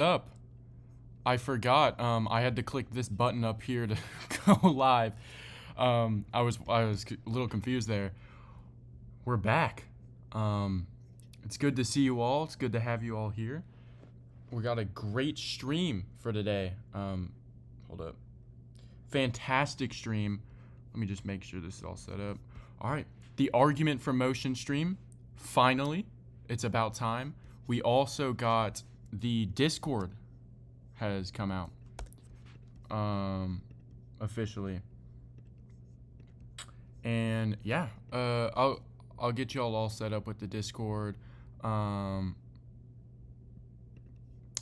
Up. I forgot. I had to click this button up here to go live. I was a little confused there. We're back. Um, it's good to see you all. It's good to have you all here. We got a great stream for today. Hold up. Fantastic stream. Let me just make sure this is all set up. All right. The argument for motion stream. Finally, it's about time. We also got the Discord has come out officially, and yeah, I'll get you all set up with the Discord, and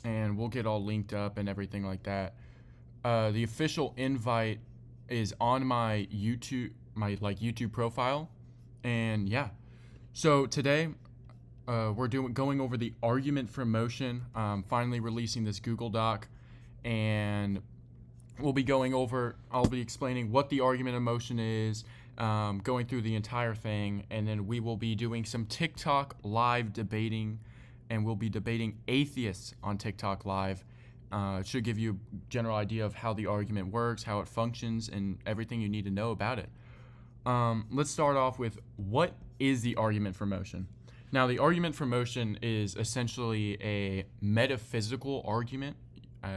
we'll get all linked up and everything like that. The official invite is on my YouTube profile, and yeah. So today we're going over the argument for motion. Finally releasing this Google Doc, and we'll be going over. I'll be explaining what the argument of motion is, going through the entire thing, and then we will be doing some TikTok live debating, and we'll be debating atheists on TikTok live. It should give you a general idea of how the argument works, how it functions, and everything you need to know about it. Let's start off with what is the argument for motion. Now, the argument for motion is essentially a metaphysical argument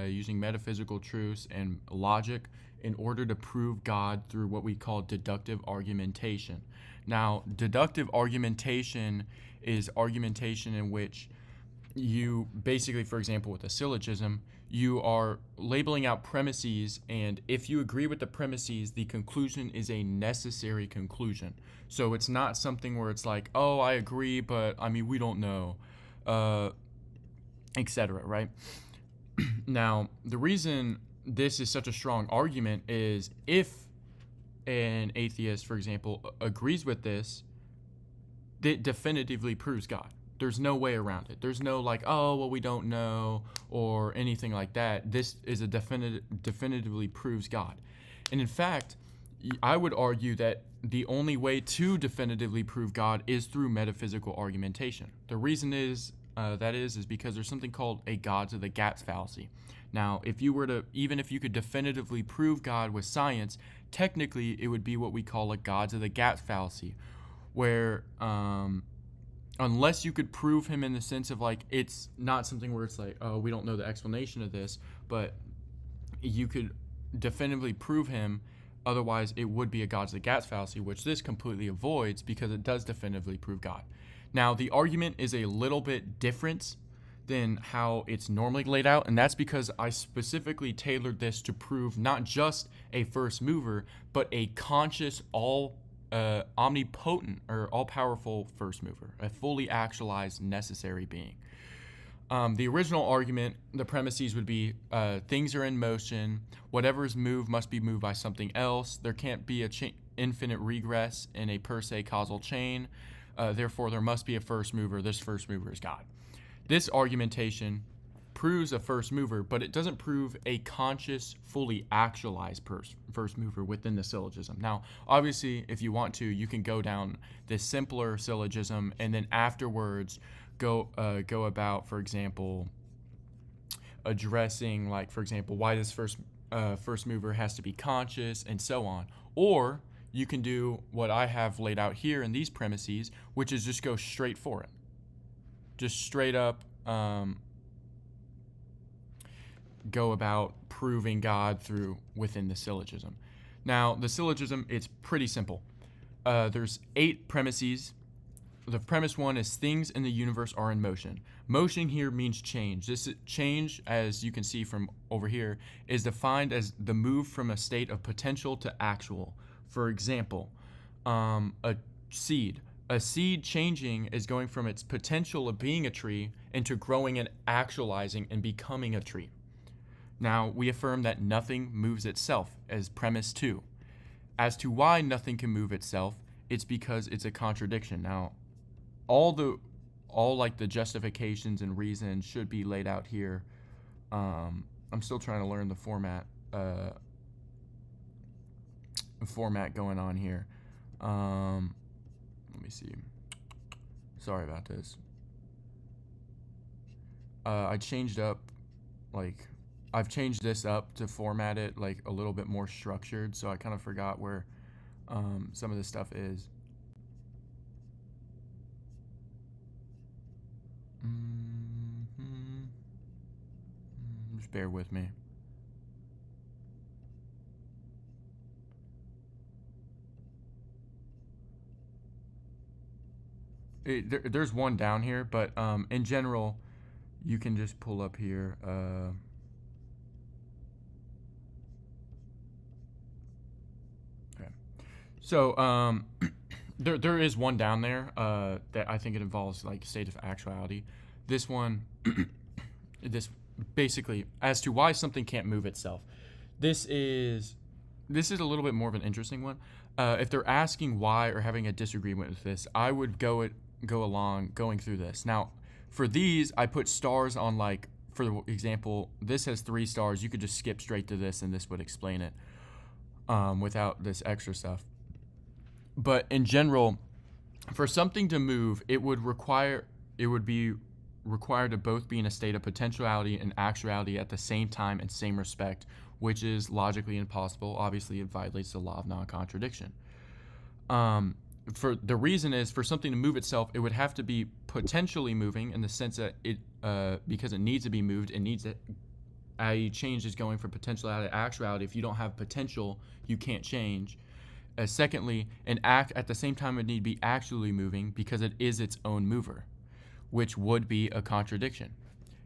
using metaphysical truths and logic in order to prove God through what we call deductive argumentation. Now, deductive argumentation is argumentation in which you basically, for example, with a syllogism, you are labeling out premises, and if you agree with the premises, the conclusion is a necessary conclusion. So it's not something where it's like, oh, I agree, but I mean, we don't know, etc., right? Now, the reason this is such a strong argument is if an atheist, for example, agrees with this, it definitively proves God. There's no way around it. There's no like, oh, well, we don't know or anything like that. This is a definitively proves God. And in fact, I would argue that the only way to definitively prove God is through metaphysical argumentation. The reason is because there's something called a gods of the gaps fallacy. Now, if you could definitively prove God with science, technically it would be what we call a gods of the gaps fallacy, where unless you could prove him in the sense of like it's not something where it's like, oh, we don't know the explanation of this, but you could definitively prove him. Otherwise, it would be a gods of the gaps fallacy, which this completely avoids because it does definitively prove God. Now, the argument is a little bit different than how it's normally laid out, and that's because I specifically tailored this to prove not just a first mover, but a conscious, omnipotent or all-powerful first mover, a fully actualized necessary being. The original argument, the premises would be things are in motion, whatever is moved must be moved by something else, there can't be infinite regress in a per se causal chain, therefore there must be a first mover, this first mover is God. This argumentation proves a first mover, but it doesn't prove a conscious, fully actualized first mover within the syllogism. Now, obviously, if you want to, you can go down this simpler syllogism and then afterwards go about, for example, addressing, like, for example, why this first mover has to be conscious and so on. Or you can do what I have laid out here in these premises, which is just go straight for it. Just straight up go about proving God within the syllogism. Now, the syllogism, it's pretty simple. There's 8 premises. The premise 1 is things in the universe are in motion. Motion here means change. This change, as you can see from over here, is defined as the move from a state of potential to actual. For example, a seed. A seed changing is going from its potential of being a tree into growing and actualizing and becoming a tree. Now, we affirm that nothing moves itself as premise 2. As to why nothing can move itself, it's because it's a contradiction. Now, all the justifications and reasons should be laid out here. I'm still trying to learn the format going on here. Let me see. Sorry about this. I changed up like, I've changed this up to format it like a little bit more structured, so I kind of forgot where some of this stuff is. Mhm. Just bear with me. There's one down here, but in general, you can just pull up here. Okay. So there is one down there that I think it involves like state of actuality. This one, this basically as to why something can't move itself. This is a little bit more of an interesting one. If they're asking why or having a disagreement with this, I would go along going through this. Now, for these, I put stars on, like, for example, this has 3 stars. You could just skip straight to this, and this would explain it without this extra stuff. But in general, for something to move, it would be required to both be in a state of potentiality and actuality at the same time and same respect, which is logically impossible. Obviously, it violates the law of non-contradiction. For the reason is, for something to move itself, it would have to be potentially moving in the sense that it, because it needs to be moved, it needs to, i.e., change is going from potentiality to actuality. If you don't have potential, you can't change. Secondly, an act at the same time would need to be actually moving because it is its own mover, which would be a contradiction.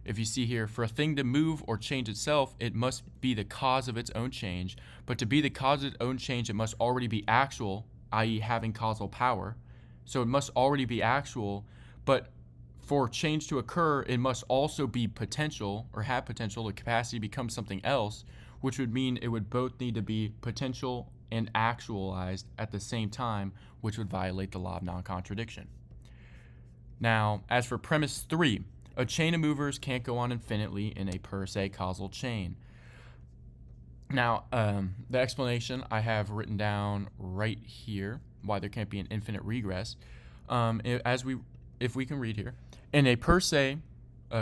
If you see here, for a thing to move or change itself, it must be the cause of its own change. But to be the cause of its own change, it must already be actual, i.e., having causal power. So it must already be actual, but for change to occur, it must also be potential or have potential, the capacity to become something else, which would mean it would both need to be potential and actualized at the same time, which would violate the law of non-contradiction. Now, as for premise 3, a chain of movers can't go on infinitely in a per se causal chain. Now, the explanation I have written down right here, why there can't be an infinite regress, if we can read here. In a per se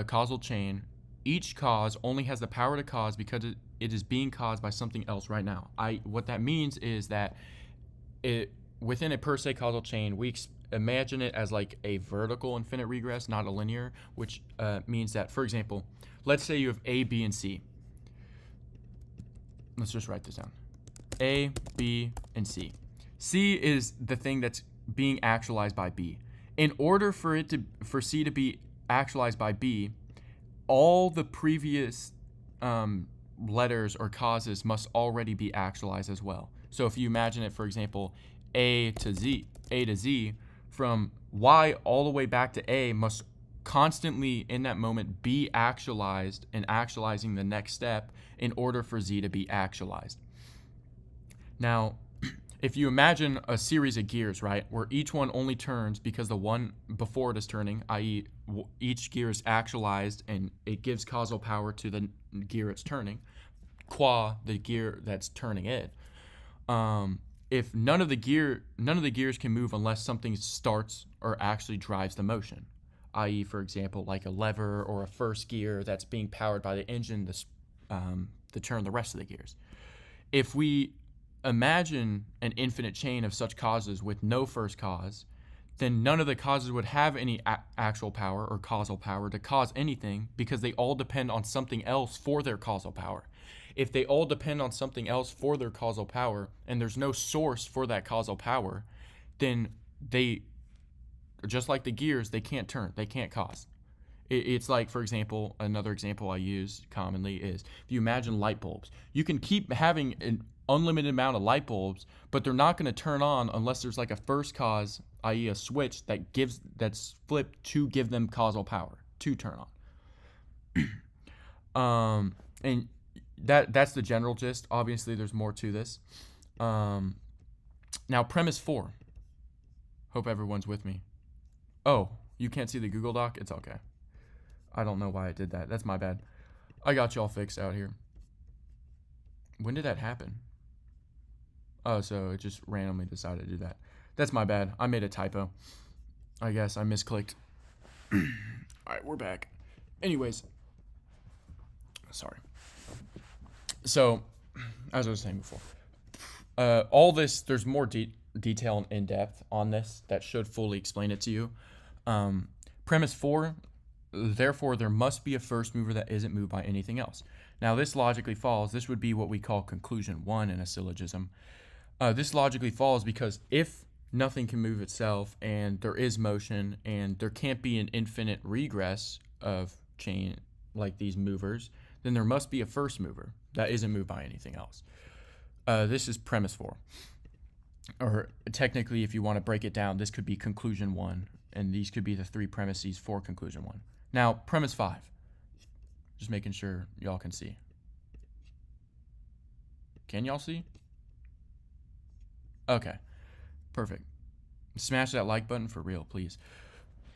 causal chain, each cause only has the power to cause because it is being caused by something else right now. What that means is that within a per se causal chain, we imagine it as like a vertical infinite regress, not a linear, which means that, for example, let's say you have A, B, and C. Let's just write this down. A, B, and C. C is the thing that's being actualized by B. In order for C to be actualized by B, all the previous letters or causes must already be actualized as well. So if you imagine it, for example, A to Z, from Y all the way back to A must constantly in that moment be actualized and actualizing the next step in order for Z to be actualized. Now, if you imagine a series of gears, right, where each one only turns because the one before it is turning, i.e., each gear is actualized and it gives causal power to the gear it's turning, qua the gear that's turning it. If none of the gears can move unless something starts or actually drives the motion, i.e., for example, like a lever or a first gear that's being powered by the engine to turn the rest of the gears. If we imagine an infinite chain of such causes with no first cause, then none of the causes would have any actual power or causal power to cause anything because they all depend on something else for their causal power. If they all depend on something else for their causal power and there's no source for that causal power, then they, just like the gears, they can't turn, they can't cause. It's like, for example, another example I use commonly is if you imagine light bulbs. You can keep having an unlimited amount of light bulbs, but they're not going to turn on unless there's like a first cause, i.e. a switch that's flipped to give them causal power to turn on. And that's the general gist. Obviously, there's more to this. Now, premise 4. Hope everyone's with me. Oh, you can't see the Google Doc? It's okay. I don't know why I did that. That's my bad. I got y'all fixed out here. When did that happen? Oh, so it just randomly decided to do that. That's my bad. I made a typo. I guess I misclicked. All right, we're back. Anyways, Sorry. So, as I was saying before, all this, there's more detail and in-depth on this that should fully explain it to you. Premise 4, therefore, there must be a first mover that isn't moved by anything else. Now, this logically follows. This would be what we call conclusion 1 in a syllogism. This logically follows because if nothing can move itself and there is motion and there can't be an infinite regress of chain like these movers, then there must be a first mover that isn't moved by anything else. This is premise 4. Or technically, if you want to break it down, this could be conclusion 1, and these could be the 3 premises for conclusion 1. Now, premise 5. Just making sure y'all can see. Can y'all see? Okay, perfect. Smash that like button for real, please.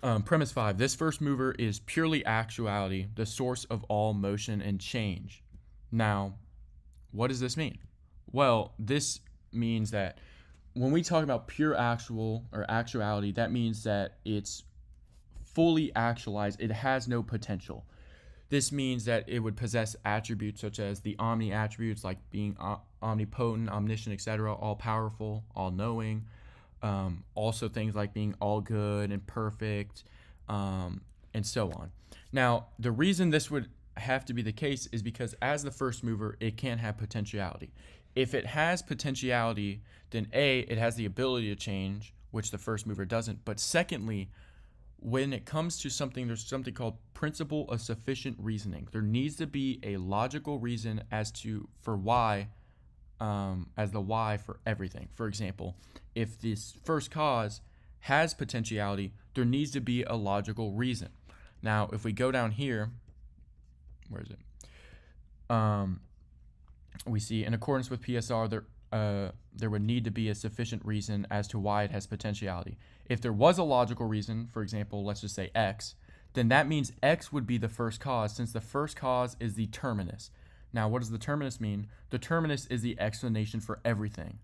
Premise 5. This first mover is purely actuality, the source of all motion and change. Now, what does this mean? Well, this means that when we talk about pure actual or actuality, that means that it's fully actualized. It has no potential. This means that it would possess attributes such as the omni attributes, like being omnipotent, omniscient, etc., all powerful, all knowing. Also things like being all good and perfect, and so on. Now, the reason this would have to be the case is because as the first mover, it can't have potentiality. If it has potentiality, then A, it has the ability to change, which the first mover doesn't. But secondly, when it comes to something, there's something called principle of sufficient reasoning. There needs to be a logical reason as for why, as the why for everything. For example, if this first cause has potentiality, there needs to be a logical reason. Now, if we go down here, where is it? We see in accordance with PSR, there would need to be a sufficient reason as to why it has potentiality. If there was a logical reason, for example, let's just say X, then that means X would be the first cause, since the first cause is the terminus. Now, what does the terminus mean? The terminus is the explanation for everything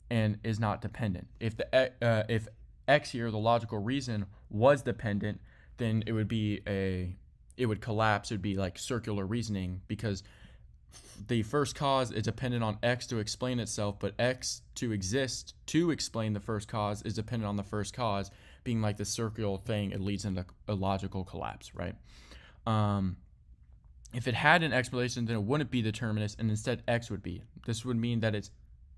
and is not dependent. If X here, the logical reason, was dependent, then it would collapse. It would be like circular reasoning, because the first cause is dependent on X to explain itself, but X to exist to explain the first cause is dependent on the first cause, being like the circular thing. It leads into a logical collapse, right? If it had an explanation, then it wouldn't be the terminus, and instead X would be. This would mean that it's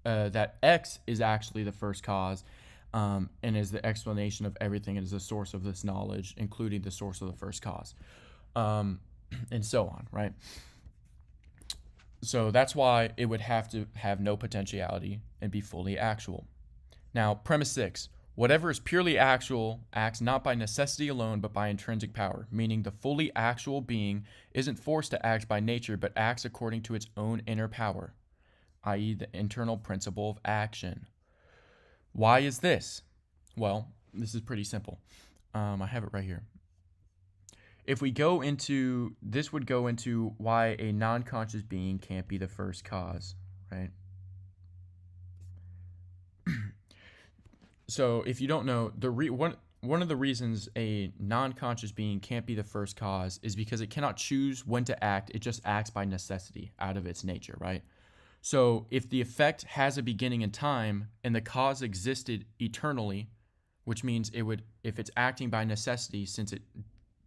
that X is actually the first cause, and is the explanation of everything, and is the source of this knowledge, including the source of the first cause, and so on, right? So that's why it would have to have no potentiality and be fully actual. Now, premise 6. Whatever is purely actual acts not by necessity alone, but by intrinsic power, meaning the fully actual being isn't forced to act by nature, but acts according to its own inner power, i.e. the internal principle of action. Why is this? Well, this is pretty simple. I have it right here. If we go into, this would go into why a non-conscious being can't be the first cause, right? So if you don't know, one of the reasons a non-conscious being can't be the first cause is because it cannot choose when to act. It just acts by necessity out of its nature, right? So if the effect has a beginning in time and the cause existed eternally, which means it would, if it's acting by necessity, since it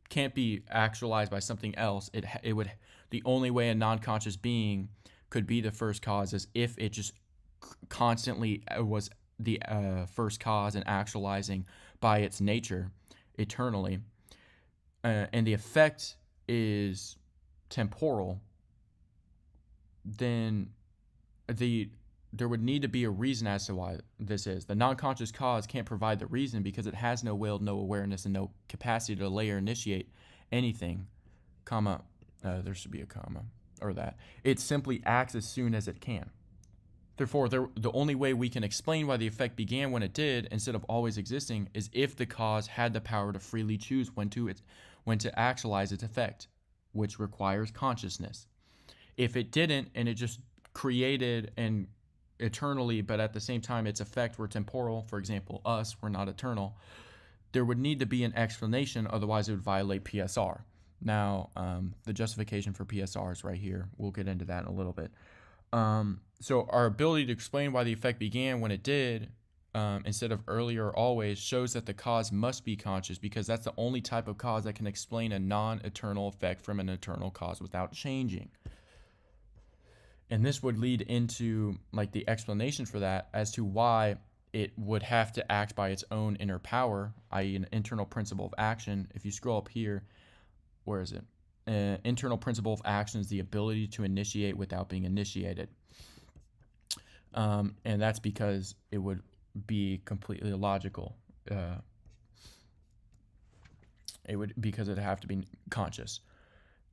can't be actualized by something else, it would, the only way a non-conscious being could be the first cause is if it just constantly was the first cause and actualizing by its nature eternally, and the effect is temporal, then there would need to be a reason as to why this is. The non-conscious cause can't provide the reason because it has no will, no awareness, and no capacity to delay or initiate anything, comma, there should be a comma, or that. It simply acts as soon as it can. Therefore, the only way we can explain why the effect began when it did, instead of always existing, is if the cause had the power to freely choose when to actualize its effect, which requires consciousness. If it didn't, and it just created and eternally, but at the same time its effect were temporal, for example, us, we're not eternal, there would need to be an explanation, otherwise it would violate PSR. Now, the justification for PSR is right here. We'll get into that in a little bit. So our ability to explain why the effect began when it did, instead of earlier or always, shows that the cause must be conscious, because that's the only type of cause that can explain a non-eternal effect from an eternal cause without changing. And this would lead into like the explanation for that as to why it would have to act by its own inner power, i.e. an internal principle of action. If you scroll up here, where is it? Internal principle of action is the ability to initiate without being initiated. And that's because it would be completely illogical. Because it'd have to be conscious.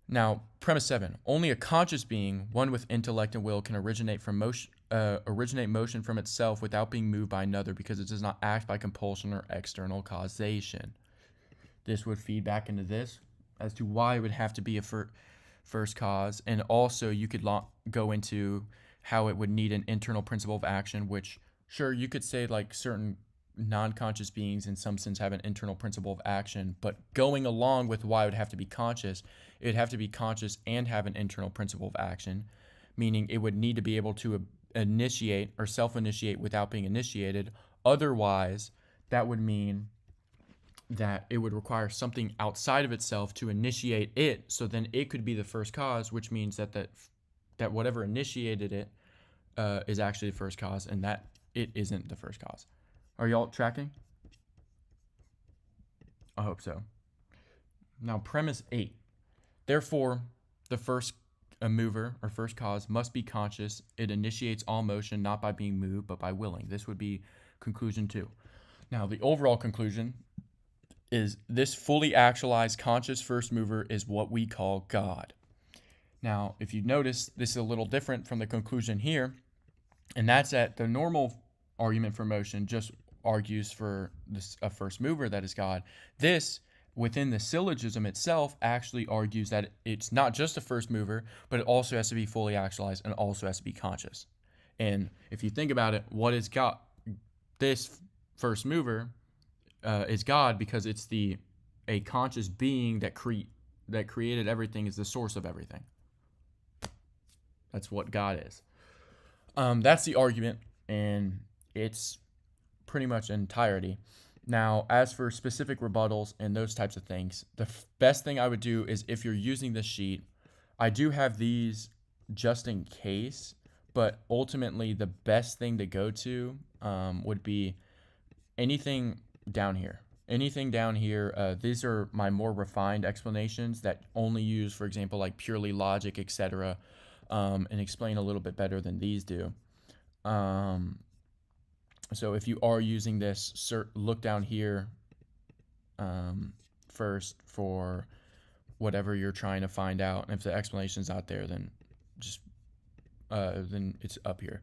Now, premise 7. Only a conscious being, one with intellect and will, can originate motion from itself without being moved by another, because it does not act by compulsion or external causation. This would feed back into this as to why it would have to be a first cause. And also you could go into how it would need an internal principle of action, which, sure, you could say like certain non-conscious beings in some sense have an internal principle of action, but going along with why it would have to be conscious, it would have to be conscious and have an internal principle of action, meaning it would need to be able to initiate or self-initiate without being initiated. Otherwise, that would mean that it would require something outside of itself to initiate it, so then it could be the first cause, which means that whatever initiated it is actually the first cause, and that it isn't the first cause. Are y'all tracking? I hope so. Now, premise 8. Therefore, the first mover or first cause must be conscious. It initiates all motion not by being moved, but by willing. This would be conclusion 2. Now, the overall conclusion is this fully actualized conscious first mover is what we call God. Now, if you notice, this is a little different from the conclusion here, and that's that the normal argument for motion just argues for a first mover that is God. This, within the syllogism itself, actually argues that it's not just a first mover, but it also has to be fully actualized and also has to be conscious. And if you think about it, what is God? This first mover is God, because it's a conscious being that created everything, is the source of everything. That's what God is. That's the argument, and it's pretty much entirety. Now, as for specific rebuttals and those types of things, the best thing I would do is, if you're using this sheet, I do have these just in case, but ultimately the best thing to go to would be anything down here. These are my more refined explanations that only use, for example, like purely logic, etc., and explain a little bit better than these do. So if you are using this, look down here first for whatever you're trying to find out. And if the explanation's out there, then then it's up here.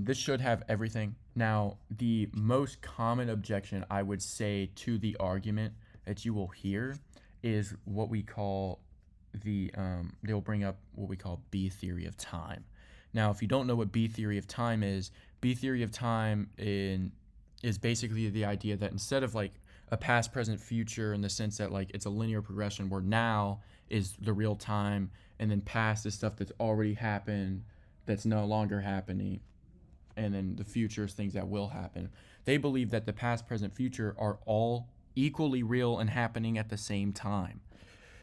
This should have everything. Now, the most common objection I would say to the argument that you will hear is what we call they'll bring up what we call B theory of time. Now, if you don't know what B theory of time is basically the idea that instead of like a past, present, future, in the sense that like it's a linear progression where now is the real time, and then past is stuff that's already happened that's no longer happening, and then the future is things that will happen. They believe that the past, present, future are all equally real and happening at the same time.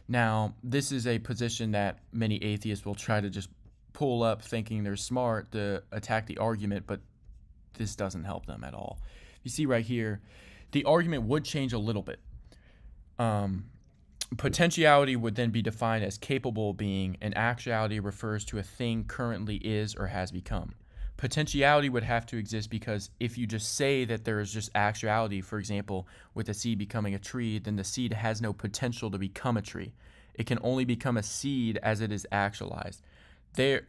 Now, this is a position that many atheists will try to just pull up thinking they're smart to attack the argument, but this doesn't help them at all. You see right here, the argument would change a little bit. Potentiality would then be defined as capable of being, and actuality refers to a thing currently is or has become. Potentiality would have to exist because if you just say that there is just actuality, for example, with a seed becoming a tree, then the seed has no potential to become a tree. It can only become a seed as it is actualized. There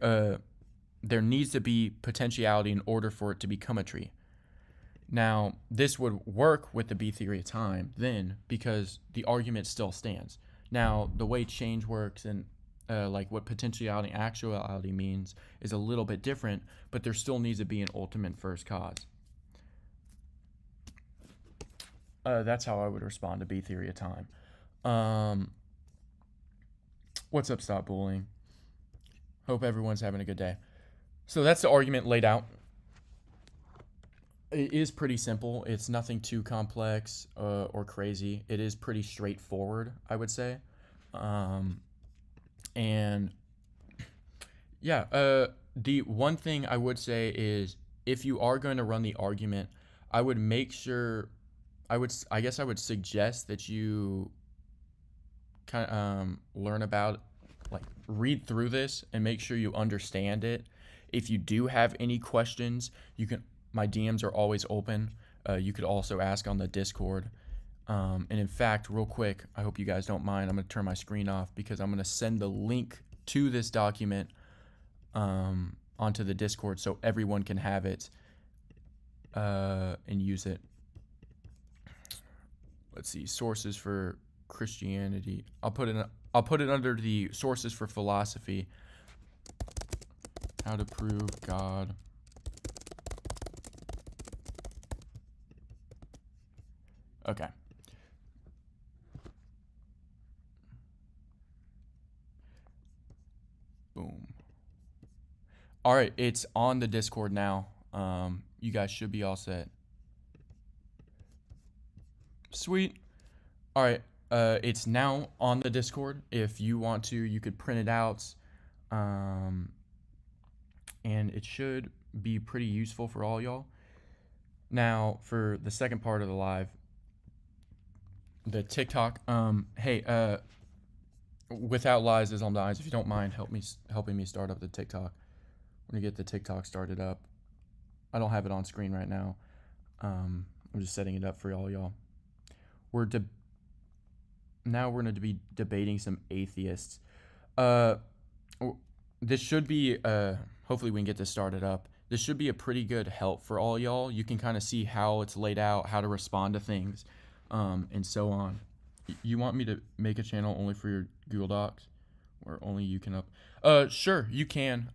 needs to be potentiality in order for it to become a tree. Now, this would work with the B theory of time then, because the argument still stands. Now, the way change works and like what potentiality and actuality means is a little bit different, but there still needs to be an ultimate first cause. That's how I would respond to B theory of time. What's up, Stop Bullying? Hope everyone's having a good day. So that's the argument laid out. It is pretty simple. It's nothing too complex or crazy. It is pretty straightforward, I would say. And yeah, the one thing I would say is if you are going to run the argument, I would make sure, I guess I would suggest that you kind of learn about, like, read through this and make sure you understand it. If you do have any questions, my DMs are always open. You could also ask on the Discord. And in fact, real quick, I hope you guys don't mind. I'm going to turn my screen off because I'm going to send the link to this document onto the Discord so everyone can have it and use it. Let's see, sources for Christianity. I'll put it under the sources for philosophy. How to prove God. Okay. Boom. All right, it's on the Discord now. You guys should be all set. Sweet. All right, it's now on the Discord. If you want to, you could print it out. And it should be pretty useful for all y'all. Now, for the second part of the live, the TikTok. Hey, without lies is on the eyes. If you don't mind, helping me start up the TikTok. I'm gonna get the TikTok started up. I don't have it on screen right now. I'm just setting it up for all y'all. Now we're going to be debating some atheists. This should be hopefully we can get this started up. This should be a pretty good help for all y'all. You can kind of see how it's laid out, how to respond to things, and so on. You want me to make a channel only for your Google Docs, or only you can up? Sure, you can.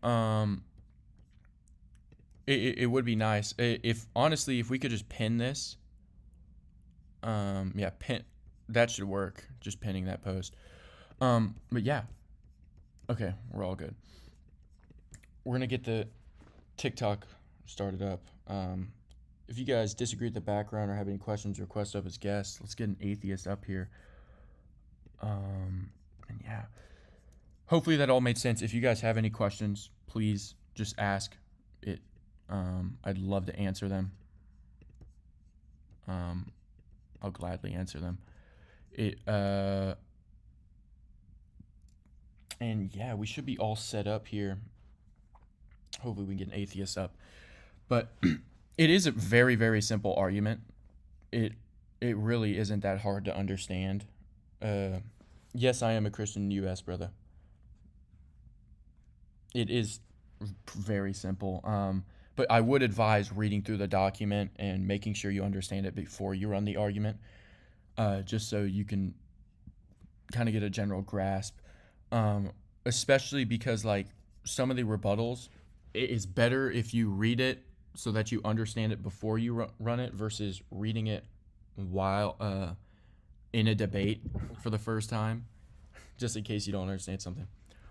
It would be nice if honestly if we could just pin this. Yeah, pin that should work. Just pinning that post. But yeah. Okay, we're all good. We're gonna get the TikTok started up. If you guys disagree with the background or have any questions or requests of his guests, let's get an atheist up here. And yeah. Hopefully that all made sense. If you guys have any questions, please just ask it. I'd love to answer them. I'll gladly answer them. And yeah, we should be all set up here. Hopefully we can get an atheist up. But it is a very, very simple argument. It really isn't that hard to understand. Yes, I am a Christian in the U.S., brother. It is very simple. But I would advise reading through the document and making sure you understand it before you run the argument, just so you can kind of get a general grasp. Especially because, like, some of the rebuttals, it is better if you read it so that you understand it before you run it versus reading it while in a debate for the first time, just in case you don't understand something.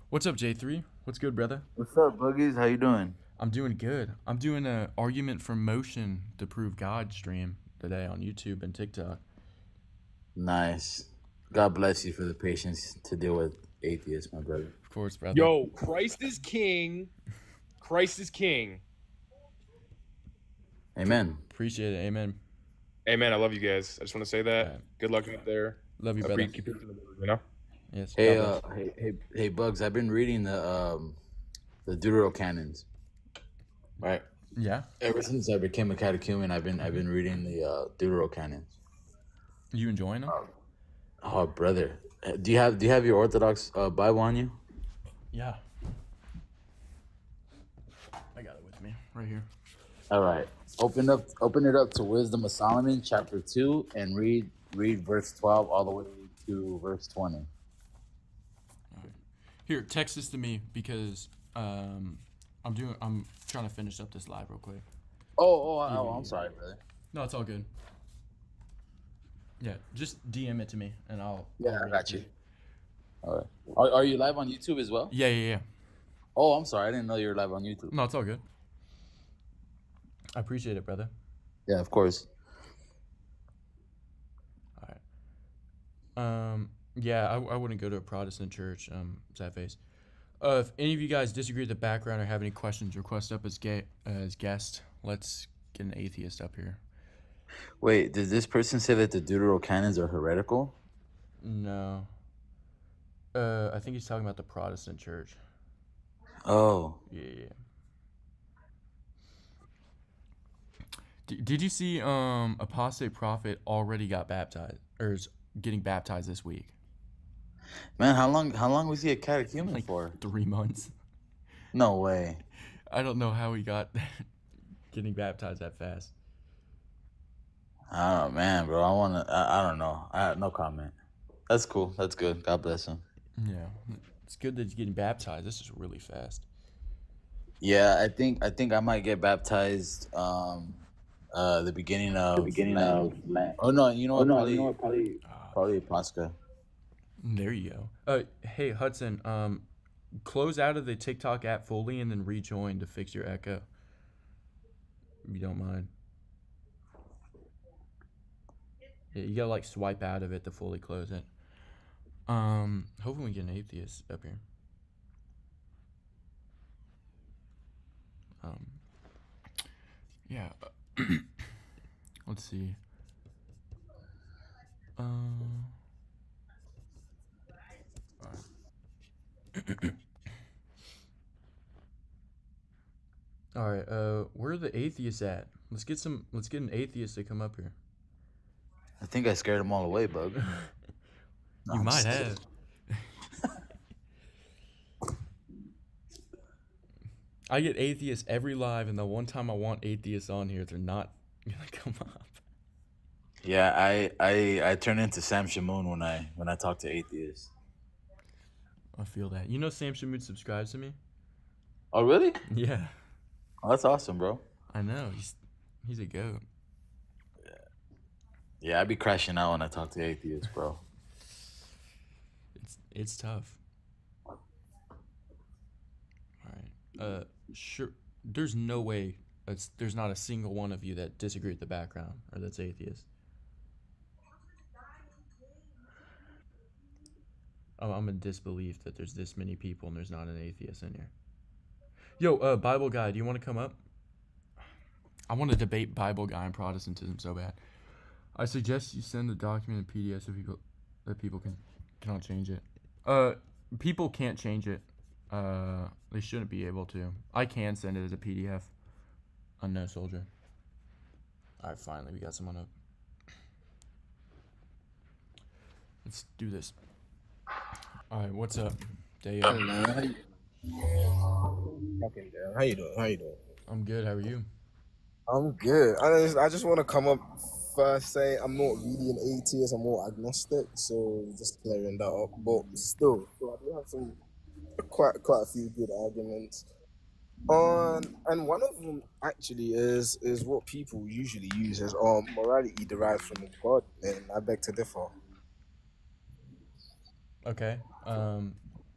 What's up, J3? What's good, brother? What's up, Boogies? How you doing? I'm doing good. I'm doing an argument for motion to prove God stream today on YouTube and TikTok. Nice. God bless you for the patience to deal with atheists, my brother. Of course, brother. Yo, Christ is king. Christ is king. Amen. Appreciate it. Amen. Amen. I love you guys. I just want to say that. Right. Good luck out there. Love you, brother. Keep it in the word, you know? Yes. Hey, Bugs. I've been reading the Deuterocanons. Right. Yeah. Ever since I became a catechumen, I've been reading the Deuterocanons. You enjoying them? Oh, brother. Do you have your Orthodox Bible on you? Yeah. I got it with me right here. All right. Open it up to Wisdom of Solomon, chapter 2, and read verse 12 all the way to verse 20. All right. Here, text this to me because I'm trying to finish up this live real quick. I'm sorry, brother. No, it's all good. Yeah, just DM it to me and I'll Yeah, I got you. All right. Are you live on YouTube as well? Yeah. Oh, I'm sorry. I didn't know you were live on YouTube. No, it's all good. I appreciate it, brother. Yeah, of course. All right. Yeah, I wouldn't go to a Protestant church. Sad face. If any of you guys disagree with the background or have any questions, request up as guest. Let's get an atheist up here. Wait, did this person say that the Deuterocanons are heretical? No. I think he's talking about the Protestant church. Oh, Yeah. Did you see Apostate Prophet already got baptized or is getting baptized this week? man, how long was he a catechumen Like for? 3 months. No way. I don't know how he got getting baptized that fast. Oh man, bro. I don't know. I have no comment. That's cool. That's good. God bless him. Yeah. It's good that he's getting baptized. This is really fast. Yeah, I think I might get baptized. The beginning of Lent. Oh no, you know what? Probably Pascha. There you go. Hey Hudson, close out of the TikTok app fully and then rejoin to fix your echo. If you don't mind. Yeah, you gotta like swipe out of it to fully close it. Hopefully we get an atheist up here. Yeah. Let's see. All right. Where are the atheists at? Let's get an atheist to come up here. I think I scared them all away, bug. No, You I'm might just have. kidding. I get atheists every live, and the one time I want atheists on here, they're not gonna come up. Yeah, I turn into Sam Shamoon when I talk to atheists. I feel that. You know, Sam Shamoon subscribes to me. Oh really? Yeah, Oh, that's awesome, bro. I know. He's a goat. Yeah, I be crashing out when I talk to atheists, bro. It's tough. All right. Sure. There's no way. There's not a single one of you that disagree with the background or that's atheist. I'm in disbelief that there's this many people and there's not an atheist in here. Yo, Bible guy, do you want to come up? I want to debate Bible guy and Protestantism so bad. I suggest you send the document in PDF so people cannot change it. People can't change it. They shouldn't be able to. I can send it as a PDF. Unknown soldier. All right, finally we got someone up. Let's do this. All right, what's up, Deo? Okay, Dan. How you doing? I'm good. How are you? I'm good. I just want to come up first, say I'm not really an atheist. I'm more agnostic. So just clearing that up. But still, I do have some quite a few good arguments. And one of them actually is what people usually use as morality derived from God, and I beg to differ. Okay.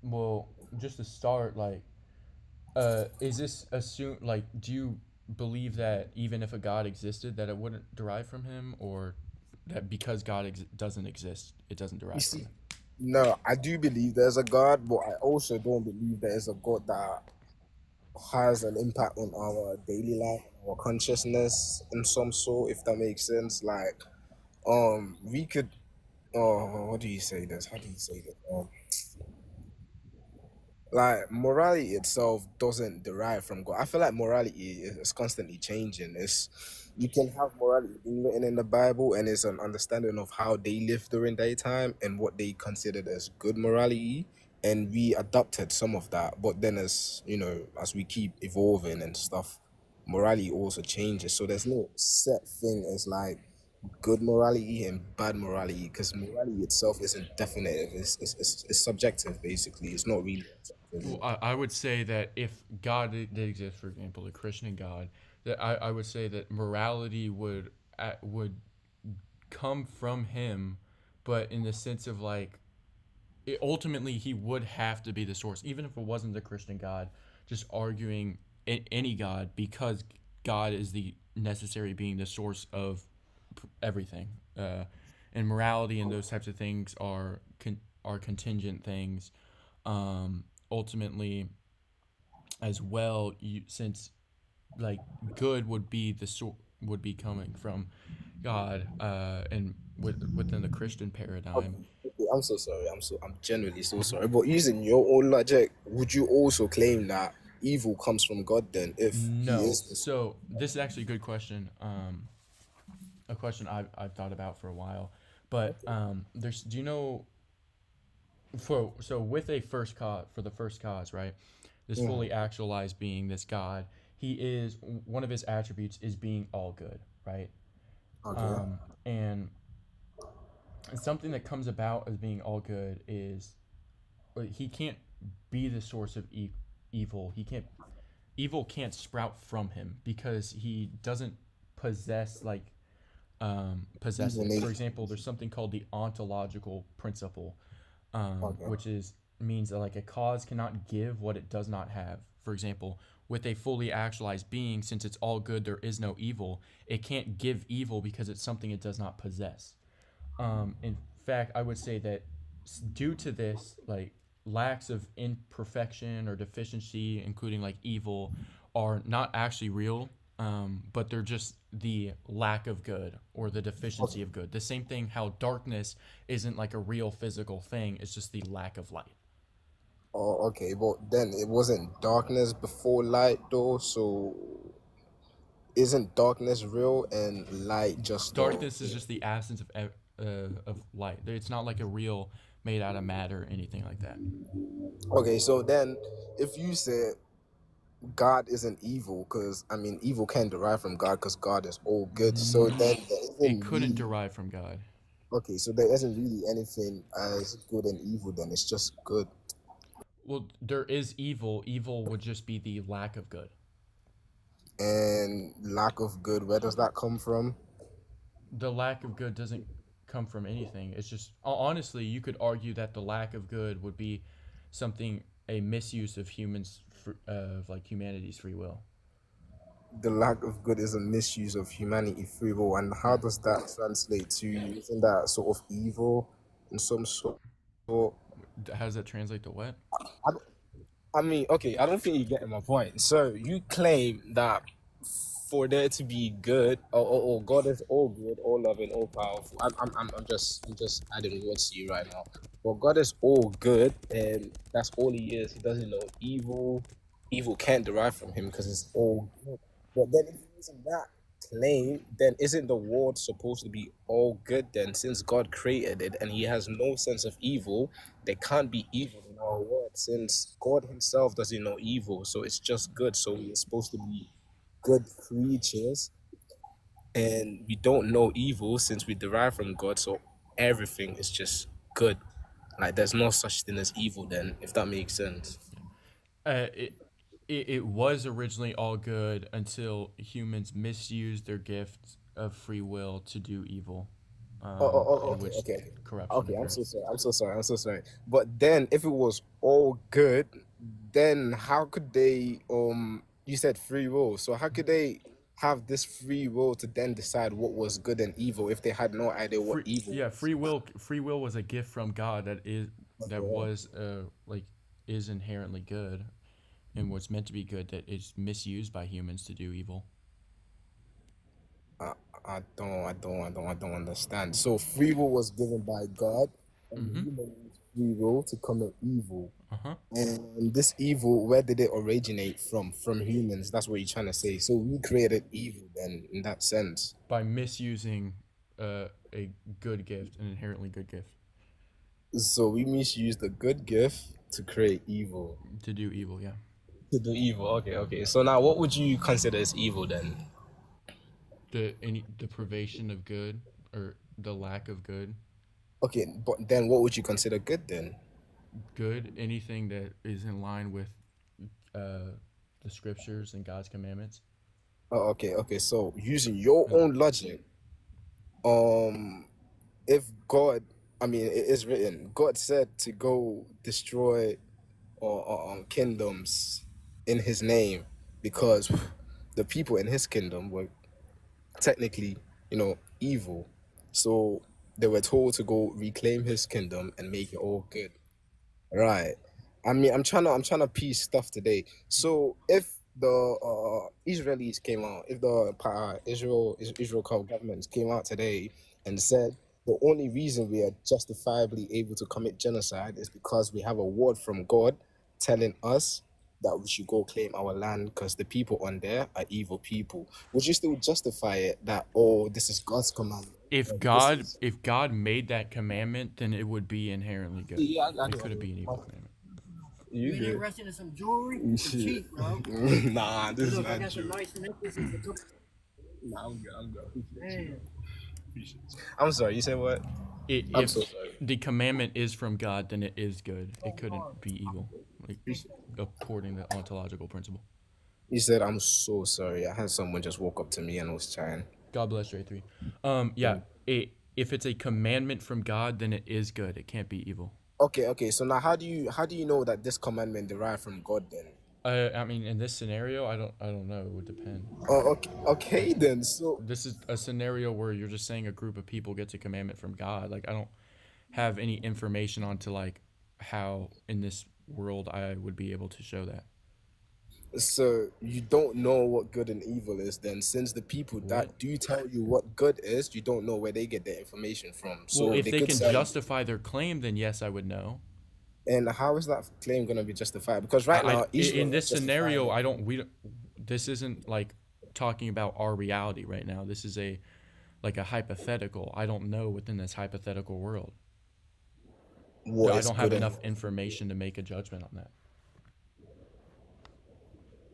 Well, just to start, like, is this do you believe that even if a God existed, that it wouldn't derive from him, or that because God doesn't exist, it doesn't derive You from see, him? no, I do believe there's a God, but I also don't believe there is a God that has an impact on our daily life, our consciousness in some sort, if that makes sense. Like, we could, what do you say this? How do you say this? Like morality itself doesn't derive from God. I feel like morality is constantly changing. It's you can have morality being written in the Bible, and it's an understanding of how they lived during their time and what they considered as good morality. And we adopted some of that, but then as you know, as we keep evolving and stuff, morality also changes. So there's no set thing as like good morality and bad morality because morality itself isn't definitive. It's subjective basically. It's not really objective. Well, I would say that if God did exist, for example, the Christian God, that I would say that morality would come from him, but in the sense of like ultimately he would have to be the source, even if it wasn't the Christian God. Just arguing any God, because God is the necessary being, the source of everything. And morality and those types of things are contingent things. Ultimately, as well, since like good would be would be coming from God, and within the Christian paradigm. Okay, I'm so sorry. I'm genuinely so sorry. But using your own logic, would you also claim that evil comes from God then, if he No. is this? So this is actually a good question. A question I've thought about for a while. But there's do you know with a first cause, for the first cause, right? This Mhm. fully actualized being, this God, he is, one of his attributes is being all good, right? Okay. And something that comes about as being all good is, he can't be the source of evil. He can't Evil can't sprout from him because he doesn't possess possess Evil it. For nature. example, there's something called the ontological principle, Okay. which is means that like a cause cannot give what it does not have. For example, with a fully actualized being, since it's all good, there is no evil. It can't give evil because it's something it does not possess. In fact, I would say that due to this, like lacks of imperfection or deficiency, including like evil, are not actually real, but they're just the lack of good or the deficiency of good. The same thing, how darkness isn't like a real physical thing; it's just the lack of light. Oh, okay. But then it wasn't darkness before light, though. So isn't darkness real and light just the? Darkness is just the absence of light. It's not like a real made out of matter or anything like that. Okay. So then, if you said God isn't evil, because I mean, evil can derive from God because God is all good. So then there It isn't couldn't really. derive from God. Okay, so there isn't really anything as good and evil. Then it's just good. Well, there is evil. Evil would just be the lack of good. And lack of good, where does that come from? The lack of good doesn't come from anything. It's just, honestly, you could argue that the lack of good would be something, a misuse of of like humanity's free will. The lack of good is a misuse of humanity free will, and how Yeah. does that translate to? Isn't that sort of evil in some sort? How does that translate to what? I, I mean, okay, I don't think you're getting my point. So you claim that for there to be good, or God is all good, all loving, all powerful. I'm just adding words to you right now. But God is all good, and that's all He is. He doesn't know evil. Evil can't derive from Him because it's all good. But then, if you're using that claim, then isn't the world supposed to be all good? Then, since God created it and He has no sense of evil, there can't be evil in our world. Since God Himself doesn't know evil, so it's just good. So we're supposed to be good creatures, and we don't know evil since we derive from God, so everything is just good. Like there's no such thing as evil then, if that makes sense. Uh, it, it was originally all good until humans misused their gift of free will to do evil, in Okay, which okay. corruption Okay, I'm occurs. so sorry. I'm so sorry. I'm so sorry. But then if it was all good, then how could they you said free will. So how could they have this free will to then decide what was good and evil if they had no idea what evil was? Free will was a gift from God that Okay. was like is inherently good and was meant to be good, that is misused by humans to do evil. I, I don't understand. So free will was given by God, and the Mm-hmm. human used free will to commit evil. Uh-huh. And this evil, where did it originate from? From humans. That's what you're trying to say. So we created evil then, in that sense. By misusing a good gift, an inherently good gift, So we misused a good gift to create evil. to do evil, yeah. To do evil. Okay, okay. So now, what would you consider as evil then? The deprivation of good, or the lack of good. Okay, but then what would you consider good then? Good, anything that is in line with uh the scriptures and God's commandments. Oh, okay, okay. So using your Uh, own logic, um, if God I mean, it is written. God said to go destroy kingdoms in His name, because the people in His kingdom were technically, evil. So they were told to go reclaim His kingdom and make it all good. Right. I mean, I'm trying to piece stuff today. So if the Israelis came out, if the Israel governments came out today and said the only reason we are justifiably able to commit genocide is because we have a word from God telling us that we should go claim our land because the people on there are evil people, would you still justify it that, oh, this is God's command? If God made that commandment, then it would be inherently good. Yeah, It couldn't be an evil commandment. You ain't interested in some jewelry? It's cheap, bro. Nah, this is Look, I not got some true. nice necklaces. For Nah, I'm good. I'm good. Man, I'm sorry. You said what? I'm If so sorry. the commandment is from God, then it is good. It couldn't be evil, like according to ontological principle. You said I'm so sorry. I had someone just walk up to me and was chatting. God bless J3. Yeah. If it's a commandment from God, then it is good. It can't be evil. Okay. So now, how do you know that this commandment derived from God then? I mean, in this scenario, I don't know. It would depend. Oh, okay then. So This is a scenario where you're just saying a group of people gets a commandment from God. Like, I don't have any information onto like how in this world I would be able to show that. so you don't know what good and evil is then, since the people that do tell you what good is, you don't know where they get their information from. So Well, if they could can say, justify their claim, then yes, I would know. and how is that claim going to be justified? Because right now, Israel In this is justifying scenario, it. this isn't like talking about our reality right now. This is a hypothetical. I don't know within this hypothetical world. What I is don't have good and enough information to make a judgment on that.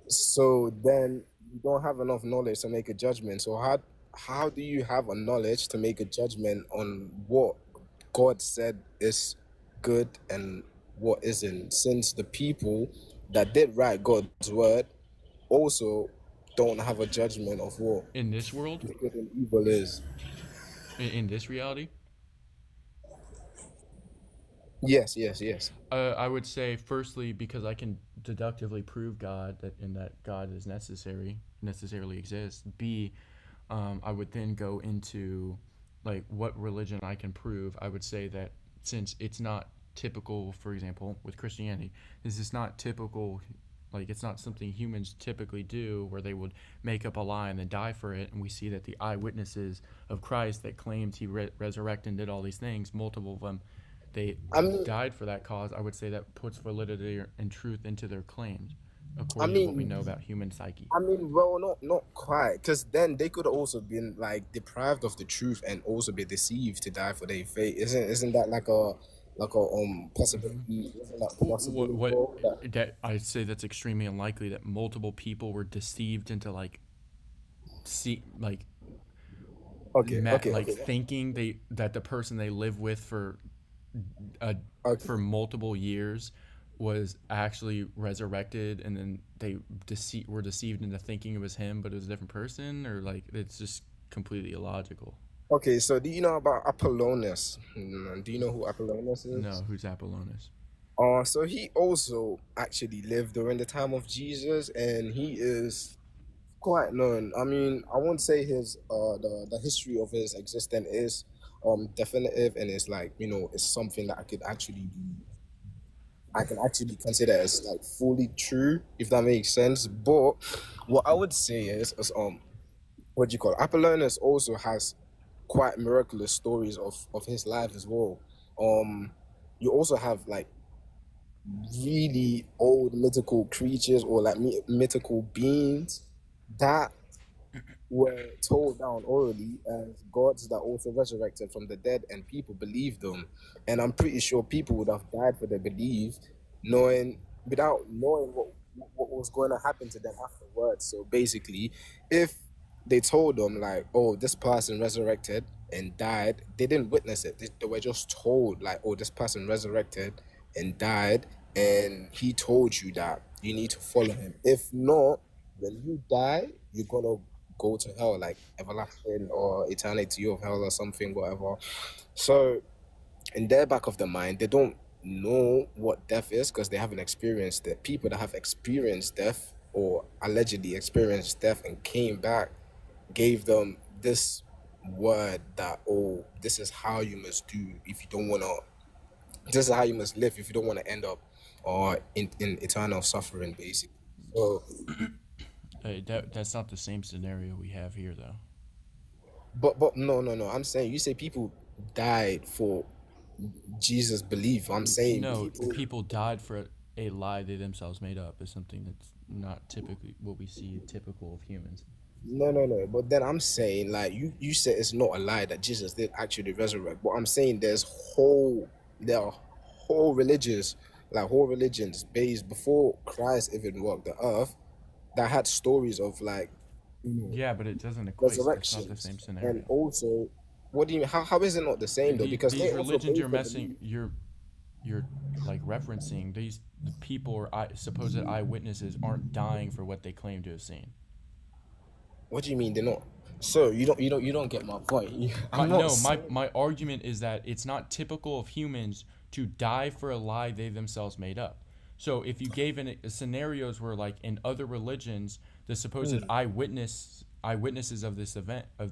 So then you don't have enough knowledge to make a judgment. So how do you have a knowledge to make a judgment on what God said is good and what isn't? Since the people that did write God's word also don't have a judgment of what In this world, good and evil is. in this reality, Yes. I would say firstly because I can deductively prove God that God is necessarily exists. B, I would then go into like what religion I can prove. I would say that since it's not typical, for example, with Christianity, this is not typical. Like it's not something humans typically do, where they would make up a lie and then die for it. And we see that the eyewitnesses of Christ that claimed he resurrected and did all these things, multiple of them, they I mean, died for that cause. I would say that puts validity and truth into their claims, I according to what we mean, know about human psyche. well, not quite, because then they could also been like deprived of the truth and also be deceived to die for their faith. Isn't that like a possibility? Isn't that possible? What that I'd say that's extremely unlikely that multiple people were deceived into like Okay. thinking that the person they live with for Okay. for multiple years was actually resurrected, and then they were deceived into thinking it was him, but it was a different person, or like it's just completely illogical. Okay, so do you know about Apollonius? Do you know who Apollonius is? No, who's Apollonius? So he also actually lived during the time of Jesus, and he is quite known. I mean, I won't say his the history of his existence is definitive, and it's like, it's something that I can actually consider as like fully true, if that makes sense. But what I would say is what do you call it? Apollonius also has quite miraculous stories of his life as well. You also have like really old mythical creatures, or like mythical beings that were told down orally as gods that also resurrected from the dead, and people believed them. And I'm pretty sure people would have died for their belief, without knowing what was going to happen to them afterwards. So basically, if they told them like, oh, this person resurrected and died, they didn't witness it. They were just told like, oh, this person resurrected and died, and he told you that you need to follow him. If not, when you die, you're gonna go to hell, like everlasting or eternity of hell or something, whatever. So in their back of the mind, they don't know what death is because they haven't experienced it. People that have experienced death or allegedly experienced death and came back gave them this word that, oh, this is how you must do if you don't want to, this is how you must live if you don't want to end up or in eternal suffering, basically. So, That's not the same scenario we have here, though. but no. I'm saying you say people died for Jesus' belief. I'm saying No, people. people died for a lie they themselves made up. Is something that's not typically what we see typical of humans. No. But then I'm saying, like, you said it's not a lie that Jesus did actually resurrect. But I'm saying there are whole religions, like whole religions based before Christ even walked the earth that had stories of like Yeah, but it doesn't equate. It's not the resurrections. same scenario. And also, what do you how is it not the same though? Because These they also religions based their belief. you're like referencing the people or supposed eyewitnesses aren't dying for what they claim to have seen. What do you mean they're not? So you don't get my point. I'm not saying, My argument is that it's not typical of humans to die for a lie they themselves made up. So if you gave scenarios where, like in other religions, the supposed eyewitnesses of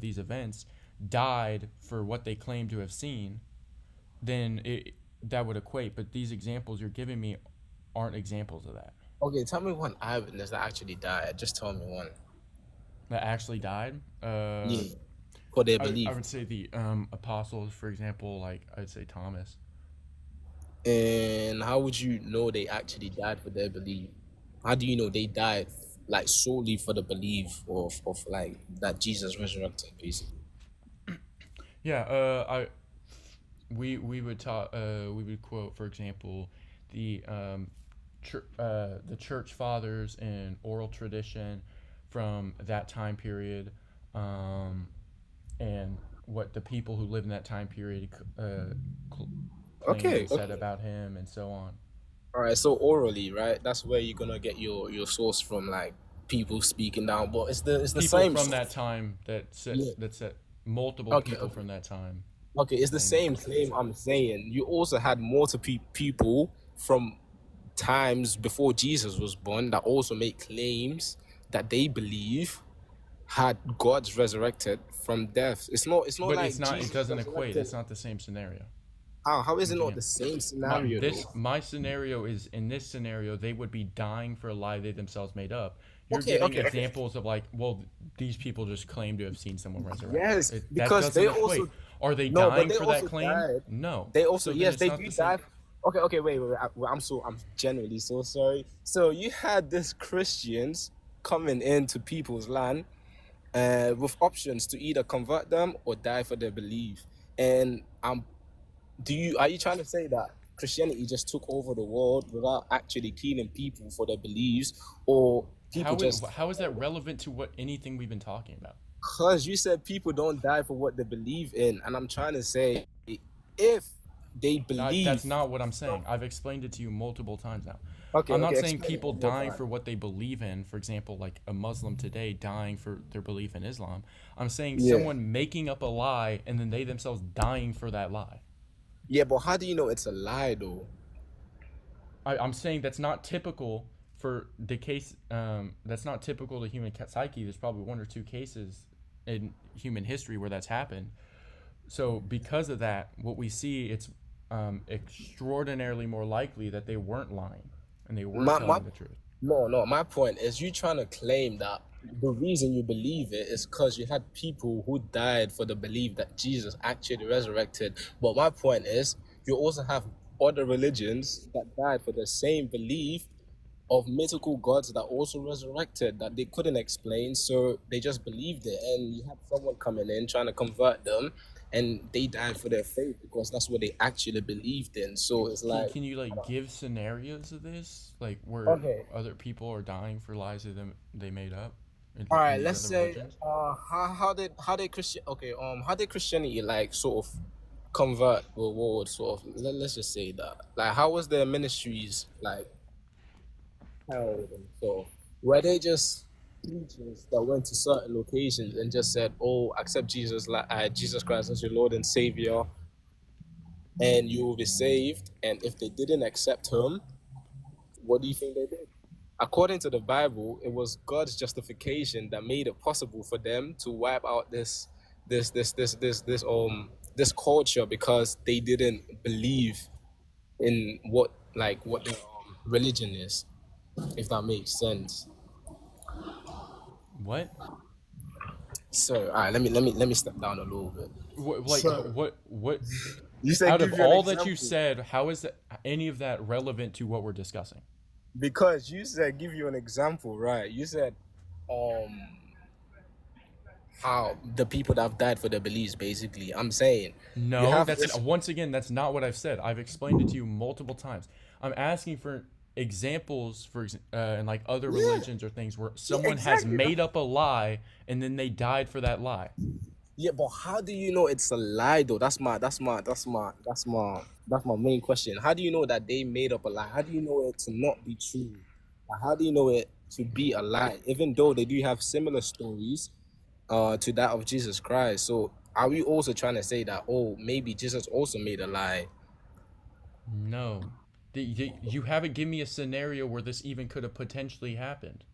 these events died for what they claim to have seen, then that would equate. But these examples you're giving me aren't examples of that. okay, tell me one eyewitness that actually died. Just tell me one. That actually died. Yeah, for their I belief. would say the apostles, for example, like I'd say Thomas. And how would you know they actually died for their belief? How do you know they died like solely for the belief of like that Jesus resurrected, basically? Yeah, we would talk we would quote, for example, the church fathers and oral tradition from that time period, and what the people who lived in that time period claimed Okay, and said okay. about him, and so on. All right, so orally, right? That's where you're gonna get your source from, like people speaking down. But it's the People same. from that time Yeah. that said multiple Okay, people okay. from that time Okay, it's the claimed same those things. claim I'm saying. You also had multiple people from times before Jesus was born that also make claims that they believe had God's resurrected from death. It's not But it's like not. It Jesus doesn't equate. resurrected. It's not the same scenario. How is You it not can't. the same scenario though? My scenario is, in this scenario they would be dying for a lie they themselves made up. You're Okay, giving okay. examples of, like, well, these people just claim to have seen someone resurrect. Yes, That because doesn't they equate. also Are they no, but dying they for that also claim? died. No. They also So then yes, it's they not do the same. die. Okay, wait. I'm genuinely so sorry. So you had this Christians coming into people's land with options to either convert them or die for their belief. And are you trying to say that Christianity just took over the world without actually cleaning people for their beliefs, or people just How is that relevant to what anything we've been talking about? because you said people don't die for what they believe in, and I'm trying to say if they believe. That's not what I'm saying. I've explained it to you multiple times now. Okay, I'm not okay, saying explain it people one more dying time. for what they believe in, for example, like a Muslim today dying for their belief in Islam. I'm saying Yeah. someone making up a lie and then they themselves dying for that lie. Yeah, but how do you know it's a lie though? I'm saying that's not typical for the case. That's not typical to human psyche. There's probably one or two cases in human history where that's happened. So because of that, what we see, it's extraordinarily more likely that they weren't lying and they were My telling the truth. no. My point is you trying to claim that the reason you believe it is because you had people who died for the belief that Jesus actually resurrected. But my point is you also have other religions that died for the same belief of mythical gods that also resurrected that they couldn't explain, so they just believed it. And you have someone coming in trying to convert them, and they died for their faith because that's what they actually believed in. So it's like, Can you, like, give scenarios of this, like where okay, other people are dying for lies that they made up all in right, these let's other say, religions? how did Christianity like sort of convert the world? Sort of, let's just say that. Like, how was their ministries like held and so? Were they just preachers that went to certain locations and just said, "Oh, accept Jesus, like Jesus Christ as your Lord and Savior"? and you will be saved. And if they didn't accept him, what do you think they did? According to the Bible, it was God's justification that made it possible for them to wipe out this culture because they didn't believe in what the religion is, if that makes sense. What? So, all right, let me step down a little bit. Like So- what? You said Out give of you an all that you example. said, how is any of that relevant to what we're discussing? Because you said give you an example, right? You said how the people that have died for their beliefs, basically. I'm saying No, you have that's this- once again, that's not what I've said. I've explained it to you multiple times. I'm asking for examples in like other religions or things where someone has exactly. made up a lie and then they died for that lie. Yeah, but how do you know it's a lie though? That's my main question. How do you know that they made up a lie? How do you know it to not be true? Like, how do you know it to be a lie? Even though they do have similar stories to that of Jesus Christ. So are we also trying to say that, oh, maybe Jesus also made a lie? No. You haven't given me a scenario where this even could have potentially happened.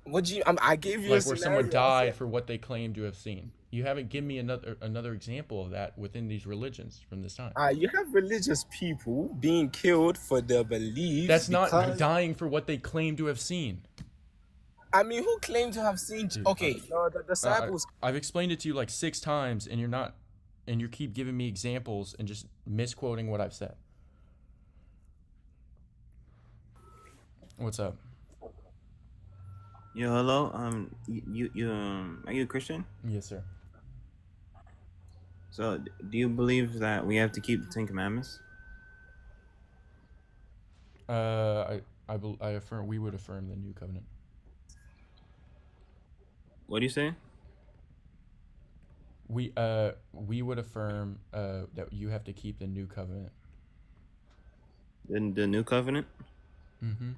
What do you? I gave you Like a where scenario. someone died for what they claim to have seen. You haven't given me another example of that within these religions from this time. You have religious people being killed for their beliefs. That's not because- dying for what they claim to have seen. I mean, who claimed to have seen? Okay, no, the disciples. I've explained it to you like 6 times, and you keep giving me examples and just misquoting what I've said. What's up? Yo, hello. Are you a Christian? Yes, sir. So, do you believe that we have to keep the Ten Commandments? I affirm we would affirm the new covenant. What do you say? We would affirm that you have to keep the new covenant. The new covenant? Mm-hmm.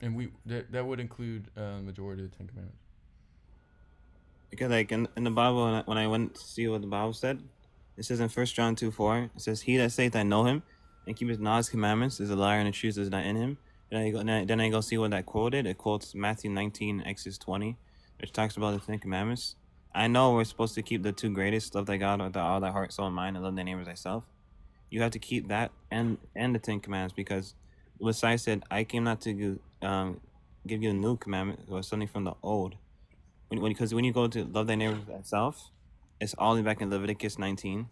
And that would include majority of the Ten Commandments. Because like in the Bible, when I went to see what the Bible said, it says in 1 John 2:4, it says, "He that saith I know him and keepeth not his commandments is a liar, and the truth is not in him." Then I go see what that quoted. It quotes Matthew 19, Exodus 20, which talks about the Ten Commandments. I know we're supposed to keep the 2 greatest: love thy God with all thy heart, soul, and mind, and love thy neighbor as thyself. You have to keep that and the Ten Commandments, because the Messiah said, "I came not to give you a new commandment or something from the old." Because when you go to love thy neighbor as thyself, it's all back in Leviticus 19.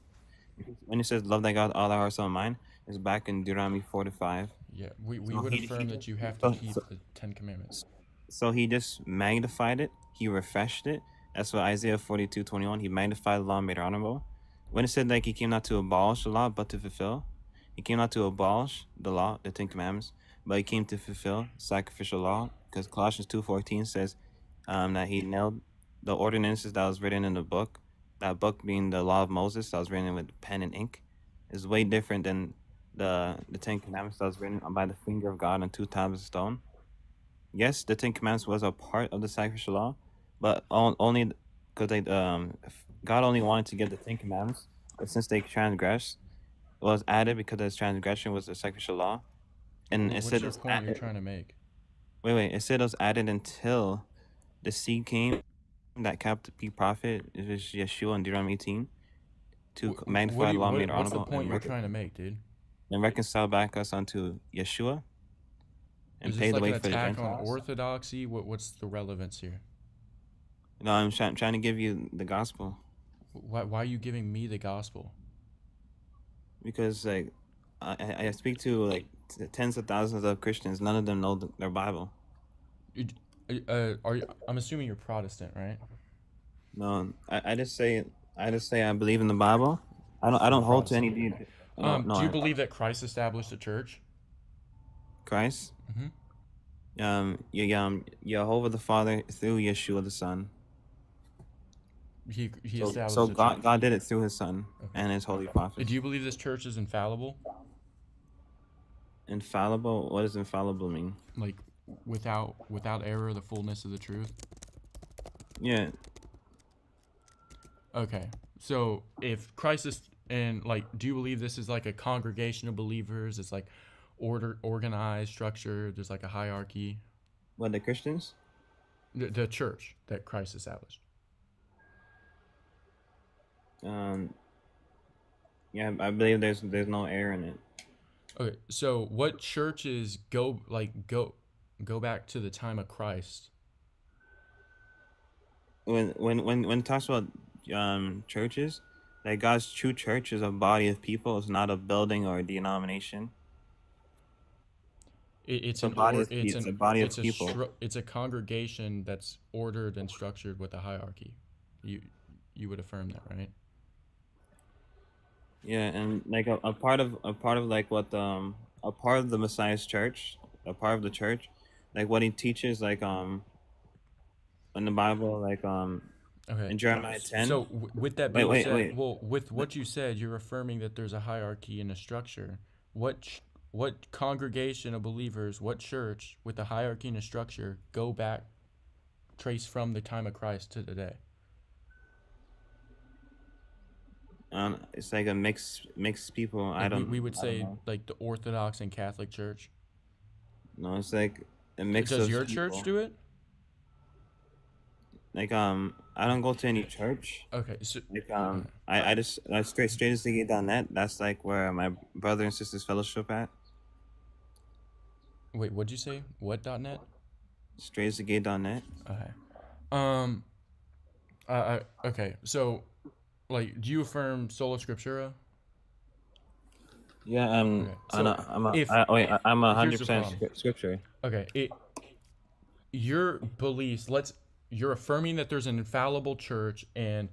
When it says love thy God with all thy heart, soul, and mind, it's back in Deuteronomy 4-5. Yeah, we So would he- affirm he- that you have so- to keep so- the Ten Commandments. So he just magnified it. He refreshed it. That's what Isaiah 42:21. He magnified the law and made it honorable. When it said like he came not to abolish the law, but to fulfill. He came not to abolish the law, the Ten Commandments, but he came to fulfill sacrificial law. Because Colossians 2:14 says that he nailed the ordinances that was written in the book. That book being the law of Moses that was written with pen and ink, is way different than the Ten Commandments that was written by the finger of God on 2 tablets of stone. Yes, the Ten Commandments was a part of the sacrificial law, but only because God only wanted to give the Ten Commandments, but since they transgressed, it was added because his transgression was the sacrificial law, and it What's said it your was point you're added. trying to make? Wait, it said it was added until the seed came that kept the prophet, it was Yeshua in Deuteronomy 18, to magnify the law, made What's the honorable, point you're trying to make, dude? and reconcile back us unto Yeshua, and Is pay this the like way an for the attack on Gentiles. orthodoxy? What's the relevance here? No, I'm trying to give you the gospel, Why are you giving me the gospel? because like I speak to like tens of thousands of Christians. None of them know their Bible. I'm assuming you're Protestant, right? No, I just say I believe in the Bible. I don't hold to any deed. No, Do you believe that Christ established a church? Christ? Mhm. Jehovah the Father through Yeshua the Son. He So, established so a church. God did it through His Son and His holy prophets. Do you believe this church is infallible? Infallible? What does infallible mean? Like without error, the fullness of the truth? Yeah. Okay. So if Christ And like, do you believe this is like a congregation of believers? It's like organized, structure. There's like a hierarchy. What, the Christians? The church that Christ established. Yeah, I believe there's no error in it. Okay, so what churches go back to the time of Christ? When it talks about churches, like God's true church is a body of people. It's not a building or a denomination. It's a an body or, of it's it's an a body of it's a people. it's a congregation that's ordered and structured with a hierarchy. You would affirm that, right? Yeah, and like a part of like what a part of the Messiah's church, a part of the church, like what he teaches, like in the Bible, like Okay. in Jeremiah 10. So with that Wait, being wait, said, wait. well, with what you said, you're affirming that there's a hierarchy and a structure. What congregation of believers, what church with a hierarchy and a structure go back, trace from the time of Christ to today? It's like a mixed people. I Like don't. we would I don't say know. like the Orthodox and Catholic Church. No, it's like a mix Does of your people. church do it? Like I don't go to any church. Okay, so Like I just straightestogate.net. That's like where my brother and sisters fellowship at. wait, what'd you say? What.net? Straightestogate.net. Okay. Okay. So, like, do you affirm sola scriptura? Yeah, Okay. So if I'm here's the 100% problem. scripture. Okay, your beliefs. You're affirming that there's an infallible church, and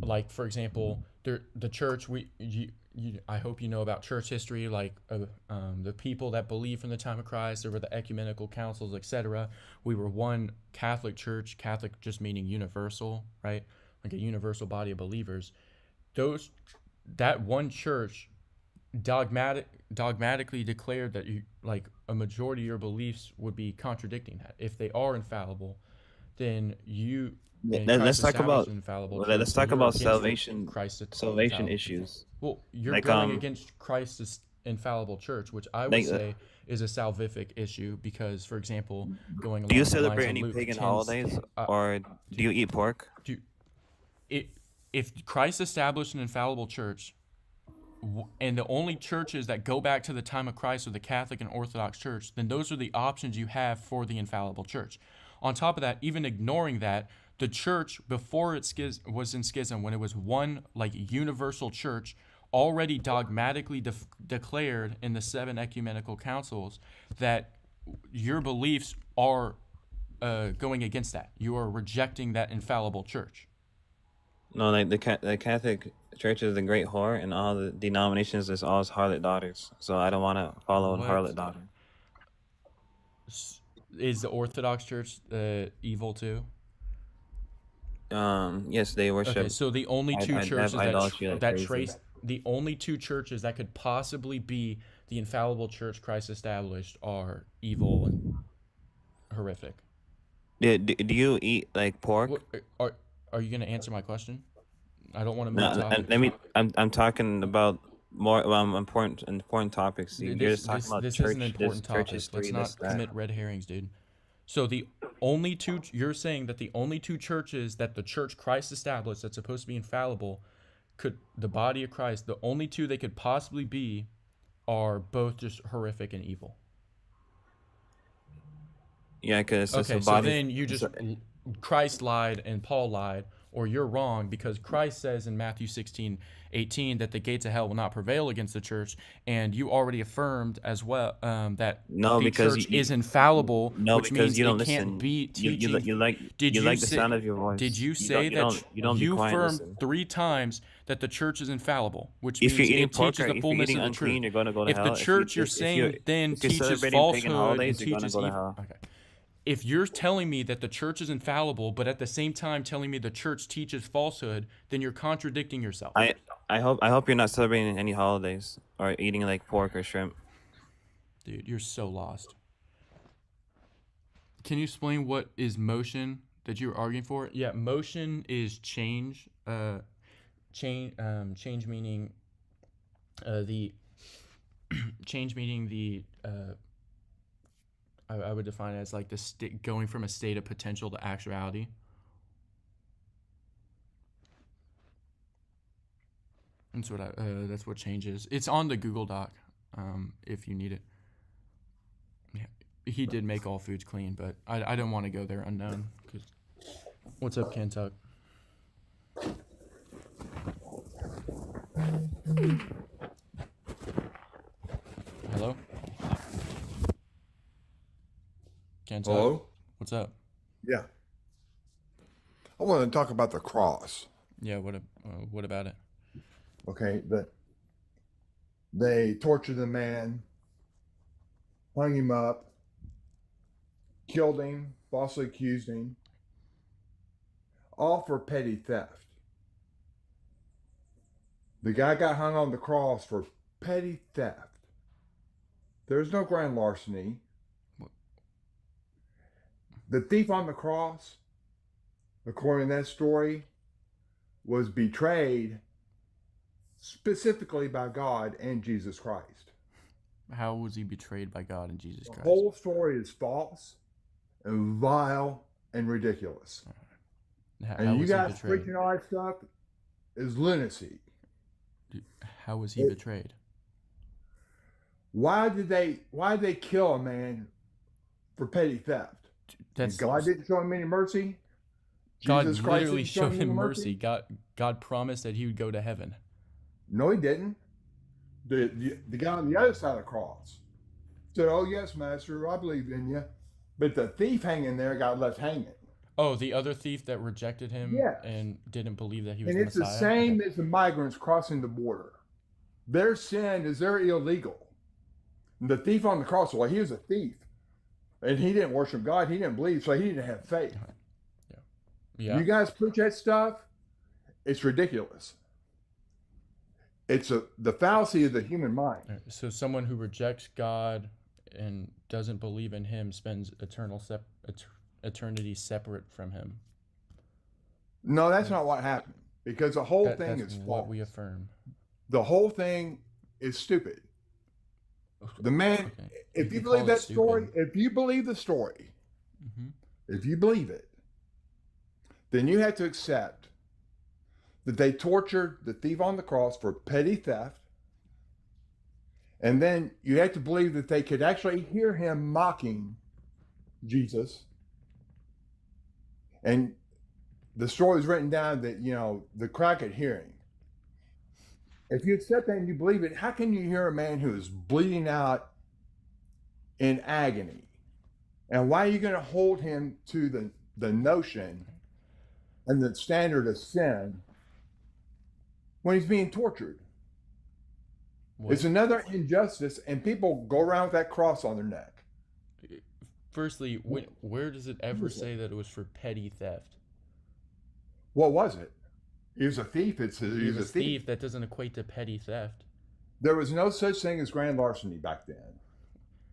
like for example, the church I hope you know about church history, like the people that believed from the time of Christ. There were the ecumenical councils, etc. We were one Catholic church. Catholic just meaning universal, right? Like a universal body of believers. That one church dogmatically declared that like a majority of your beliefs would be contradicting that. If they are infallible, then Let's talk about infallible well, church, let's then talk you're about against salvation Christ's salvation infallible. issues. Well, you're Like going against Christ's infallible church, which I would like say is a salvific issue because, for example, going do you along the lines celebrate of any Luke pagan 10, holidays or do you eat pork? if Christ established an infallible church, and the only churches that go back to the time of Christ are the Catholic and Orthodox Church, then those are the options you have for the infallible church. On top of that, even ignoring that, the church before it was in schism, when it was one like universal church, already dogmatically declared in the 7 ecumenical councils that your beliefs are going against that. You are rejecting that infallible church. No, like the Catholic Church is the great whore, and all the denominations is all harlot daughters. So I don't want to follow a What? harlot daughter. Is the Orthodox Church evil too? Yes, they worship. Okay, so the only two I have churches idolatry like that crazy. trace the only two churches that could possibly be the infallible church Christ established are evil and horrific. Do you eat like pork? Are you going to answer my question? I don't want to move No, topics. let me. I'm talking about more important topics. You're just talking about this church. is an important church topic. history. Let's not commit red herrings, dude. So you're saying that the only two churches that the church Christ established that's supposed to be infallible, the body of Christ, the only two they could possibly be are both just horrific and evil. Yeah, because Okay, so then you just Christ lied and Paul lied, or you're wrong because Christ says in Matthew 16:18 that the gates of hell will not prevail against the church, and you already affirmed as well that No, the because church is infallible, no, which because means you don't it can't listen. be teaching. You like Did you you like the say- sound of your voice. Did you say you don't be you quiet, affirmed listen. 3 times that the church is infallible, which If means you're eating it pork teaches or the if you're fullness eating of the unclean, truth? you're gonna go to If hell. the church you're if saying you're- then if you're teaches celebrating pagan falsehood holidays, and you're gonna teaches go to evil, hell. okay. If you're telling me that the church is infallible, but at the same time telling me the church teaches falsehood, then you're contradicting yourself. I hope you're not celebrating any holidays or eating like pork or shrimp. Dude, you're so lost. Can you explain what is motion that you're arguing for? Yeah, motion is change. Change meaning The change meaning the I would define it as like the going from a state of potential to actuality. That's what changes. It's on the Google Doc, if you need it. Yeah, he did make all foods clean, but I didn't want to go there unknown. What's up, Kentuck? Hello? Kentuck? Hello? What's up? Yeah. I want to talk about the cross. Yeah, what about it? Okay, they tortured the man, hung him up, killed him, falsely accused him, all for petty theft. The guy got hung on the cross for petty theft. There's no grand larceny. The thief on the cross, according to that story, was betrayed specifically by God and Jesus Christ. How was he betrayed by God and Jesus Christ? The whole story is false and vile and ridiculous. How And you was he guys betrayed? preaching all that stuff is lunacy. How was he betrayed? Why did they kill a man for petty theft? That's God didn't show him any mercy. God Jesus Christ literally didn't show showed him him any mercy. God promised that he would go to heaven. No, he didn't. The guy on the other side of the cross said, "Oh yes, Master, I believe in you," but the thief hanging there got left hanging. Oh, the other thief that rejected him Yes. and didn't believe that he was And the it's the Messiah. same as the migrants crossing the border. Their sin is they're illegal. The thief on the cross, well, he was a thief. And he didn't worship God. He didn't believe, so he didn't have faith. Yeah. You guys preach that stuff, it's ridiculous. It's the fallacy of the human mind. So someone who rejects God and doesn't believe in him spends eternity separate from him. No, that's not what happened. Because the whole thing That's is what false. we affirm. The whole thing is stupid. The man, Okay. if you call believe it that stupid. story, if you believe the story, if you believe it, then you have to accept that they tortured the thief on the cross for petty theft. And then you have to believe that they could actually hear him mocking Jesus. And the story is written down that, the crowd could hear him. If you accept that and you believe it, how can you hear a man who is bleeding out in agony? And why are you going to hold him to the notion and the standard of sin when he's being tortured? It's another injustice, and people go around with that cross on their neck. Firstly, where does it ever say that it was for petty theft? What was it? He was a thief. He He was a thief. That doesn't equate to petty theft. There was no such thing as grand larceny back then.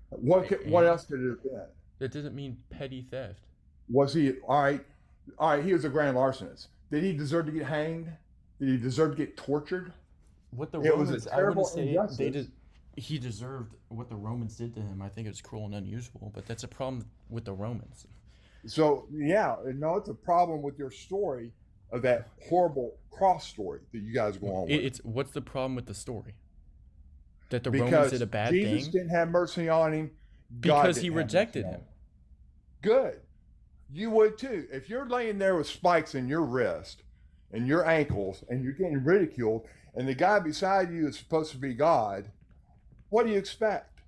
What else could it have been? That doesn't mean petty theft. Was he all right? All right, he was a grand larcenist. Did he deserve to get hanged? Did he deserve to get tortured? What the It was a Romans, I terrible wouldn't say injustice. he deserved what the Romans did to him. I think it's cruel and unusual, but that's a problem with the Romans. So yeah, no, it's a problem with your story of that horrible cross story that you guys go on with. It's what's the problem with the story? That the Romans Because did a bad Jesus thing didn't have mercy on him. God because didn't he have rejected mercy on him. Good. You would too. If you're laying there with spikes in your wrist and your ankles and you're getting ridiculed and the guy beside you is supposed to be God, what do you expect?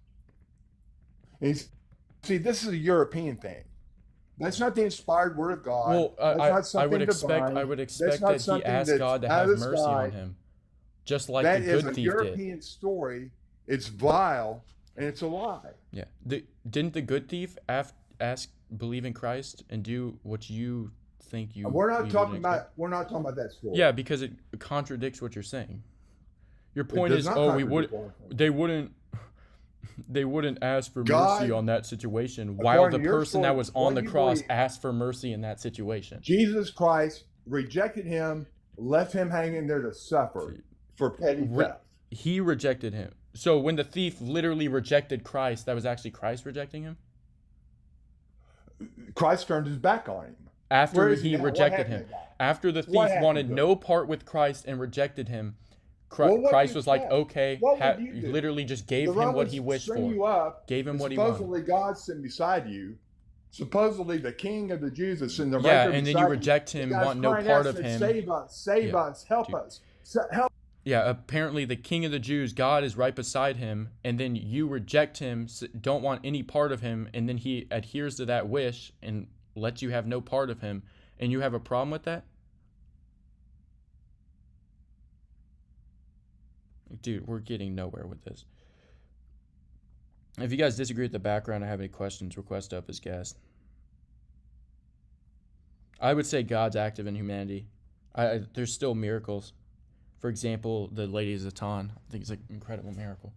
See, this is a European thing. That's not the inspired word of God. Well, That's not I would something expect divine. I would That's expect not that he something asked that's God to out have of the mercy sky. on him, just like That the is good a thief European did. story. It's vile and it's a lie. Yeah. Didn't the good thief believe in Christ and do what you think you? We're you not would talking expect? about that story. Yeah, because it contradicts what you're saying. Your point does is, not oh, contradict what I'm saying. they wouldn't ask for God, mercy on that situation, while the according to your person that story, was on what the you cross believe- asked for mercy in that situation. Jesus Christ rejected him, left him hanging there to suffer for petty Re- theft. he rejected him. So when the thief literally rejected Christ, that was actually Christ rejecting him? Christ turned his back on him. After Where is he he now? What rejected happened him. to that? After the What thief happened wanted to him? no part with Christ and rejected him, Well, what Christ do you was like, expect? okay, What would you do? literally just gave The him what Romans he wished string for. you up, Gave him and what he wanted. supposedly God's sitting beside you. Supposedly the King of the Jews is sitting right Yeah, there and then beside you reject The him, guy's want no crying part out of saying, him. Save us, save Yeah, us, help dude. us, help. Yeah, apparently the King of the Jews, God, is right beside him, and then you reject him, don't want any part of him, and then he adheres to that wish and lets you have no part of him, and you have a problem with that? Dude, we're getting nowhere with this. If you guys disagree with the background or have any questions, request up as guest. I would say God's active in humanity. There's still miracles. For example, the Lady of Zatan. I think it's an incredible miracle.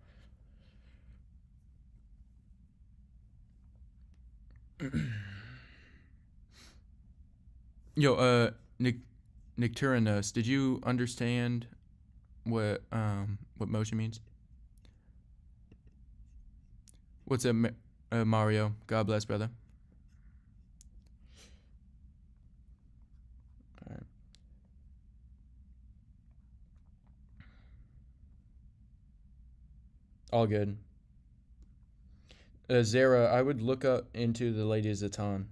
Yo, Nicturinos, did you understand what motion means? What's up, Mario? God bless, brother. All right. All good. Zara, I would look up into the Lady of Zatan.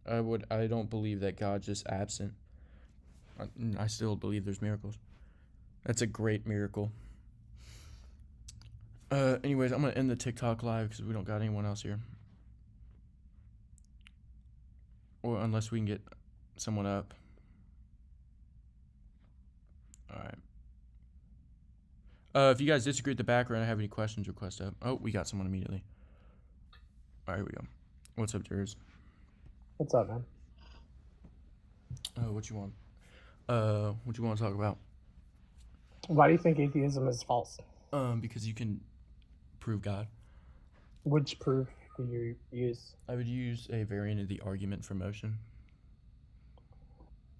I don't believe that God's just absent. I still believe there's miracles. That's a great miracle. Anyways, I'm gonna end the TikTok live because we don't got anyone else here. Or unless we can get someone up. Alright. If you guys disagree with the background or have any questions, request up. Oh, we got someone immediately. Alright, here we go. What's up, Jers? What's up, man? What you want? What you want to talk about? Why do you think atheism is false? Because you can prove God. Which proof do you use? I would use a variant of the argument for motion.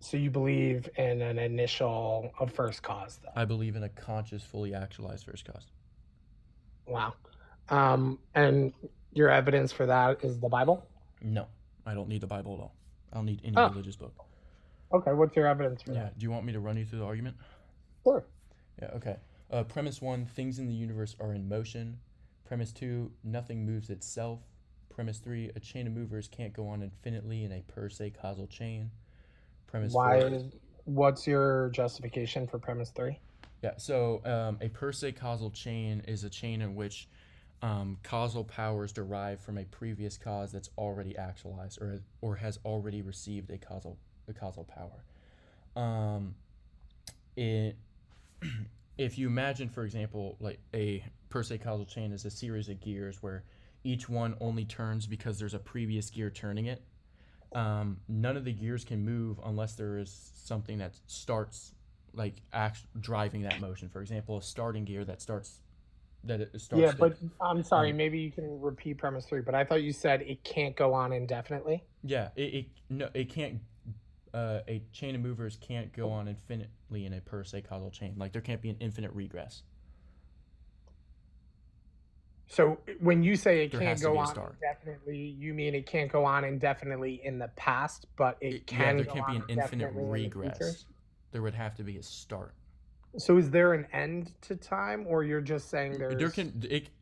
So you believe in an initial, a first cause, though? I believe in a conscious, fully actualized first cause. Wow. And your evidence for that is the Bible? No, I don't need the Bible at all. I don't need any Oh. religious book. Okay, what's your evidence for Yeah, that? do you want me to run you through the argument? Sure. Yeah, okay. Premise 1, things in the universe are in motion. Premise 2, nothing moves itself. Premise 3, a chain of movers can't go on infinitely in a per se causal chain. Premise 4. What's your justification for premise 3? Yeah, so a per se causal chain is a chain in which causal powers derive from a previous cause that's already actualized or has already received a causal power. If you imagine, for example, like a per se causal chain is a series of gears where each one only turns because there's a previous gear turning it. None of the gears can move unless there is something that starts driving that motion. For example, a starting gear that starts. Yeah, but I'm sorry, maybe you can repeat premise 3, but I thought you said it can't go on indefinitely. Yeah, it can't. A chain of movers can't go on infinitely in a per se causal chain. Like there can't be an infinite regress. So when you say it There can't has to go be a on start. indefinitely, you mean it can't go on indefinitely in the past, but it can there go can't be on an infinite indefinitely in the future? regress. There would have to be a start. So is there an end to time, or you're just saying there's...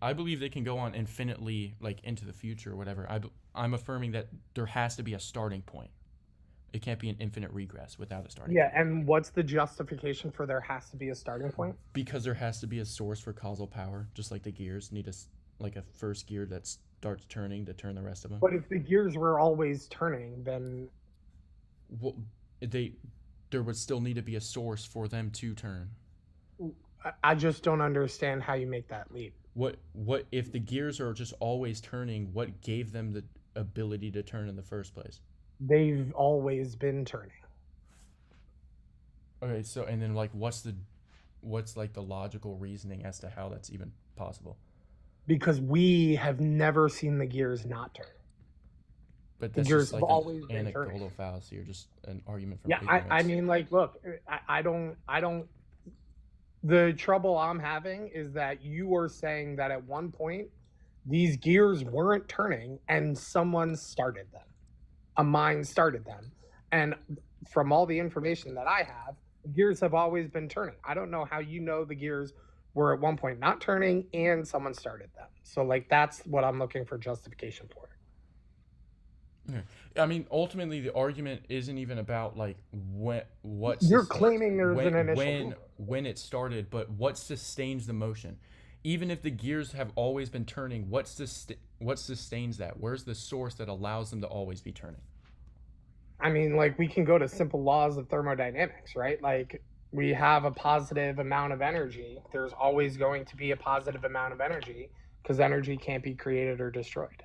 I believe they can go on infinitely, like into the future or whatever. I'm affirming that there has to be a starting point. It can't be an infinite regress without a starting point. Yeah, and what's the justification for there has to be a starting point? Because there has to be a source for causal power, just like the gears need a first gear that starts turning to turn the rest of them. But if the gears were always turning, then... Well, there would still need to be a source for them to turn. I just don't understand how you make that leap. What if the gears are just always turning? What gave them the ability to turn in the first place? They've always been turning. Okay, so and then like what's like the logical reasoning as to how that's even possible? Because we have never seen the gears not turn. But The that's gears just like have always an been anecdotal turning. fallacy or just an argument from Yeah, ignorance. I mean, like, look, I don't The trouble I'm having is that you are saying that at one point these gears weren't turning and someone started them. A mind started them. And from all the information that I have, the gears have always been turning. I don't know how you know the gears were at one point not turning and someone started them. So like that's what I'm looking for justification for. Yeah. I mean, ultimately, the argument isn't even about like what You're claiming there's an initial when it started, but what sustains the motion. Even if the gears have always been turning, what sustains that? Where's the source that allows them to always be turning? I mean, like we can go to simple laws of thermodynamics, right? Like we have a positive amount of energy. There's always going to be a positive amount of energy because energy can't be created or destroyed.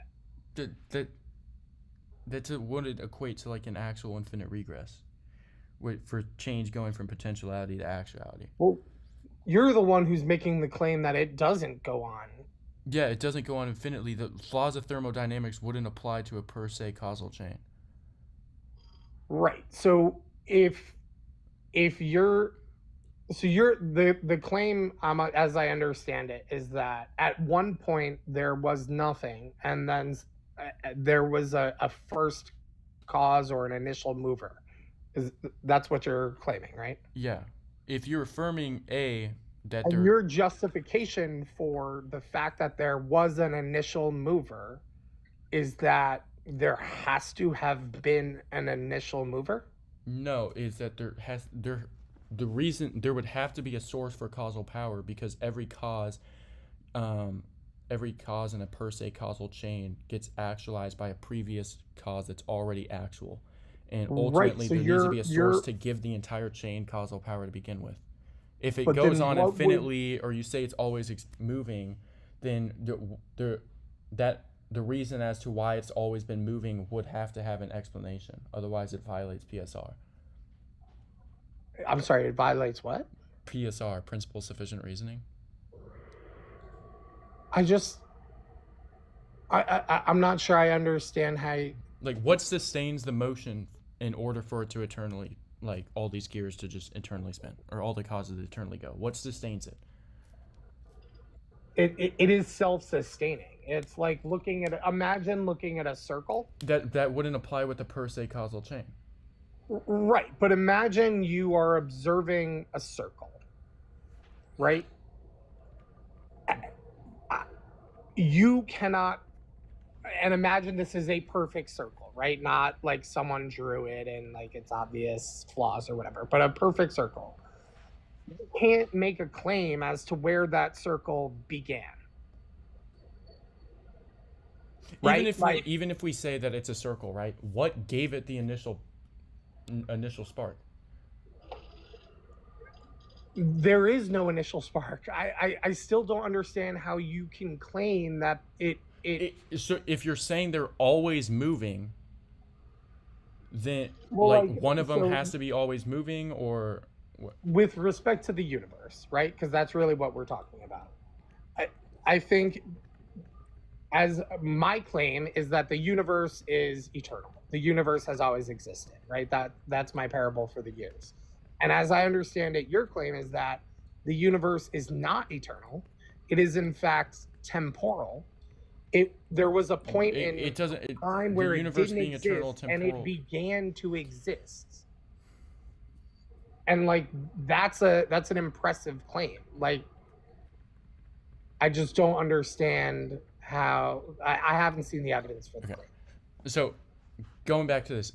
That wouldn't equate to like an actual infinite regress for change going from potentiality to actuality. Well, you're the one who's making the claim that it doesn't go on. Yeah, it doesn't go on infinitely. The laws of thermodynamics wouldn't apply to a per se causal chain. Right. So if you're the claim, as I understand it, is that at one point there was nothing, and then there was a first cause or an initial mover. That's what you're claiming, right? Yeah. If you're affirming that and your justification for the fact that there was an initial mover is that there has to have been an initial mover? No, is that the reason there would have to be a source for causal power because every cause in a per se causal chain gets actualized by a previous cause that's already actual. And ultimately, there needs to be a source to give the entire chain causal power to begin with. If it goes on infinitely, or you say it's always moving, then the reason as to why it's always been moving would have to have an explanation. Otherwise, it violates PSR. I'm sorry, it violates what? PSR, principle of sufficient reasoning. I'm not sure I understand how like what sustains the motion in order for it to eternally, like all these gears to just eternally spin, or all the causes to eternally go. What sustains it? It is self-sustaining. It's like imagine looking at a circle. That wouldn't apply with the per se causal chain. Right, but imagine you are observing a circle, right? You cannot, and imagine this is a perfect circle, right? Not like someone drew it and like it's obvious flaws or whatever, but a perfect circle. You can't make a claim as to where that circle began. Right? Even if we say that it's a circle, right? What gave it the initial spark? There is no initial spark. I still don't understand how you can claim that so if you're saying they're always moving, then one of them has to be always moving, or what? With respect to the universe, right? Because that's really what we're talking about. I think as my claim is that the universe is eternal. The universe has always existed, right? That's my parable for the years. And as I understand it, your claim is that the universe is not eternal. It is in fact temporal. There was a point in time where it didn't exist eternal, and it began to exist. And like that's an impressive claim. Like I just don't understand how I haven't seen the evidence for the claim. So going back to this,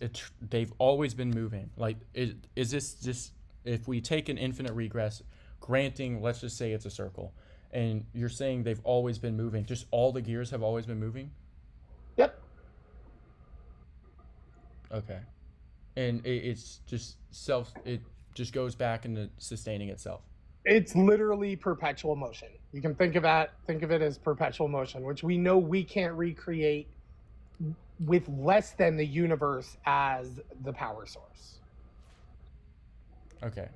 they've always been moving. Like is this just, if we take an infinite regress, granting, let's just say it's a circle, and you're saying they've always been moving, just all the gears have always been moving? Yep. Okay. And it's just it just goes back into sustaining itself. It's literally perpetual motion. You can think of it as perpetual motion, which we know we can't recreate with less than the universe as the power source. Okay.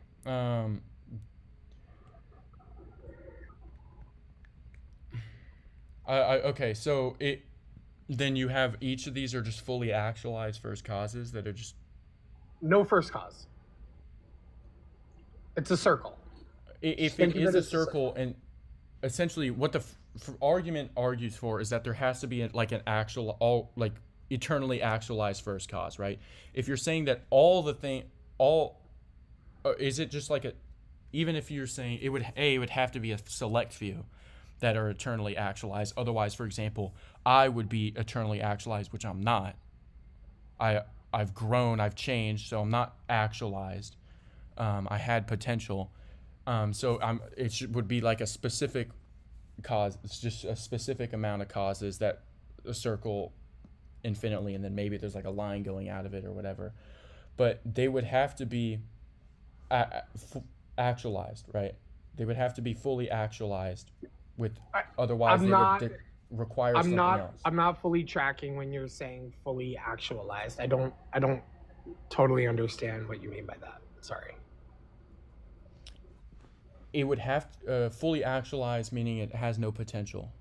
Okay, so then you have each of these are just fully actualized first causes that are just no first cause. It's a circle. If Think it of is it a as circle, and essentially what the argument argues for is that there has to be like an actual eternally actualized first cause, right? If you're saying that is it just like even if you're saying it would have to be a select few that are eternally actualized. Otherwise, for example, I would be eternally actualized, which I'm not. I've grown, I've changed, so I'm not actualized. I had potential. Would be like a specific cause. It's just a specific amount of causes that circle infinitely, and then maybe there's like a line going out of it or whatever. But they would have to be actualized, right? They would have to be fully actualized. Otherwise, would require something else. I'm not fully tracking when you're saying fully actualized. I don't totally understand what you mean by that. Sorry. It would have fully actualized, meaning it has no potential.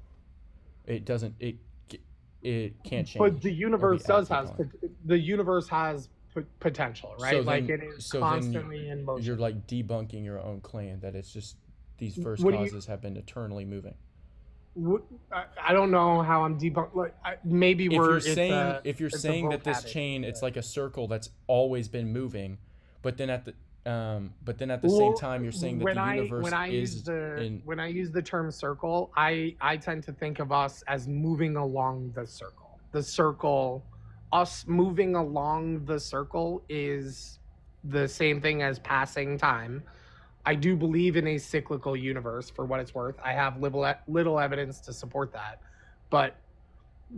It doesn't. It can't change. But the universe has potential, right? So like then, it is constantly in motion. You're like debunking your own claim that it's just these first causes have been eternally moving. I don't know how I'm debunked. Like maybe if you're saying that this chain, it's like a circle that's always been moving, but then at the same time you're saying that the universe when I use the term circle, I tend to think of us as moving along the circle. The circle, us moving along the circle is the same thing as passing time. I do believe in a cyclical universe, for what it's worth. I have little evidence to support that. But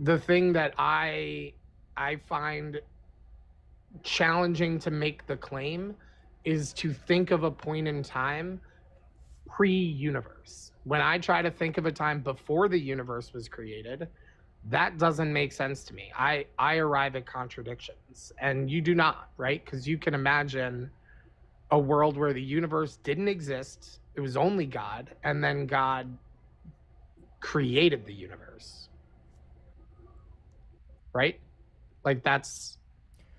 the thing that I find challenging to make the claim is to think of a point in time pre-universe. When I try to think of a time before the universe was created, that doesn't make sense to me. I arrive at contradictions, and you do not, right? Because you can imagine a world where the universe didn't exist, it was only God, and then God created the universe. Right? Like that's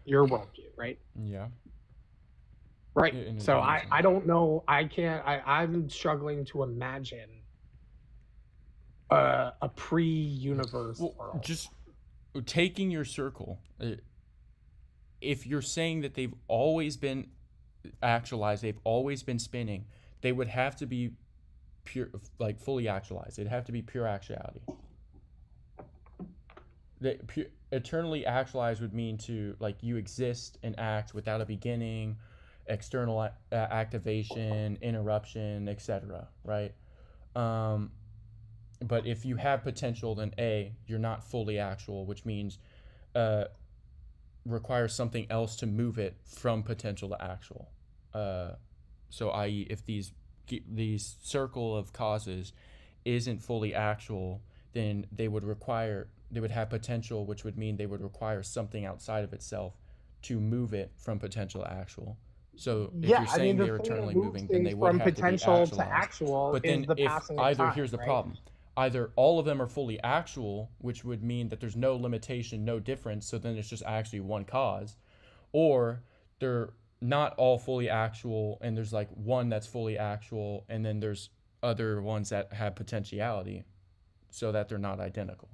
your worldview, right? Yeah. Right. So I don't know. I'm struggling to imagine a pre-universe world. Just taking your circle, if you're saying that they've always been actualized, they've always been spinning, they would have to be pure, like fully actualized. It'd have to be pure actuality. Eternally actualized would mean to like you exist and act without a beginning, external activation, interruption, etc. Right? But if you have potential, then you're not fully actual, which means requires something else to move it from potential to actual. So i.e. if these circle of causes isn't fully actual, then they would have potential, which would mean they would require something outside of itself to move it from potential to actual. So if you're saying they're eternally moving, then they would have to be actualized. To actual, but then here's the right? problem. Either all of them are fully actual, which would mean that there's no limitation, no difference, so then it's just actually one cause, or they're not all fully actual and there's like one that's fully actual and then there's other ones that have potentiality so that they're not identical.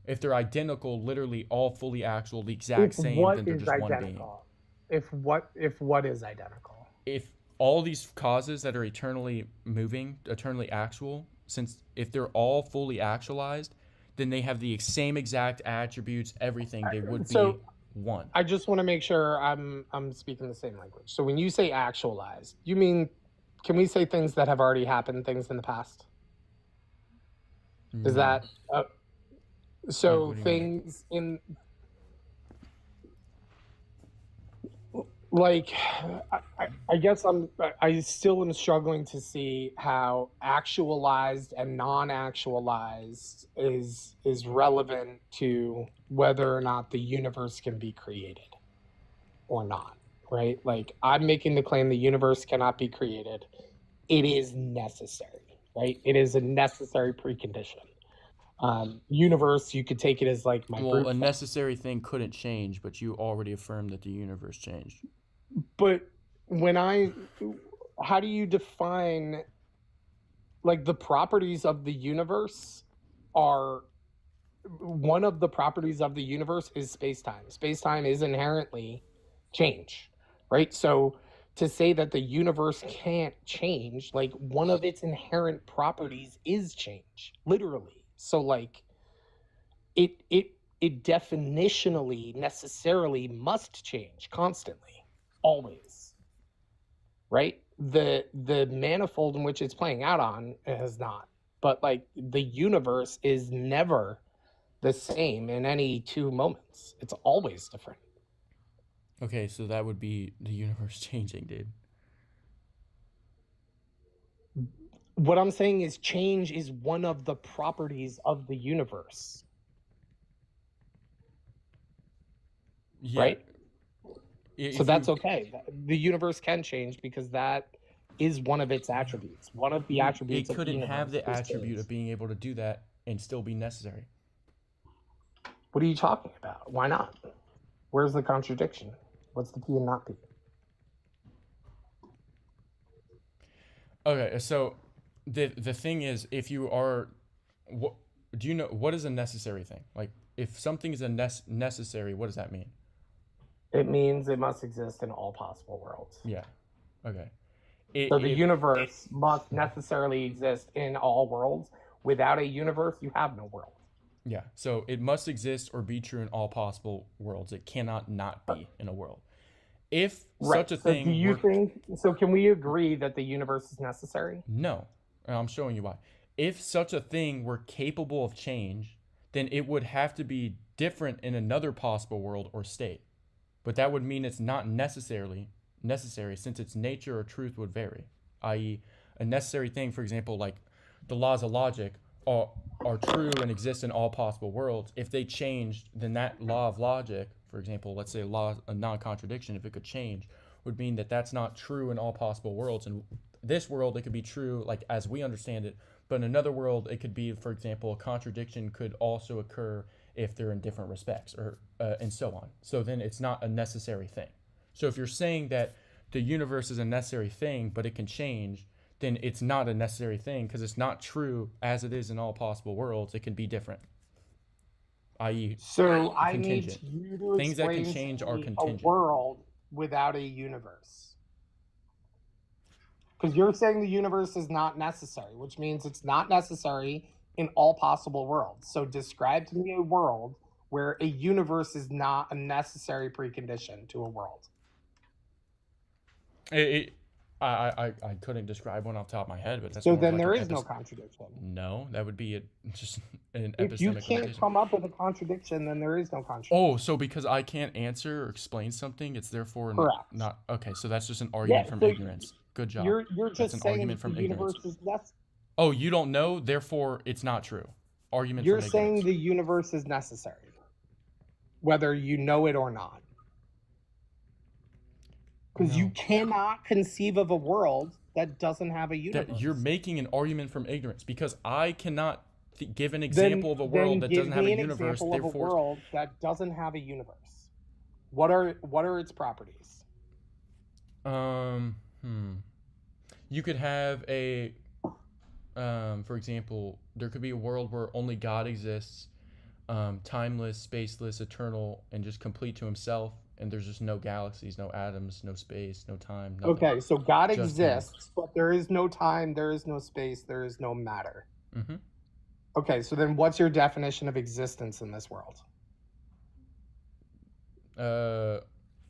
If they're identical, literally all fully actual, the exact same, then they're just one being. If what is identical? If all these causes that are eternally moving, eternally actual, since if they're all fully actualized, then they have the same exact attributes, everything, they would be one. I just want to make sure I'm speaking the same language. So when you say actualized, you mean, can we say things that have already happened, things in the past? Is that so things in like I guess I still am struggling to see how actualized and non-actualized is relevant to whether or not the universe can be created or not, right? Like I'm making the claim the universe cannot be created. It is necessary, right? It is a necessary precondition. Universe, you could take it as like a necessary thing couldn't change, but you already affirmed that the universe changed. But how do you define like the properties of the universe are one of the properties of the universe is space-time. Space-time is inherently change, right? So to say that the universe can't change, like one of its inherent properties is change, literally. So like it definitionally necessarily must change constantly, always, right? The manifold in which it's playing out on has not, but like the universe is never the same in any two moments. It's always different. Okay, so that would be the universe changing, dude. What I'm saying is change is one of the properties of the universe. Yeah. Right? If So that's you- okay. The universe can change because that is one of its attributes. One of the attributes It of the couldn't have universe the is attribute change. of being able to do that and still be necessary. What are you talking about? Why not? Where's the contradiction? What's the P and not P? Okay, so the thing is, if you are, what do you know? What is a necessary thing? Like, if something is a necessary, what does that mean? It means it must exist in all possible worlds. Yeah. Okay. So the universe must necessarily exist in all worlds. Without a universe, you have no world. Yeah. So it must exist or be true in all possible worlds. It cannot not be in a world. If such a thing, So do you think? So can we agree that the universe is necessary? No, and I'm showing you why. If such a thing were capable of change, then it would have to be different in another possible world or state. But that would mean it's not necessary since its nature or truth would vary. I.e., a necessary thing, for example, like the laws of logic are true and exist in all possible worlds. If they changed, then that law of logic, for example, let's say a law of non-contradiction, if it could change, would mean that that's not true in all possible worlds. In this world, it could be true, like as we understand it, but in another world, it could be, for example, a contradiction could also occur if they're in different respects, or and so on. So then it's not a necessary thing. So if you're saying that the universe is a necessary thing, but it can change, then it's not a necessary thing because it's not true as it is in all possible worlds. It can be different, i.e., So I need contingent. you to Things that can explain change to are me contingent. a world without a universe. Because you're saying the universe is not necessary, which means it's not necessary in all possible worlds. So describe to me a world where a universe is not a necessary precondition to a world. I couldn't describe one off the top of my head, but that's So more then like there an is no contradiction. No, that would be just an If you epistemic can't limitation. come up with a contradiction, then there is no contradiction. Oh, so because I can't answer or explain something, it's therefore Correct. not okay. So that's just an argument from so ignorance. Good job. You're That's just an saying argument that from the universe ignorance. is necessary. Oh, you don't know, therefore it's not true. Argument You're from saying ignorance. the universe is necessary, whether you know it or not. Because you No. cannot conceive of a world that doesn't have a universe. That you're making an argument from ignorance because I cannot give an example of a world that doesn't have a universe. Example of a Therefore, world that doesn't have a universe. What are its properties? you could have a, for example, there could be a world where only God exists, timeless, spaceless, eternal, and just complete to himself. And there's just no galaxies, no atoms, no space, no time. Nothing. Okay, so God Just exists, but there is no time, there is no space, there is no matter. Mm-hmm. Okay, so then what's your definition of existence in this world?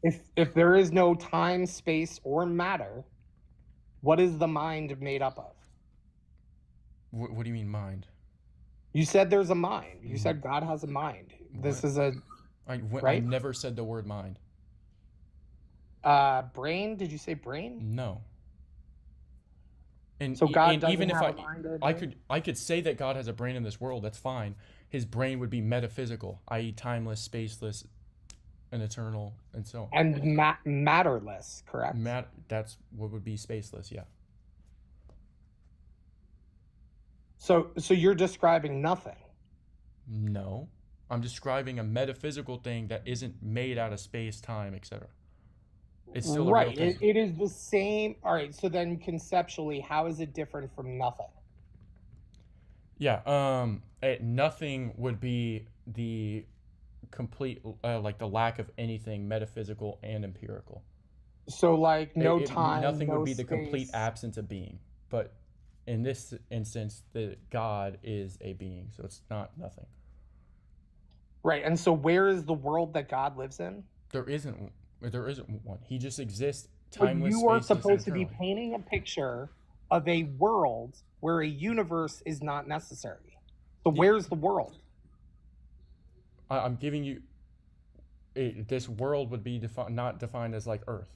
If there is no time, space, or matter, what is the mind made up of? What do you mean mind? You said there's a mind. You said God has a mind. This What? is a I right? never said the word mind. brain. Did you say brain? No. And So God doesn't even if have a mind or a brain? I could say that God has a brain in this world. That's fine. His brain would be metaphysical, i.e., timeless, spaceless, and eternal, and so on. And matterless, correct? That's what would be spaceless. Yeah. So you're describing nothing. No, I'm describing a metaphysical thing that isn't made out of space, time, etc. It's still a real Right. thing. It is the same. All right. So then conceptually, how is it different from nothing? Yeah. Nothing would be the complete, like the lack of anything metaphysical and empirical. So like no time, nothing no would be the complete space. absence of being. But in this instance, the God is a being, so it's not nothing. Right. And so where is the world that God lives in? There isn't one. He just exists But timeless. you are spaceless, supposed to be eternally. painting a picture of a world where a universe is not necessary. So where's the world? I'm giving you. This world would be not defined as like Earth.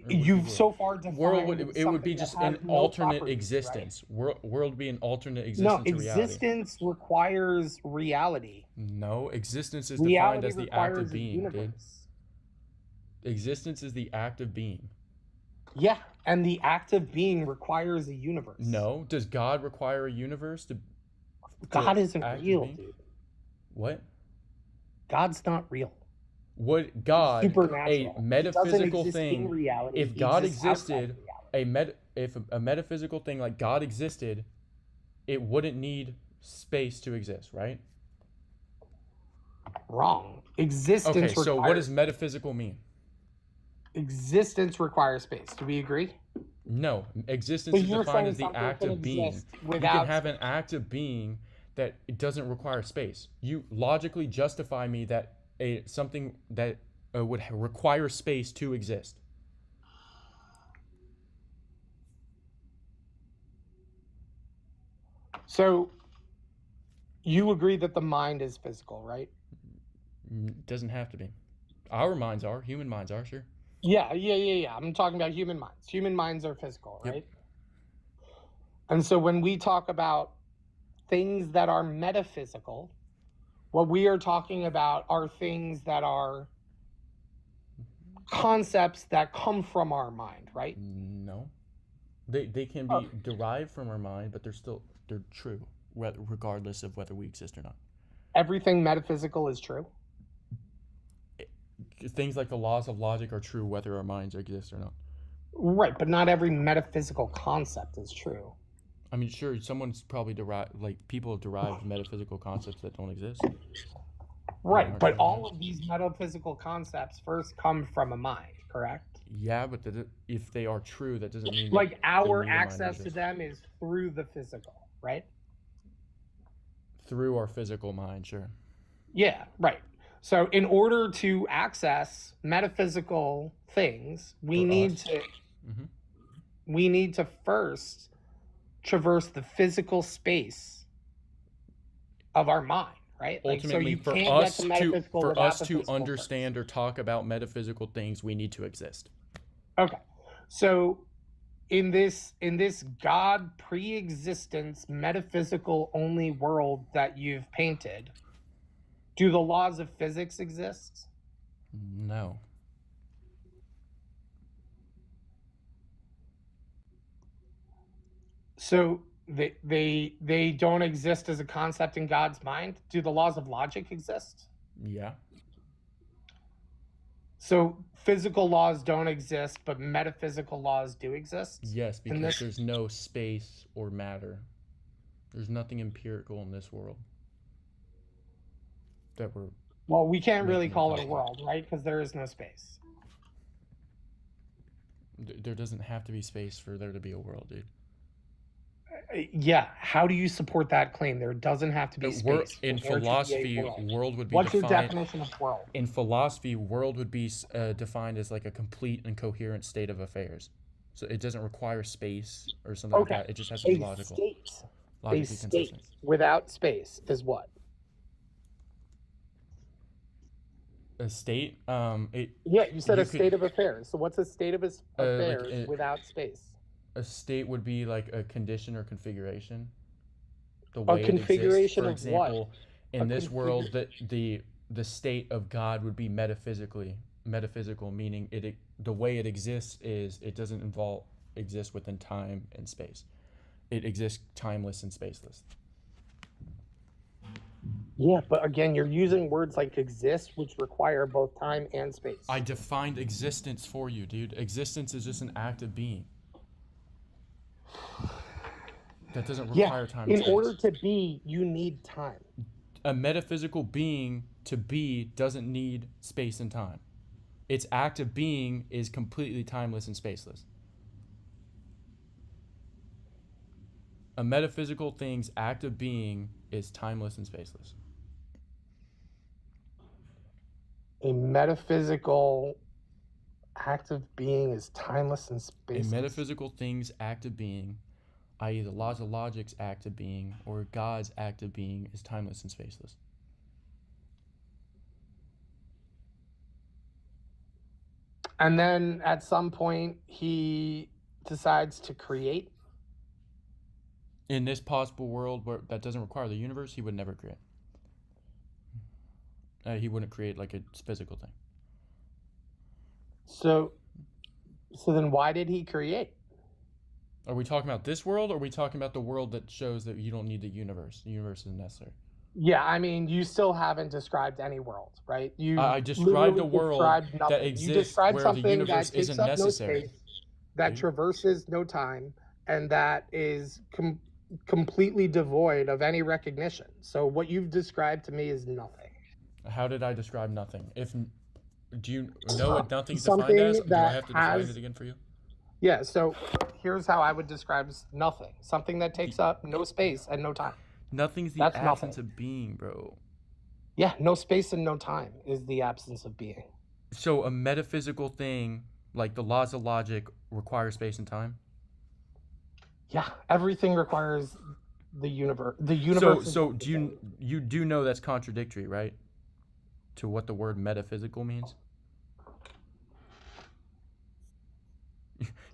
You've so far defined World would it would be something just that has an no alternate properties, right? existence. World would be an alternate No, existence to reality. existence requires reality. No, existence is defined Reality as the act requires of a being, dude. universe. Existence is the act of being. Yeah, and the act of being requires a universe. No, does God require a universe to? God isn't act as real, being? dude. What? God's not real. Would God, Supernatural. a He doesn't metaphysical exist in thing, reality. if He God exists outside existed, of reality. if a metaphysical thing like God existed, it wouldn't need space to exist, right? Wrong. Existence Okay, so what requires does metaphysical mean? existence requires space. Do we agree? No, existence So is you're defined saying as the something act can of being. exist You without can have an act of being that it doesn't require space. You logically justify me that something that would require space to exist. So you agree that the mind is physical, right? Doesn't have to be. Our minds are. Human minds are, sure. Yeah. I'm talking about human minds. Human minds are physical, Yep. right? And so when we talk about things that are metaphysical, what we are talking about are things that are concepts that come from our mind, right? No. They can be derived from our mind, but they're true, regardless of whether we exist or not. Everything metaphysical is true. Things like the laws of logic are true whether our minds exist or not. Right, but not every metaphysical concept is true. I mean, sure, someone's probably people have derived metaphysical concepts that don't exist. Right, but all of these metaphysical concepts first come from a mind, correct? Yeah, but if they are true, that doesn't mean Like that our they need a mind access to exist. them is through the physical, right? Through our physical mind, sure. Yeah, right. So in order to access metaphysical things, we For need us. to Mhm. we need to first traverse the physical space of our mind, right? Like, so Ultimately, you for can't us get to metaphysical for without us the to physical understand or talk about metaphysical things, we need to exist. first. Okay. So in this God pre-existence metaphysical only world that you've painted, do the laws of physics exist? No. So they don't exist as a concept in God's mind? Do the laws of logic exist? Yeah. So physical laws don't exist, but metaphysical laws do exist? Yes, And because this- there's no space or matter. There's nothing empirical in this world that we're. Well, we can't really Making call it a it world, right? Because there is no space. There doesn't have to be space for there to be a world, dude. Yeah. How do you support that claim? There doesn't have to be space. for In there to be a philosophy, world. world would be What's your defined. definition of world? In philosophy, world would be defined as like a complete and coherent state of affairs. So it doesn't require space or something Okay. like that. It just has to be A logical, state. A logically state consistent. without space is what? A state, Yeah, you said You a state of affairs. So what's a state of affairs a- without space? a state would be like a condition or configuration. The way it configuration exists. For of what? example, in A this world, the state of God would be metaphysical, meaning the way it exists is it doesn't exist within time and space. It exists timeless and spaceless. Yeah, but again, you're using words like exist, which require both time and space. I defined existence for you, dude. Existence is just an act of being. That doesn't Yeah, require time and in space. order to be, you need time. A metaphysical being to be doesn't need space and time. Its act of being is completely timeless and spaceless. A metaphysical thing's act of being is timeless and spaceless. A metaphysical act of being is timeless and A spaceless. metaphysical thing's act of being, i.e. the laws of logic's act of being, or God's act of being, is timeless and spaceless. And then at some point, he decides to create. In this possible world where that doesn't require the universe, he would never create. He wouldn't create like a physical thing. So then why did he create? Are we talking about this world, or are we talking about the world that shows that you don't need the universe? The universe isn't necessary. Yeah, I mean, you still haven't described any world, right? You I described a literally world described that nothing. exists You described where the something universe that takes isn't up necessary. no space, that Mhm. traverses no time, and that is completely devoid of any recognition. So what you've described to me is nothing. How did I describe nothing? Do you know what nothing's Something defined as? Do I that have to define has- it again for you? Yeah, so here's how I would describe nothing. Something that takes up no space and no time. Nothing's the That's absence nothing. of being, bro. Yeah, no space and no time is the absence of being. So a metaphysical thing, like the laws of logic, require space and time? Yeah, everything requires the universe. The universe. So do you do know that's contradictory, right? To what the word metaphysical means?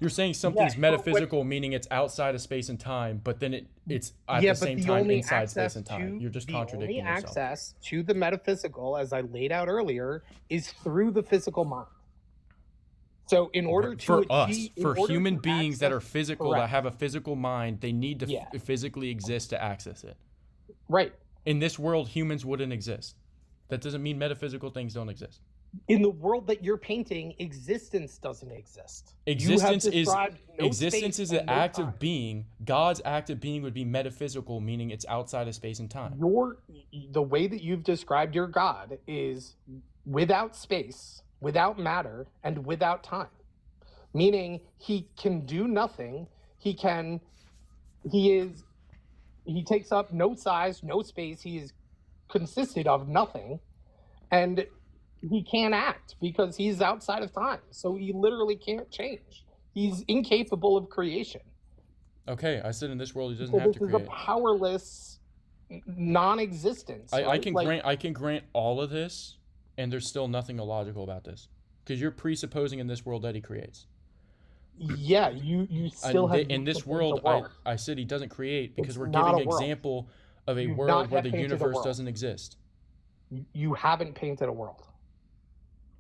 You're saying something's Yeah, but metaphysical, meaning it's outside of space and time, but then it's at yeah, the but same the time only inside space access and time. to You're just the contradicting only yourself. access to the metaphysical, as I laid out earlier, is through the physical mind. So in order to For us, achieve, in for order human to beings that are access- physical, that correct. have a physical mind, they need to Yeah. physically exist to access it. Right. In this world, humans wouldn't exist. That doesn't mean metaphysical things don't exist. In the world that you're painting, existence doesn't exist. Existence you have is described no existence space is and an no act time. of being. God's act of being would be metaphysical, meaning it's outside of space and time. The way that you've described your God is without space, without matter, and without time. Meaning he can do nothing. He takes up no size, no space. He is consisted of nothing. And he can't act because he's outside of time. So he literally can't change. He's incapable of creation. Okay, I said in this world he doesn't So have this to is a create. powerless non-existence. I right? can Like, I can grant all of this, and there's still nothing illogical about this, because you're presupposing in this world that he creates. yeah, you still have In this yet to paint world, the world. I said he doesn't create because It's we're not giving a world. example of a You've world not where yet the painted a universe world. doesn't exist. You haven't painted a world.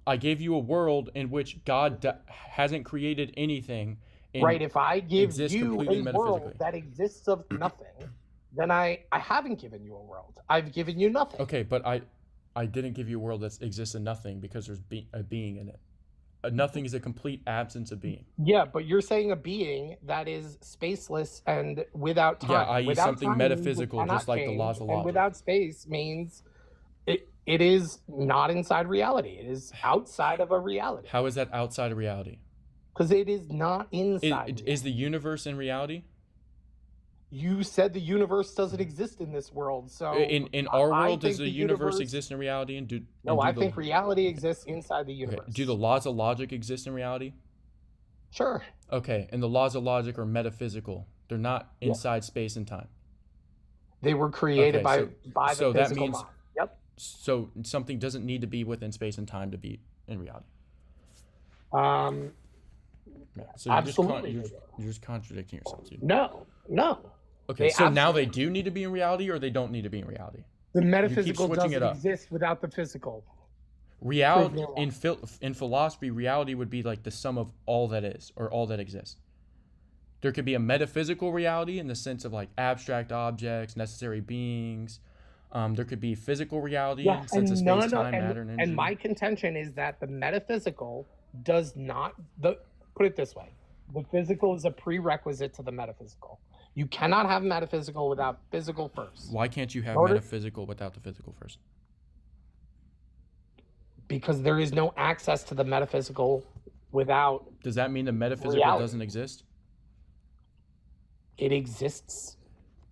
I gave you a world in which God hasn't created anything. And Right, if I give exists you completely a metaphysically. world that exists of nothing, then I haven't given you a world. I've given you nothing. Okay, but I didn't give you a world that exists in nothing because there's a being in it. Nothing is a complete absence of being. Yeah, but you're saying a being that is spaceless and without time. Yeah, i.e. Without something time means it metaphysical, cannot just like the change, laws of and logic. without space means it is not inside reality. It is outside of a reality. How is that outside of reality? Because it is not inside. Is the universe in reality? You said the universe doesn't exist in this world, so In our I world, does think the universe exist in reality? And do No, and do I the- think reality exists inside the Okay, universe. do the laws of logic exist in reality? Sure. Okay, and the laws of logic are metaphysical. They're not Yeah. inside space and time. They were created Okay, by the so that physical means- mind. Yep. So something doesn't need to be within space and time to be in reality. Yeah. So Absolutely. you're just contradicting yourself, dude. No. Okay, They so now they absolutely- do need to be in reality, or they don't need to be in reality. The metaphysical switching it doesn't up. exist without the physical. Reality Prove me in philosophy, reality would be like the sum of all that is or all that exists. There could be a metaphysical reality in the sense of like abstract objects, necessary beings. There could be physical reality in the sense of space, time, matter, and energy. and my contention is that the metaphysical does not put it this way. The physical is a prerequisite to the metaphysical. You cannot have metaphysical without physical first. Why can't you have Order- metaphysical without the physical first? Because there is no access to the metaphysical without Does that mean the metaphysical reality. doesn't exist? It exists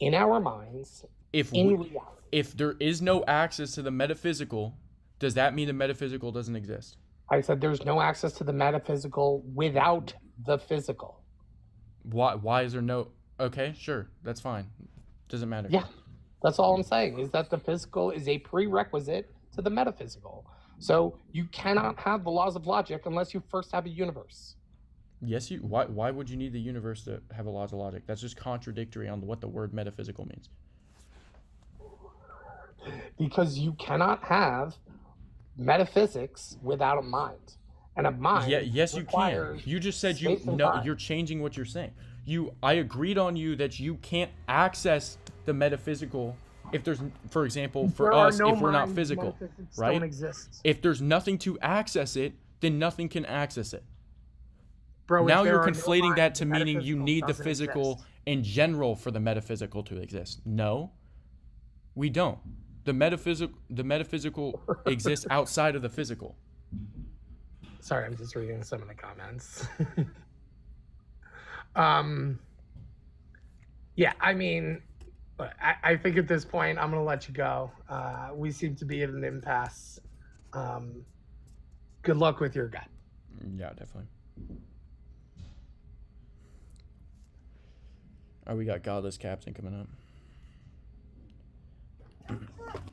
in our minds If in we, reality. if there is no access to the metaphysical, does that mean the metaphysical doesn't exist? I said there's no access to the metaphysical without the physical. Why is there no? Okay, sure, that's fine. Doesn't matter. Yeah, that's all I'm saying is that the physical is a prerequisite to the metaphysical. So you cannot have the laws of logic unless you first have a universe. Yes, you. Why would you need the universe to have a laws of logic? That's just contradictory on what the word metaphysical means. Because you cannot have metaphysics without a mind. And a mind Yeah, yes, you can. requires You just said space and time. you're changing what you're saying. I agreed on you that you can't access the metaphysical if there's, for example, for There are us, no if we're not minds, physical, metaphysics right? don't exist. If there's nothing to access it, then nothing can access it. Bro, if Now there you're are no conflating that minds, to the meaning you metaphysical need the doesn't physical exist. in general for the metaphysical to exist. No, we don't. The metaphysical exists outside of the physical. Sorry, I'm just reading some of the comments. Yeah, I mean, I think at this point I'm gonna let you go. We seem to be at an impasse. Good luck with your gut. Yeah, definitely. Oh, we got Godless Captain coming up.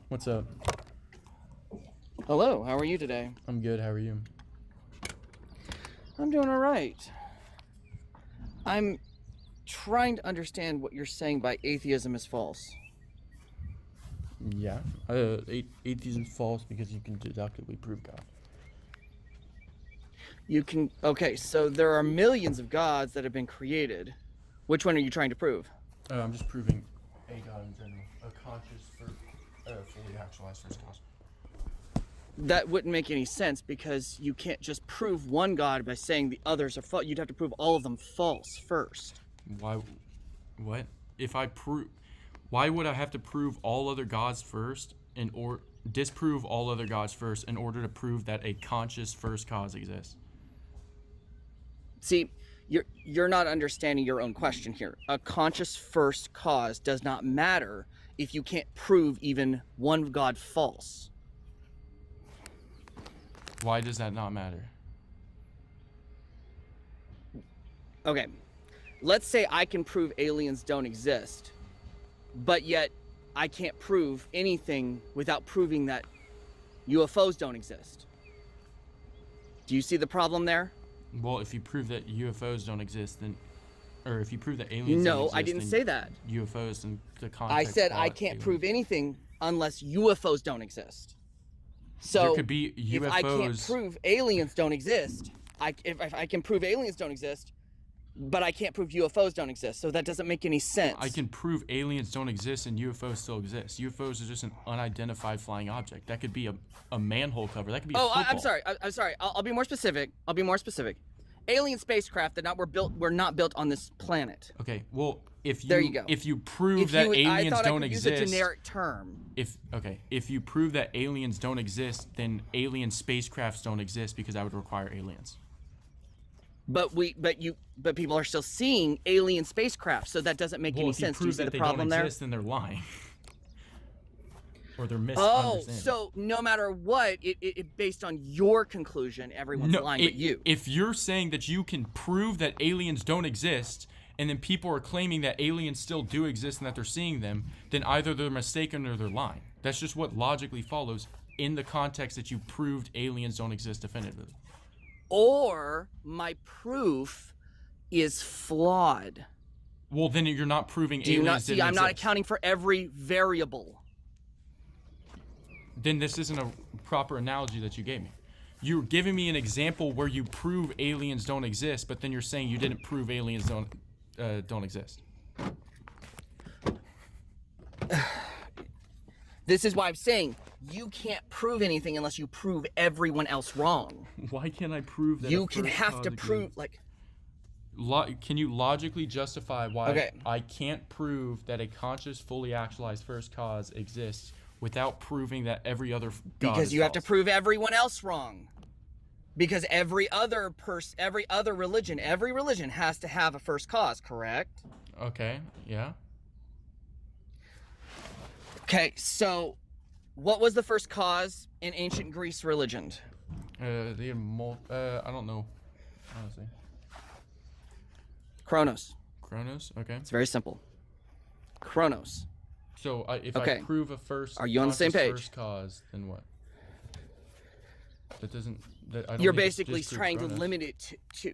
What's up? Hello, how are you today? I'm good. How are you? I'm doing all right. I'm trying to understand what you're saying by atheism is false. Yeah. Atheism is false because you can deductively prove God. You can, okay, so there are millions of gods that have been created. Which one are you trying to prove? I'm just proving a God in general, a conscious, fully actualized first cause. That wouldn't make any sense because you can't just prove one god by saying the others are false. You'd have to prove all of them false first. Why? What? If I prove, why would I have to prove all other gods first or disprove all other gods first in order to prove that a conscious first cause exists? See, you're not understanding your own question here. A conscious first cause does not matter if you can't prove even one god false. Why does that not matter? Okay, let's say I can prove aliens don't exist, but yet I can't prove anything without proving that UFOs don't exist. Do you see the problem there? Well, if you prove that UFOs don't exist, then, or if you prove that aliens don't No, exist, I didn't then say that. UFOs in the I context. said call I it can't aliens. prove anything unless UFOs don't exist. So There could be if I can't UFOs. prove aliens don't exist, if I can prove aliens don't exist, but I can't prove UFOs don't exist, so that doesn't make any sense. I can prove aliens don't exist and UFOs still exist. UFOs are just an unidentified flying object. That could be a manhole cover. That could be a Oh, football. I'm sorry. I'm sorry. I'll be more specific. Alien spacecraft that were not built on this planet. Okay, well, if you There you go. if you prove If that you, I aliens thought I don't could use exist, a generic term. if you prove that aliens don't exist, then alien spacecrafts don't exist because that would require aliens. But people are still seeing alien spacecraft, so that doesn't make Well, any if you sense. Do you prove see that the they problem don't there? exist, then they're lying. Or they're Oh, misunderstanding. so no matter what, it based on your conclusion, everyone's lying but you. If you're saying that you can prove that aliens don't exist, and then people are claiming that aliens still do exist and that they're seeing them, then either they're mistaken or they're lying. That's just what logically follows in the context that you proved aliens don't exist definitively. Or my proof is flawed. Well, then you're not proving Do you aliens not see? didn't I'm not exist. accounting for every variable. Then this isn't a proper analogy that you gave me. You're giving me an example where you prove aliens don't exist, but then you're saying you didn't prove aliens don't exist. This is why I'm saying you can't prove anything unless you prove everyone else wrong. Why can't I prove that? You can have to prove, like, Can you logically justify why Okay. I can't prove that a conscious, fully actualized first cause exists without proving that every other god Because is you have to false? prove everyone else wrong. Because every other religion, every religion has to have a first cause, correct? Okay, yeah. Okay, so what was the first cause in ancient Greece religion? They had I don't know, honestly. Kronos. Kronos, okay. It's very simple. Kronos. So if Okay. I prove a first, Are you on the same conscious page? first cause, then what? That doesn't. I don't You're need to basically disprove trying Kronos. to limit it to.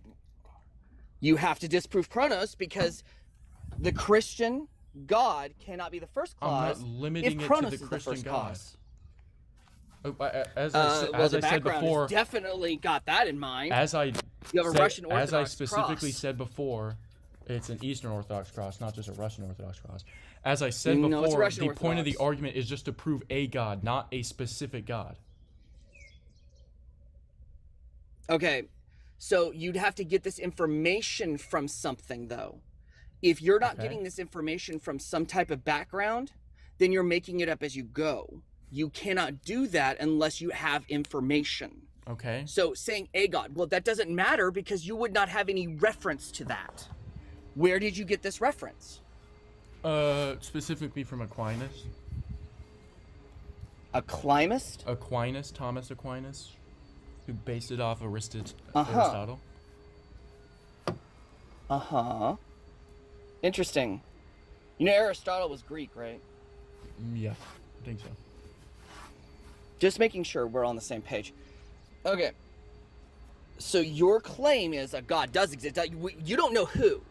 You have to disprove Kronos because the Christian God cannot be the first I'm clause not limiting if it to Kronos the is the Christian first God. cause. As Well, I the said background before, has definitely got that in mind. as I You have a said- Russian Orthodox as I specifically cross. said before, it's an Eastern Orthodox cross, not just a Russian Orthodox cross. As I said No, it's before, Russian the point of the Orthodox. argument is just to prove a God, not a specific God. Okay, so you'd have to get this information from something, though. If you're not Okay. getting this information from some type of background, then you're making it up as you go. You cannot do that unless you have information. Okay. So saying a God, well, that doesn't matter because you would not have any reference to that. Where did you get this reference? Specifically from Aquinas. Thomas Aquinas, who based it off Uh-huh. Aristotle. Uh-huh. Interesting. You know Aristotle was Greek, right? Yeah, I think so. Just making sure we're on the same page. Okay. So your claim is a God does exist. You don't know who,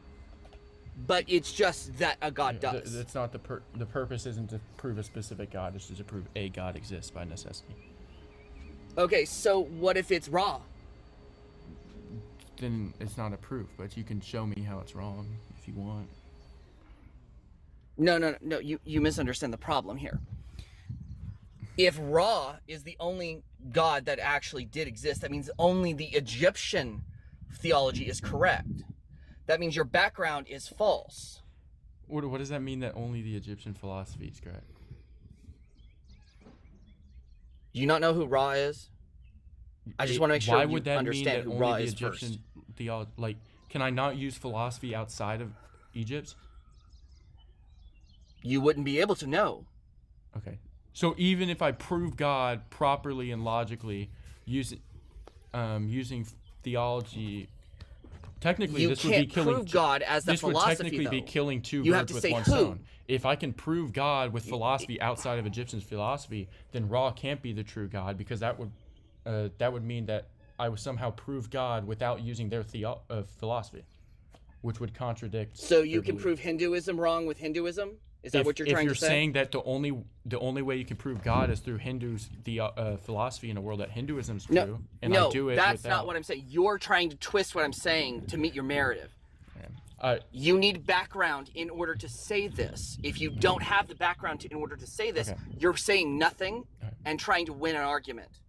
but it's just that a God Yeah, does. It's not the purpose isn't to prove a specific God, it's just to prove a God exists by necessity. Okay, so what if it's Ra? Then it's not a proof, but you can show me how it's wrong if you want. No. You misunderstand the problem here. If Ra is the only God that actually did exist, that means only the Egyptian theology is correct. That means your background is false. What does that mean that only the Egyptian philosophy is correct? Do you not know who Ra is? I just want to make sure Why you would that understand mean who that Ra only the is Egyptian first. theology? Like, can I not use philosophy outside of Egypt? You wouldn't be able to know. Okay. So even if I prove God properly and logically, using theology, technically You this would be can't killing. prove God as the this would philosophy, technically be though. killing two You have birds to with say one who. stone. If I can prove God with philosophy outside of Egyptian philosophy, then Ra can't be the true God because that would mean that I would somehow prove God without using their philosophy, which would contradict. So you their can belief. prove Hinduism wrong with Hinduism? Is that what you're If trying you're to say? saying that the only way you can prove God is through Hindus philosophy in a world that Hinduism is true, No, and no, I do it that's without, not what I'm saying. You're trying to twist what I'm saying to meet your narrative. I You need background in order to say this. If you don't have the background in order to say this, Okay. you're saying nothing Okay. and trying to win an argument.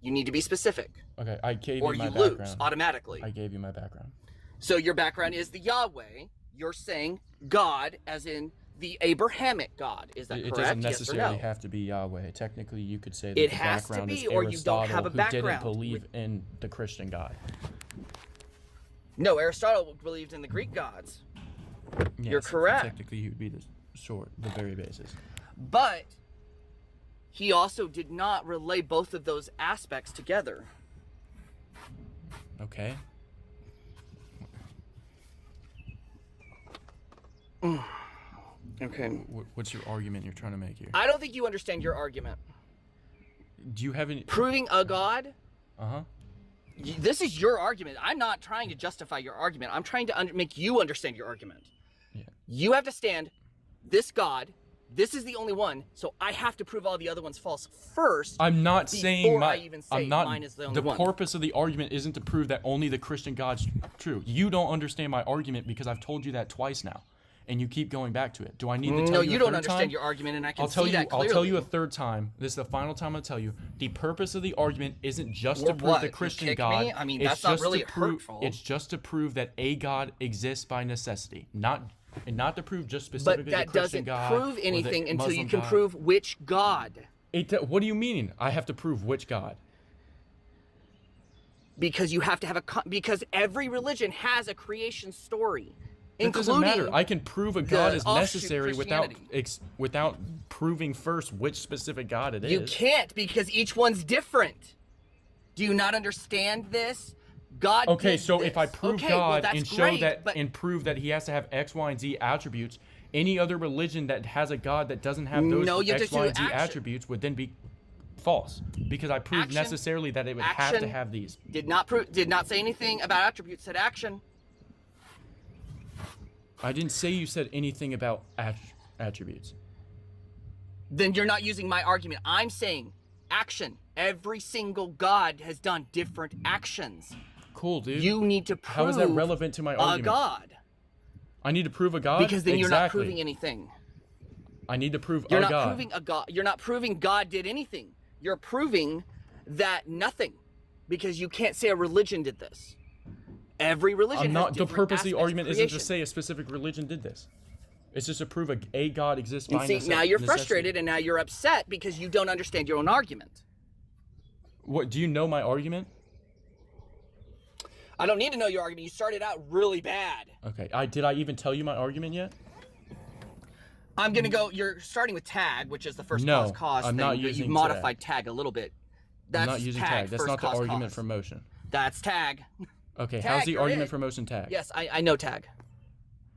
You need to be specific, okay. I gave or you my you lose background. automatically. I gave you my background. So your background is the Yahweh. You're saying God, as in the Abrahamic God. Is that It correct? doesn't Yes or necessarily no? have to be Yahweh. Technically, you could say that It the has to background be, is or you don't have Aristotle, a who background didn't believe with- in the Christian God. No, Aristotle believed in the Greek gods. You're Yes, so correct. technically, he would be the very basis. But he also did not relay both of those aspects together. Okay. Okay. What's your argument you're trying to make here? I don't think you understand your argument. Do you have any? Proving a god, Uh-huh. this is your argument. I'm not trying to justify your argument. I'm trying to make you understand your argument. Yeah. You have to stand, this god, this is the only one, so I have to prove all the other ones false first. I'm not saying before my. I even say I'm not. mine is the only one. purpose of the argument isn't to prove that only the Christian God's true. You don't understand my argument because I've told you that twice now, and you keep going back to it. Do I need to tell No, you you a don't third understand time? your argument, and I can I'll tell see you. that clearly. I'll tell you a third time. This is the final time I'll tell you. The purpose of the argument isn't just Or to prove what? the You Christian kick God. me? I mean, It's that's not just really to prove, hurtful. It's just to prove that a God exists by necessity, not to prove just But specifically the that Christian doesn't God prove or the anything until you Muslim can God. prove which God. What do you mean? I have to prove which God? Because you have to have because every religion has a creation story, It doesn't including matter. I can prove a God the is offshoot necessary without Christianity. without proving first which specific God it is. You can't, because each one's different. Do you not understand this? God. Okay, did so this. if I prove Okay, well, God that's and show great, that but and prove that he has to have X, Y, and Z attributes, any other religion that has a God that doesn't have those No, you have X, to Y, do and Z action. attributes would then be false because I proved Action. necessarily that it would have to Action. have these. Did not say anything about attributes. Said action. I didn't say you said anything about attributes. Then you're not using my argument. I'm saying action. Every single God has done different actions. Cool, dude. You need to prove How is that relevant to my a argument? God. I need to prove a God? Because then you're not Exactly. proving anything. I need to prove You're a not God. proving a God. You're not proving God did anything. You're proving that nothing, because you can't say a religion did this. Every religion I'm not. has The different purpose of the aspects argument isn't to creation. say a specific religion did this. It's just to prove a God exists by And see, now you're necessity. frustrated and now you're upset because you don't understand your own argument. What? Do you know my argument? I don't need to know your argument. You started out really bad. Okay. Did I even tell you my argument yet? I'm gonna go. You're starting with tag, which is the first No, cause I'm thing. not but using you've modified tag a little bit. That's I'm not using tag. That's first not the cause, argument cause. for motion. That's tag. Okay. Tag, How's the you're argument in. for motion tag? Yes, I know tag.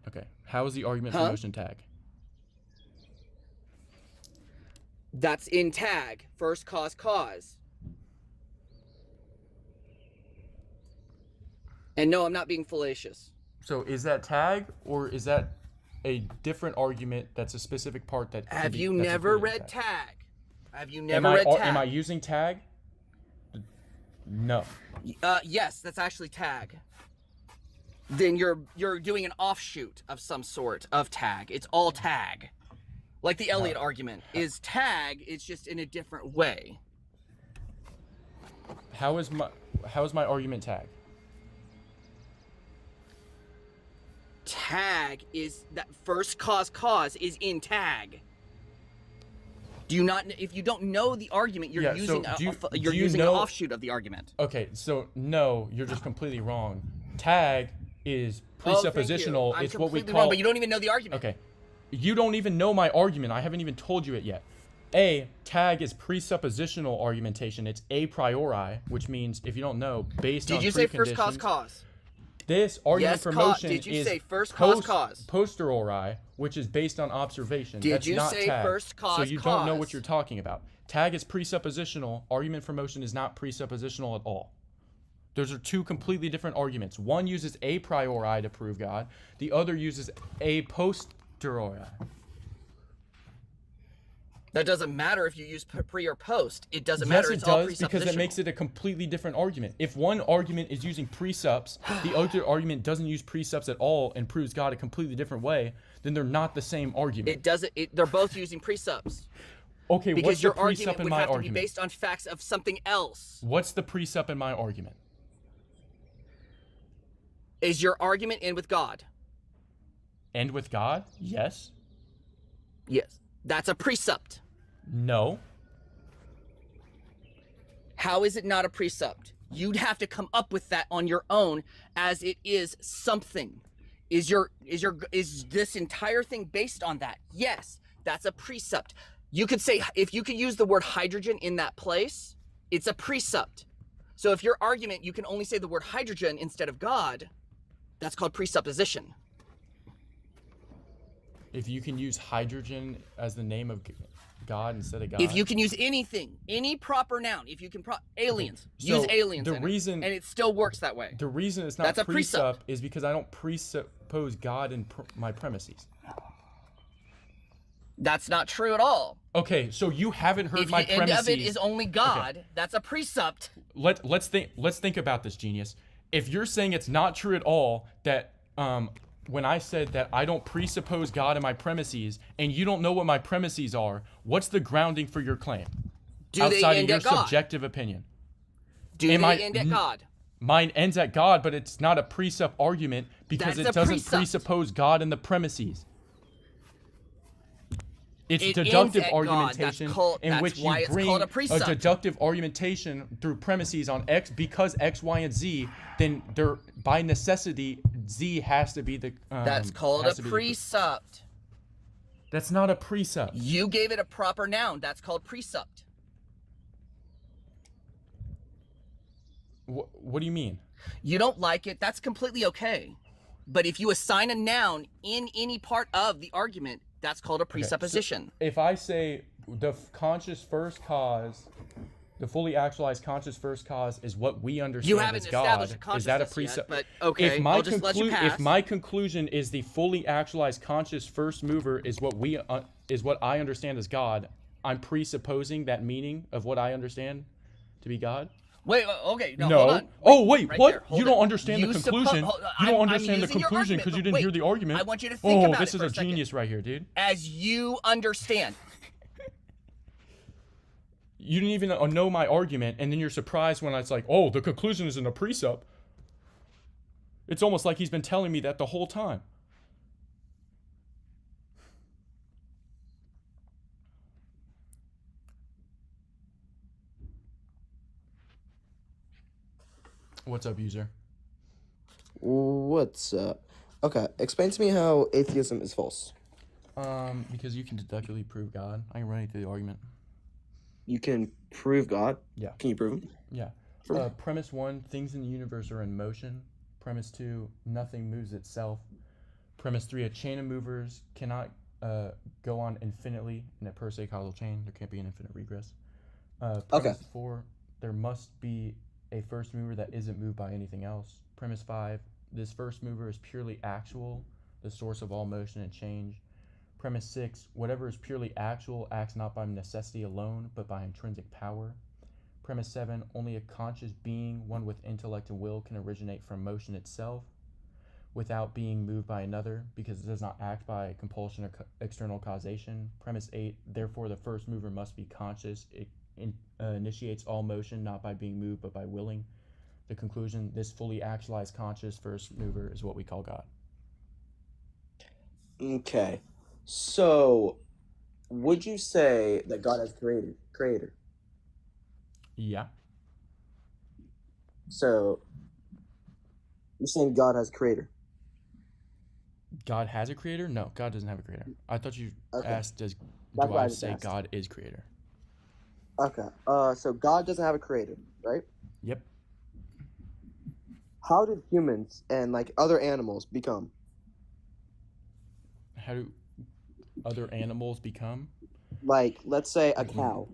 Okay. How is the argument for Huh? motion tag? That's in tag. First cause. And no, I'm not being fallacious. So is that tag or is that a different argument that's a specific part that can Have be- you that's never included in read tag? Have you Am never I, read tag? am I using tag? No. Yes, that's actually tag. Then you're doing an offshoot of some sort of tag. It's all tag. Like the Elliott argument is tag, it's just in a different way. How is my argument tag? Tag is that first cause is in tag. Do you not? If you don't know the argument, you're Yeah, so using do you're you using know- an offshoot of the argument. Okay, so no, you're just completely wrong. Tag is Oh, thank you. presuppositional. I'm It's what we completely call. wrong, but you don't even know the argument. Okay, you don't even know my argument. I haven't even told you it yet. Tag is presuppositional argumentation. It's a priori, which means if you don't know, based on Did you say first preconditions- cause? This argument Yes, for cause. motion Did you is say first cause? posteriori, which is based on observation. Did That's you not say tag. first cause? So you don't know cause? what you're talking about. Tag is presuppositional. Argument for motion is not presuppositional at all. Those are two completely different arguments. One uses a priori to prove God. The other uses a posteriori. That doesn't matter if you use pre or post. It doesn't Yes, matter. it It's all does because it makes it a completely different argument. If one argument is using presups, the other argument doesn't use presups at all and proves God a completely different way, then they're not the same argument. It doesn't. They're both using presups. Okay, Because what's the your argument presup in would my have to be argument? based on facts of something else. What's the presup in my argument? Is your argument end with God? End with God? Yes. Yes. That's a precept. No. How is it not a precept? You'd have to come up with that on your own, as it is something. Is this entire thing based on that? Yes, that's a precept. You could say, if you could use the word hydrogen in that place, it's a precept. So if your argument, you can only say the word hydrogen instead of God, that's called presupposition. If you can use hydrogen as the name of God instead of God. If you can use anything, any proper noun, if you can aliens, So use aliens the in it, reason- and it still works that way. The reason it's not That's a precept. is because I don't presuppose God in my premises. That's not true at all. Okay, so you haven't heard If my the end premises. of it is only God, that's a precept. Let's think about this, genius. If you're saying it's not true at all that when I said that I don't presuppose God in my premises, and you don't know what my premises are, what's the grounding for your claim? Do they Outside of end your at God? subjective opinion. Do Am they I- end at God? Mine ends at God, but it's not a precept argument because That's it a doesn't precept. presuppose God in the premises. It's It ends deductive at God. argumentation in That's which you why it's bring called a a precept. deductive argumentation through premises on X because X, Y, and Z. Then there, by necessity, Z has to be the. That's called has a to be the- precept. That's not a precept. You gave it a proper noun. That's called precept. What do you mean? You don't like it, that's completely okay. But if you assign a noun in any part of the argument, that's called a presupposition. If I say the conscious first cause, the fully actualized conscious first cause is what we understand You haven't as God, established a is that a consciousness yet, precept? but okay, I'll just let you pass. If my conclusion is the fully actualized conscious first mover is what I understand as God, I'm presupposing that meaning of what I understand to be God. Wait, okay, no, hold on. Oh, wait, right what? there, hold You don't it. understand the You suppo- conclusion. hold on, You don't I'm understand the using your conclusion argument, because you but didn't hear wait, the argument. I want you to think about this it is for a a second. genius right here, dude. As you understand. You didn't even know my argument, and then you're surprised when it's like, oh, the conclusion isn't a precept. It's almost like he's been telling me that the whole time. What's up, user? What's up? Okay, explain to me how atheism is false. Because you can deductively prove God. I can run you through the argument. You can prove God? Yeah. Can you prove him? Yeah. For- Premise 1, things in the universe are in motion. Premise 2, nothing moves itself. Premise 3, a chain of movers cannot go on infinitely in a per se causal chain. There can't be an infinite regress. Premise 4, there must be a first mover that isn't moved by anything else. Premise 5, this first mover is purely actual, the source of all motion and change. Premise 6, whatever is purely actual acts not by necessity alone, but by intrinsic power. Premise 7, only a conscious being, one with intellect and will, can originate from motion itself without being moved by another, because it does not act by compulsion or external causation. Premise 8, therefore the first mover must be conscious. It initiates all motion not by being moved, but by willing. The conclusion, this fully actualized conscious first mover is what we call God. Okay. So, would you say that God has creator? Yeah. So, you're saying God has creator? God has a creator? No, God doesn't have a creator. I thought you asked, do That's what I I just say asked. God is creator? Okay. So God doesn't have a creator, right? Yep. How did humans and like other animals become? How do other animals become? Like, let's say a cow.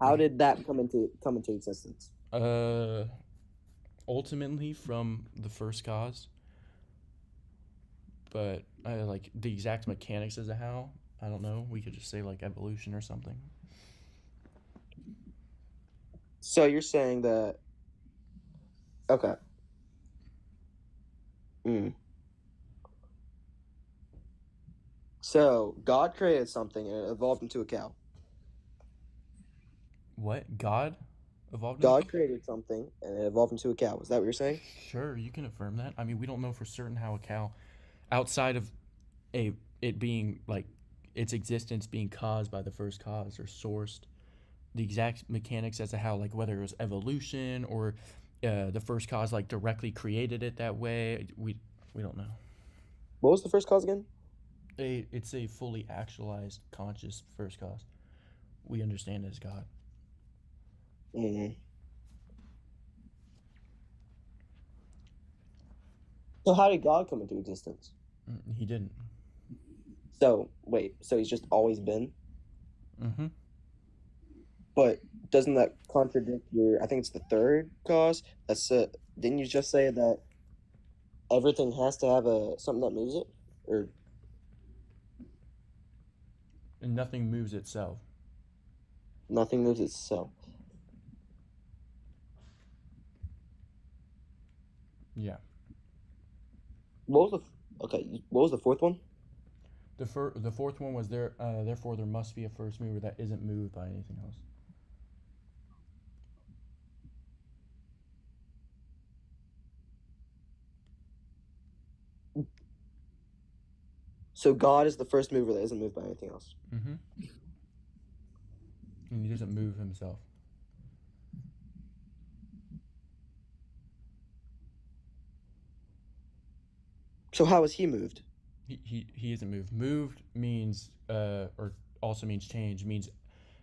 How did that come into existence? Ultimately from the first cause. But like the exact mechanics as to how, I don't know. We could just say like evolution or something. So you're saying that? Okay. So God created something and it evolved into a cow. What? God evolved? God created something and it evolved into a cow. Is that what you're saying? Sure, you can affirm that. I mean, we don't know for certain how a cow, outside of it being like its existence being caused by the first cause or sourced, the exact mechanics as to how, like whether it was evolution or the first cause like directly created it that way, we don't know. What was the first cause again? It's a fully actualized conscious first cause. We understand it as God. So how did God come into existence? He didn't. So wait, so he's just always been? Mm-hmm. But doesn't that contradict your? I think it's the third cause. Didn't you just say that everything has to have something that moves it, or? And nothing moves itself. Nothing moves itself. Yeah. What was Okay, what was the fourth one? The fourth one was therefore there must be a first mover that isn't moved by anything else. So God is the first mover that isn't moved by anything else. Mm-hmm. And he doesn't move himself. So how is he moved? He isn't moved. Moved means or also means change, means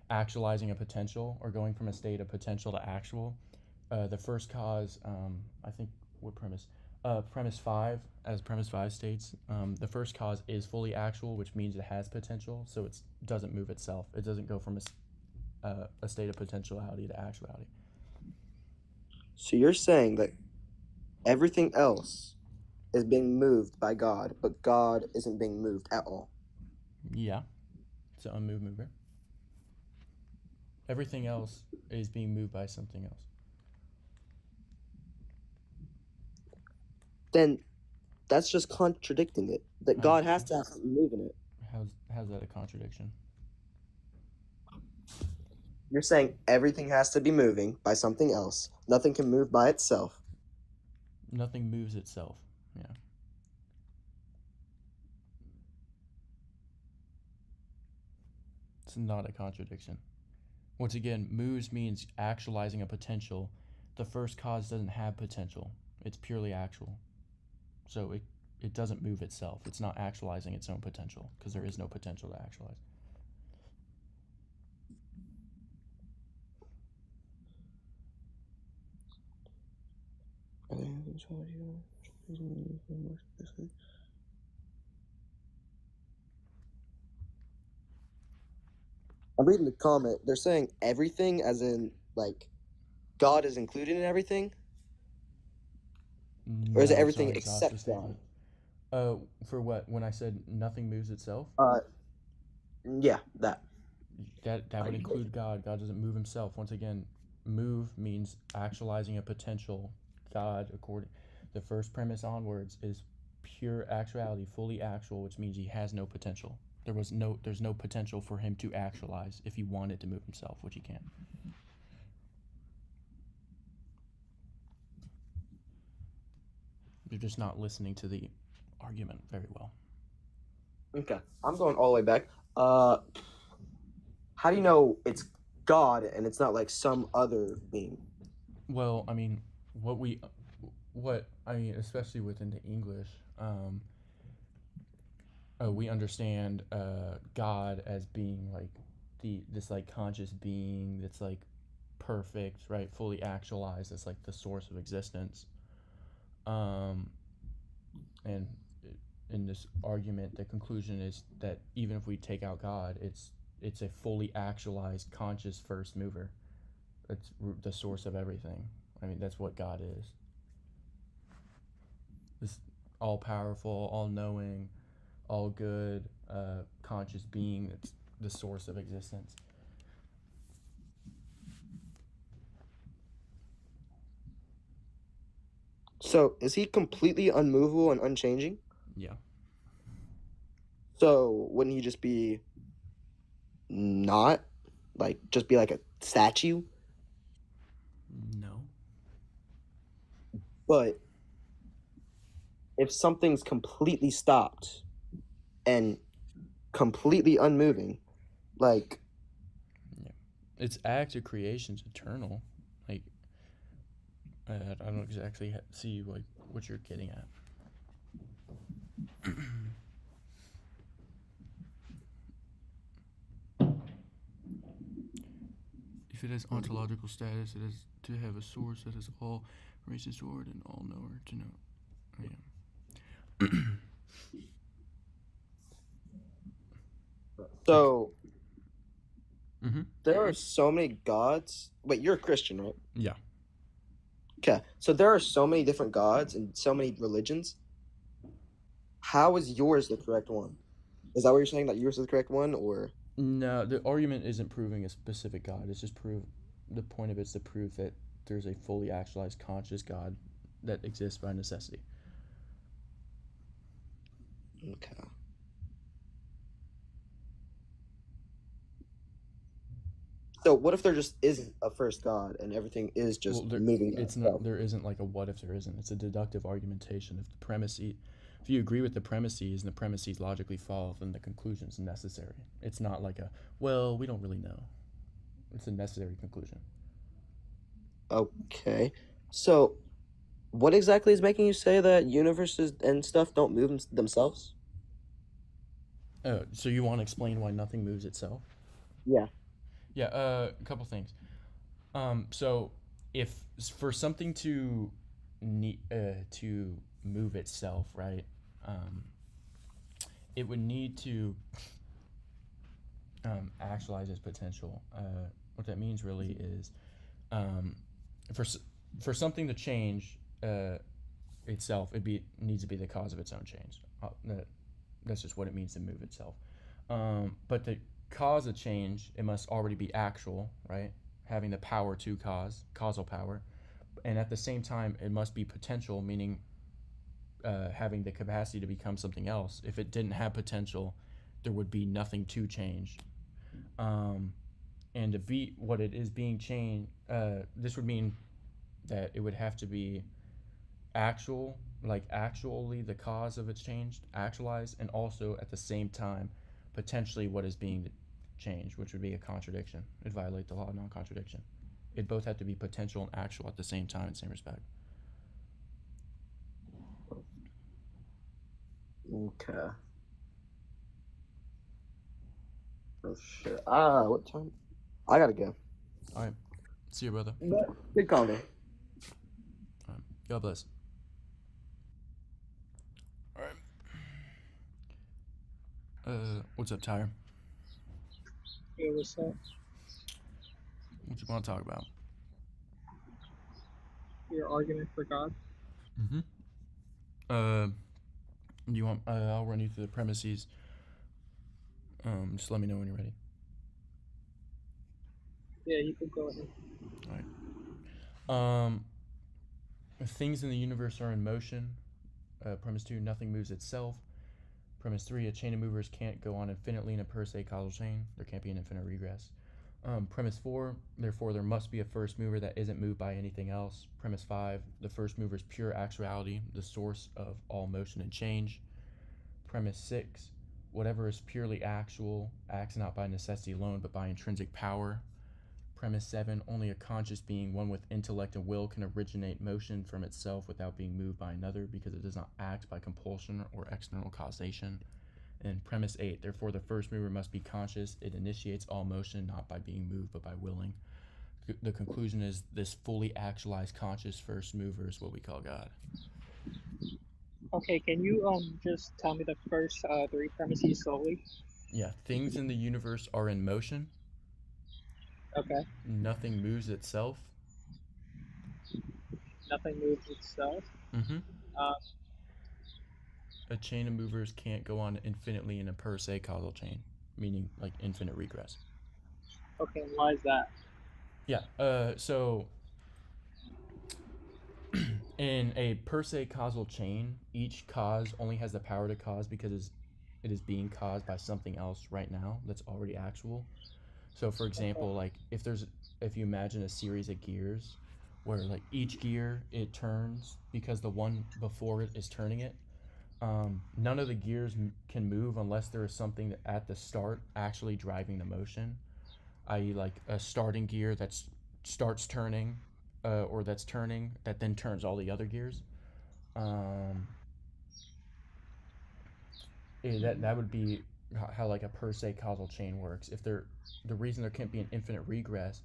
actualizing a potential or going from a state of potential to actual. The first cause, I think, what premise? Premise 5, as premise 5 states, the first cause is fully actual, which means it has potential, so it doesn't move itself. It doesn't go from a state of potentiality to actuality. So you're saying that everything else is being moved by God, but God isn't being moved at all. Yeah, it's an unmoved mover. Everything else is being moved by something else. Then that's just contradicting it. That God has to have something moving it. How's that a contradiction? You're saying everything has to be moving by something else. Nothing can move by itself. Nothing moves itself. Yeah. It's not a contradiction. Once again, moves means actualizing a potential. The first cause doesn't have potential. It's purely actual. So it doesn't move itself. It's not actualizing its own potential because there is no potential to actualize. I'm reading the comment. They're saying everything, as in, like, God is included in everything? Or is it No, everything sorry, except exhaustive God? statement. For what? When I said nothing moves itself? Yeah, that. That would include God. God doesn't move himself. Once again, move means actualizing a potential. God, the first premise onwards, is pure actuality, fully actual, which means he has no potential. There's no potential for him to actualize if he wanted to move himself, which he can't. You're just not listening to the argument very well. Okay, I'm going all the way back. How do you know it's God and it's not like some other being? Well, I mean, especially within the English, we understand God as being like this like conscious being that's like perfect, right? Fully actualized as like the source of existence. And in this argument, the conclusion is that even if we take out God, it's a fully actualized conscious first mover. It's the source of everything. I mean, that's what God is. This all powerful, all knowing, all good, conscious being that's the source of existence. So, is he completely unmovable and unchanging? Yeah. So, wouldn't he just be not? Like, just be like a statue? No. But if something's completely stopped and completely unmoving, like... Yeah. Its act of creation's eternal. Like, I don't exactly see like what you're getting at. If it has ontological status, it has to have a source that is all races toward and all knower to know. Oh, yeah. So, Mm-hmm. there are so many gods. Wait, you're a Christian, right? Yeah. Okay, so there are so many different gods and so many religions. How is yours the correct one? Is that what you're saying, that yours is the correct one, or? No, the argument isn't proving a specific God. It's just the point of it's to prove that there's a fully actualized conscious God that exists by necessity. Okay. So what if there just isn't a first God and everything is just Well, moving by it's itself? not. There isn't like a what if there isn't. It's a deductive argumentation. If you agree with the premises and the premises logically fall, then the conclusion is necessary. It's not like a well, we don't really know. It's a necessary conclusion. Okay. So what exactly is making you say that universes and stuff don't move themselves? So you want to explain why nothing moves itself? Yeah. Yeah. A couple things. So if for something to move itself, right? It would need to actualize its potential. What that means really is, for something to change itself, needs to be the cause of its own change. That's just what it means to move itself. But to cause a change, it must already be actual, right? Having the power to cause, causal power, and at the same time, it must be potential, meaning having the capacity to become something else. If it didn't have potential, there would be nothing to change. And to be what it is being changed, this would mean that it would have to be actually the cause of its change, actualized, and also at the same time, potentially what is being changed, which would be a contradiction. It'd violate the law of non-contradiction. It both have to be potential and actual at the same time in the same respect. Okay. Oh shit. What time? I gotta go. All right. See you, brother. Good combo. All right. God bless. All right. What's up, Tyre? Yeah, what's up? What you want to talk about? Your argument for God? You want? I'll run you through the premises. Just let me know when you're ready. Yeah, you can go ahead. All right. Things in the universe are in motion. Premise 2, nothing moves itself. Premise 3, a chain of movers can't go on infinitely in a per se causal chain. There can't be an infinite regress. Premise 4, therefore there must be a first mover that isn't moved by anything else. Premise 5, the first mover is pure actuality, the source of all motion and change. Premise 6, whatever is purely actual acts not by necessity alone but by intrinsic power. Premise 7, only a conscious being, one with intellect and will, can originate motion from itself without being moved by another because it does not act by compulsion or external causation. And premise 8, therefore the first mover must be conscious. It initiates all motion not by being moved but by willing. The conclusion is this fully actualized conscious first mover is what we call God. Okay, can you just tell me the first three premises slowly? Yeah, things in the universe are in motion. Okay. Nothing moves itself. Nothing moves itself. A chain of movers can't go on infinitely in a per se causal chain, meaning like infinite regress. Okay, and why is that? Yeah, so in a per se causal chain, each cause only has the power to cause because it is being caused by something else right now that's already actual. So for example, like if you imagine a series of gears where like each gear it turns because the one before it is turning it, none of the gears can move unless there is something at the start actually driving the motion, i.e. like a starting gear that starts turning or that's turning that then turns all the other gears. That would be how like a per se causal chain works. The reason there can't be an infinite regress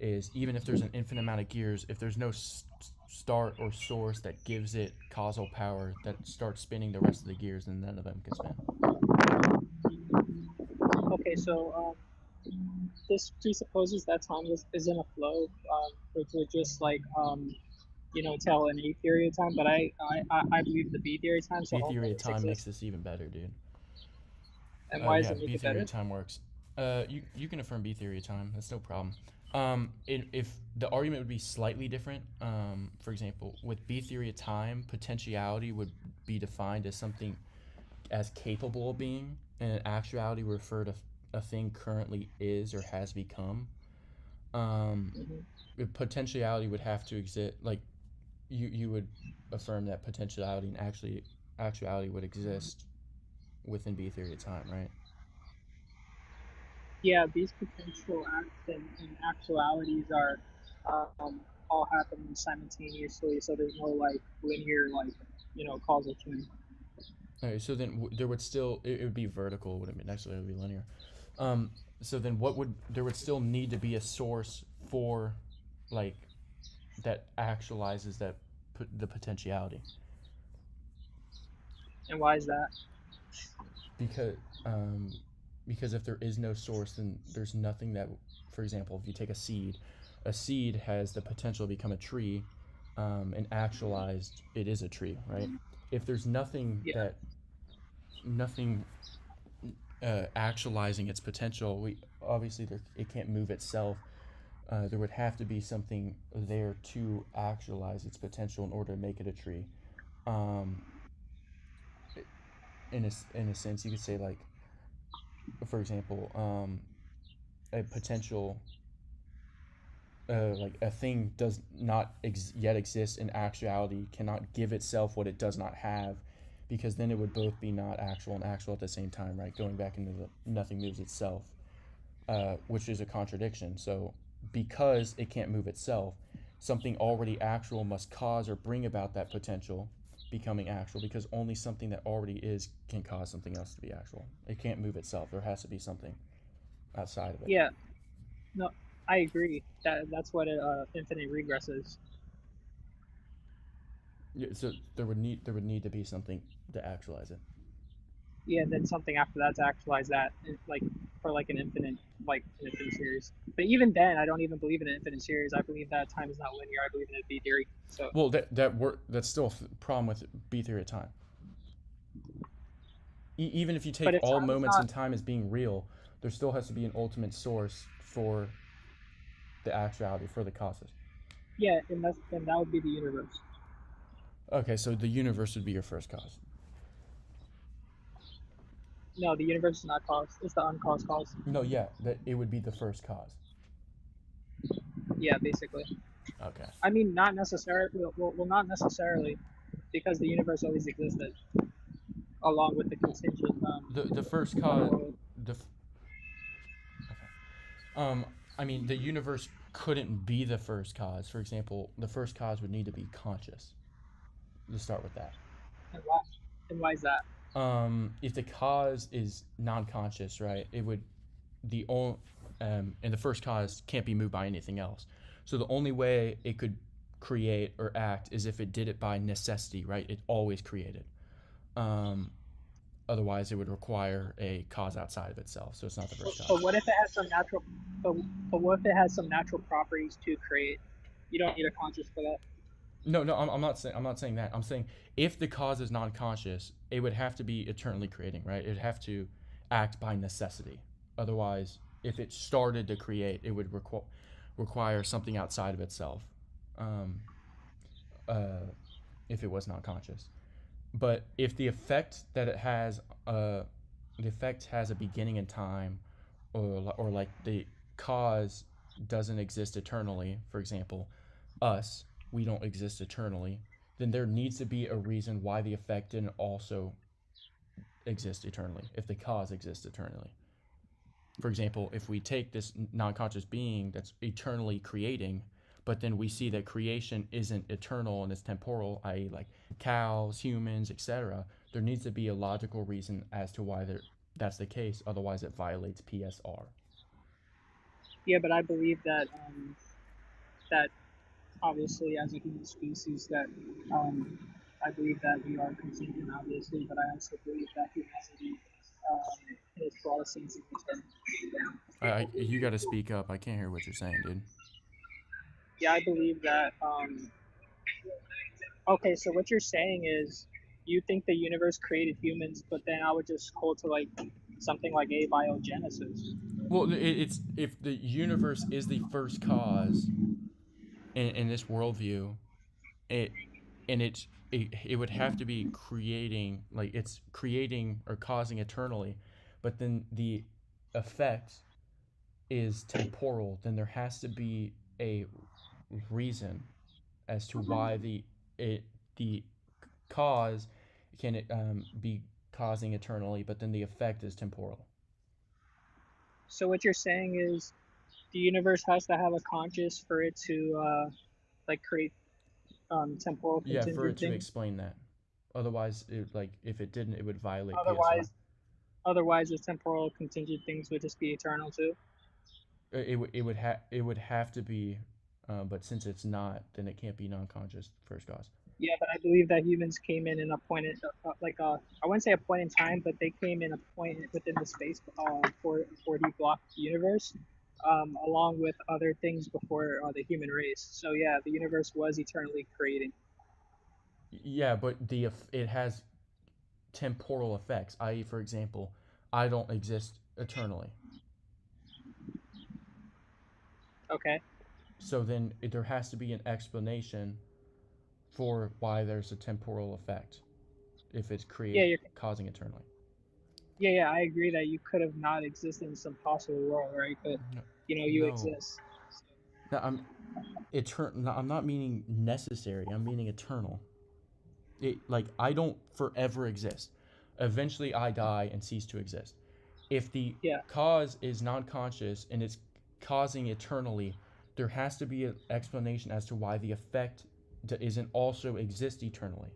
is even if there's an infinite amount of gears, if there's no start or source that gives it causal power that starts spinning the rest of the gears, then none of them can spin. Okay, so this presupposes that time is in a flow, which would just like tell an A theory of time, but I believe the B theory of time. So B theory of time makes this even better, dude. And why does it make B it theory better? of time works. You can affirm B theory of time. That's no problem. If the argument would be slightly different, for example, with B theory of time, potentiality would be defined as something as capable of being, and in actuality refer to a thing currently is or has become. Potentiality would have to exist. Like you would affirm that potentiality and actuality would exist within B theory of time, right? Yeah, these potential acts and actualities are all happening simultaneously, so there's no like linear causal chain. Okay, so then there would still it would be vertical, it wouldn't necessarily be linear. So then there would still need to be a source for like that actualizes the potentiality. And why is that? Because if there is no source, then there's nothing that, for example, if you take a seed has the potential to become a tree, and actualized it is a tree, right? If there's nothing actualizing its potential, it can't move itself. There would have to be something there to actualize its potential in order to make it a tree. In a sense, you could say, like, for example, a potential, like a thing does not yet exist in actuality, cannot give itself what it does not have, because then it would both be not actual and actual at the same time, right? Going back into the nothing moves itself, which is a contradiction. So because it can't move itself, something already actual must cause or bring about that potential becoming actual, because only something that already is can cause something else to be actual. It can't move itself. There has to be something outside of it. Yeah, no, I agree. That's what infinite regress is. Yeah, so there would need to be something to actualize it. Yeah, then something after that to actualize that, like for like an infinite series. But even then, I don't even believe in an infinite series. I believe that time is not linear. I believe in a B theory. So well, that's still a problem with B theory of time. Even if you take all moments in time as being real, there still has to be an ultimate source for the actuality, for the causes. Yeah, and that would be the universe. Okay, so the universe would be your first cause. No, the universe is not cause. It's the uncaused cause. No, yeah, that it would be the first cause. Yeah, basically. Okay. I mean, not necessarily. Well, not necessarily, because the universe always existed, along with the contingent. The first cause. I mean, the universe couldn't be the first cause. For example, the first cause would need to be conscious. Let's start with that. And why is that? If the cause is non-conscious, right, it would and the first cause can't be moved by anything else. So the only way it could create or act is if it did it by necessity, right? It always created. Otherwise, it would require a cause outside of itself. So it's not the first cause. But what if it has some natural? But what if it has some natural properties to create? You don't need a conscious for that. No, I'm not saying that. I'm saying if the cause is non-conscious, it would have to be eternally creating, right? It'd have to act by necessity. Otherwise, if it started to create, it would require something outside of itself. If it was non-conscious, but if the effect that it has, the effect has a beginning in time, or like the cause doesn't exist eternally. For example, we don't exist eternally, then there needs to be a reason why the effect didn't also exist eternally if the cause exists eternally. For example, if we take this non-conscious being that's eternally creating, but then we see that creation isn't eternal and it's temporal, i.e. like cows, humans, etc., there needs to be a logical reason as to why that's the case. Otherwise, it violates PSR. Yeah, but I believe that that obviously as a human species that I believe that we are contingent, obviously, but I also believe that humanity in its broadest sense is eternal. You got to speak up. I can't hear what you're saying, dude. Yeah, I believe that. Okay, so what you're saying is you think the universe created humans, but then I would just hold to like something like abiogenesis. Well, it's if the universe is the first cause in this worldview, it would have to be creating, like it's creating or causing eternally, but then the effect is temporal. Then there has to be a reason as to why the cause can be causing eternally, but then the effect is temporal. So what you're saying is the universe has to have a conscious for it to like create temporal Yeah, contingent for it to things. explain that. Otherwise, like if it didn't, it would violate Otherwise, otherwise the temporal contingent things would just be eternal too. PSY. It would have to be, but since it's not, then it can't be non-conscious first cause. Yeah, but I believe that humans came in a point, I wouldn't say a point in time, but they came in a point within the space 4D block universe, along with other things before the human race. So yeah, the universe was eternally creating. Yeah, but it has temporal effects. I.e., for example, I don't exist eternally. Okay. So then there has to be an explanation for why there's a temporal effect if it's causing eternally. Yeah, I agree that you could have not existed in some possible world, right? But you exist. No, I'm not meaning necessary. I'm meaning eternal. I don't forever exist. Eventually, I die and cease to exist. If the cause is non-conscious and it's causing eternally, there has to be an explanation as to why the effect isn't also exist eternally.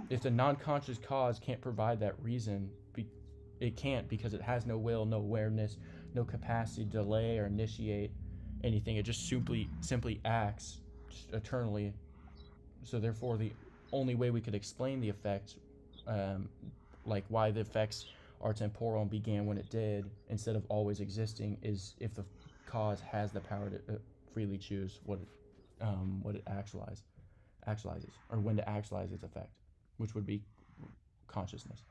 If the non-conscious cause can't provide that reason, it can't, because it has no will, no awareness, no capacity to delay or initiate anything. It just simply acts just eternally. So therefore, the only way we could explain the effects, like why the effects are temporal and began when it did, instead of always existing, is if the cause has the power to freely choose what it actualizes, or when to actualize its effect, which would be consciousness.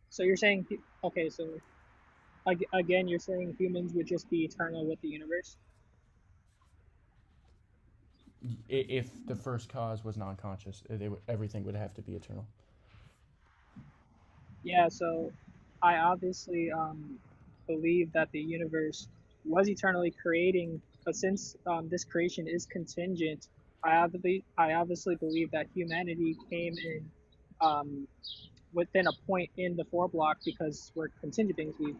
So you're saying, okay, so again, you're saying humans would just be eternal with the universe? If the first cause was non-conscious, everything would have to be eternal. Yeah, so I obviously believe that the universe was eternally creating, but since this creation is contingent, I obviously believe that humanity came in within a point in the 4 block, because we're contingent beings. We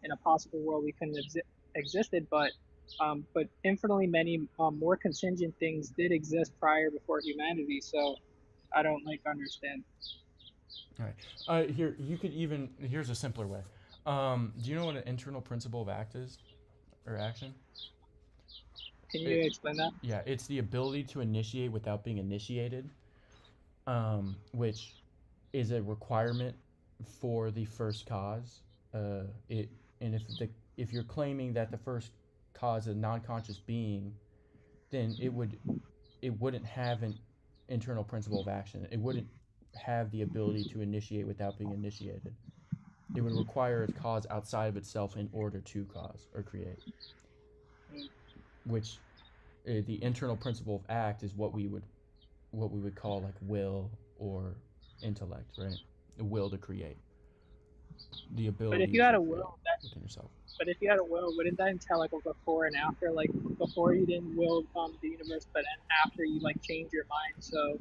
in a possible world we couldn't have existed, but infinitely many more contingent things did exist before humanity. So I don't understand. All right. Here's a simpler way. Do you know what an internal principle of act is, or action? Can you explain that? Yeah, it's the ability to initiate without being initiated, which is a requirement for the first cause. If you're claiming that the first cause is a non-conscious being, then it wouldn't have an internal principle of action. It wouldn't have the ability to initiate without being initiated. It would require its cause outside of itself in order to cause or create. Which the internal principle of act is what we would call like will or intellect, right? The will to create. The ability. But if you had a will, within yourself. But if you had a will, wouldn't that entail like a before and after? Like before you didn't will the universe, but then after you change your mind. So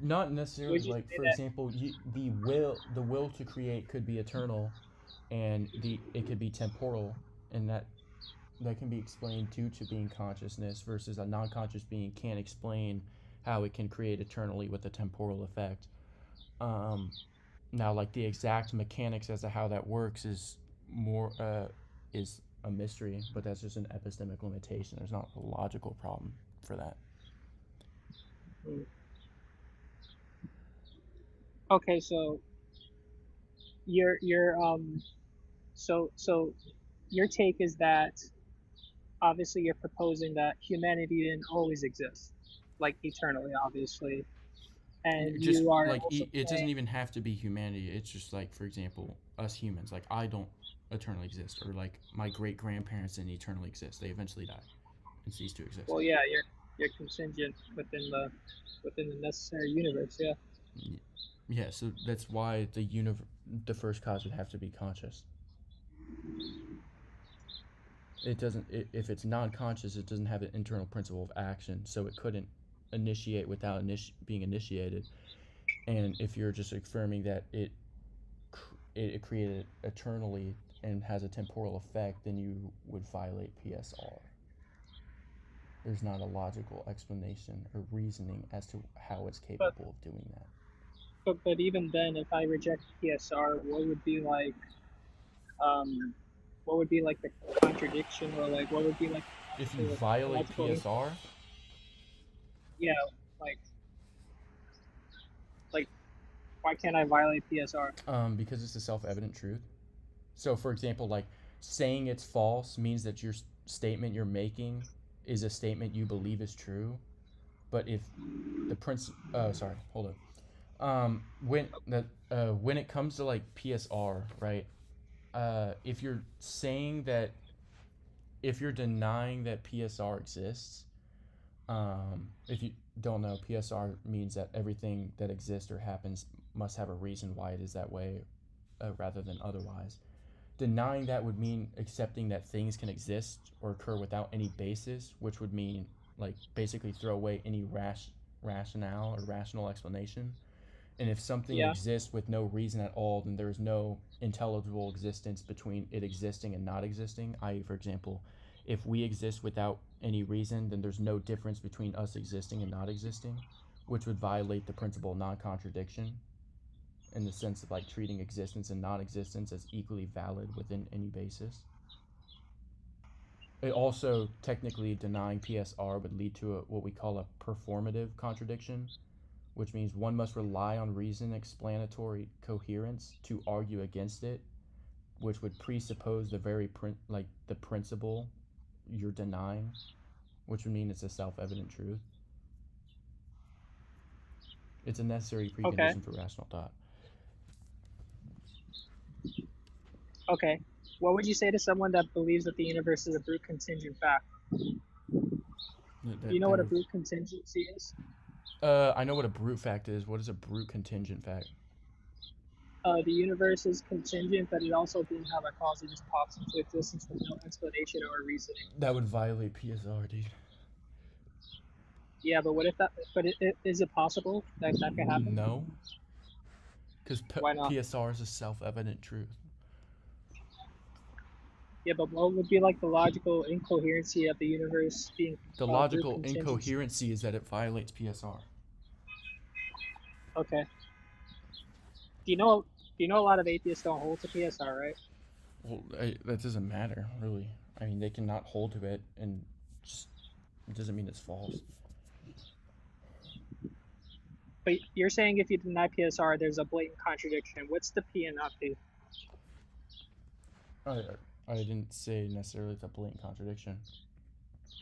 not necessarily. Like for example, the will to create could be eternal, and it could be temporal, and that can be explained due to being consciousness, versus a non-conscious being can't explain how it can create eternally with a temporal effect. Now, like the exact mechanics as to how that works is a mystery, but that's just an epistemic limitation. There's not a logical problem for that. Okay, so your take is that obviously you're proposing that humanity didn't always exist, like eternally, obviously. And just you are like it doesn't even have to be humanity. It's just like, for example, us humans. Like I don't eternally exist, or like my great grandparents didn't eternally exist. They eventually died and ceased to exist. Well, yeah, you're contingent within the necessary universe. Yeah. Yeah, so that's why the first cause would have to be conscious. It doesn't. If it's non-conscious, it doesn't have an internal principle of action, so it couldn't initiate without being initiated. And if you're just affirming that it created eternally and has a temporal effect, then you would violate PSR. There's not a logical explanation or reasoning as to how it's capable of doing that. But even then, if I reject PSR, what would be like the contradiction, or like what would be like if you violate PSR? Yeah, like why can't I violate PSR? Because it's a self-evident truth. So, for example, like saying it's false means that your statement you're making is a statement you believe is true. But if the when it comes to like PSR, right? If you're saying that, if you're denying that PSR exists, if you don't know, PSR means that everything that exists or happens must have a reason why it is that way, rather than otherwise. Denying that would mean accepting that things can exist or occur without any basis, which would mean like basically throw away any rationale or rational explanation. And if something exists with no reason at all, then there is no intelligible existence between it existing and not existing. I.e., for example, if we exist without any reason, then there's no difference between us existing and not existing, which would violate the principle of non-contradiction, in the sense of like treating existence and non-existence as equally valid within any basis. It also, technically, denying PSR would lead to what we call a performative contradiction, which means one must rely on reason explanatory coherence to argue against it, which would presuppose the very the principle you're denying, which would mean it's a self-evident truth. It's a necessary precondition for rational thought. Okay. What would you say to someone that believes that the universe is a brute contingent fact? Do you know what a brute contingency is? I know what a brute fact is. What is a brute contingent fact? The universe is contingent, but it also didn't have a cause. It just pops into existence with no explanation or reasoning. That would violate PSR, dude. Yeah, but what if that? But is it possible that that could happen? No. Because PSR is a self-evident truth. Yeah, but what would be like the logical incoherency of the universe being? The logical incoherency is that it violates PSR. Okay. Do you know a lot of atheists don't hold to PSR, right? Well, that doesn't matter, really. I mean, they cannot hold to it, and just it doesn't mean it's false. But you're saying if you deny PSR, there's a blatant contradiction. What's the P and not P? I didn't say necessarily it's a blatant contradiction.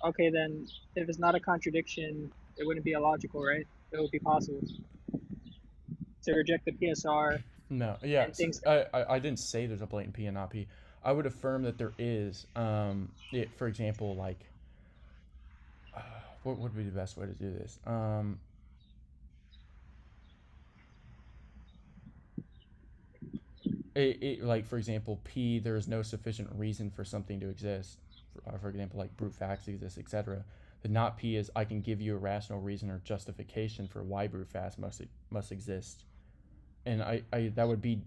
Okay, then if it's not a contradiction, it wouldn't be illogical, right? It would be possible to reject the PSR. No, yeah, I didn't say there's a blatant P and not P. I would affirm that there is. For example, like, what would be the best way to do this? Like, for example, P, there is no sufficient reason for something to exist. For example, like brute facts exist, etc. The not P is I can give you a rational reason or justification for why brute facts must exist. And I that would be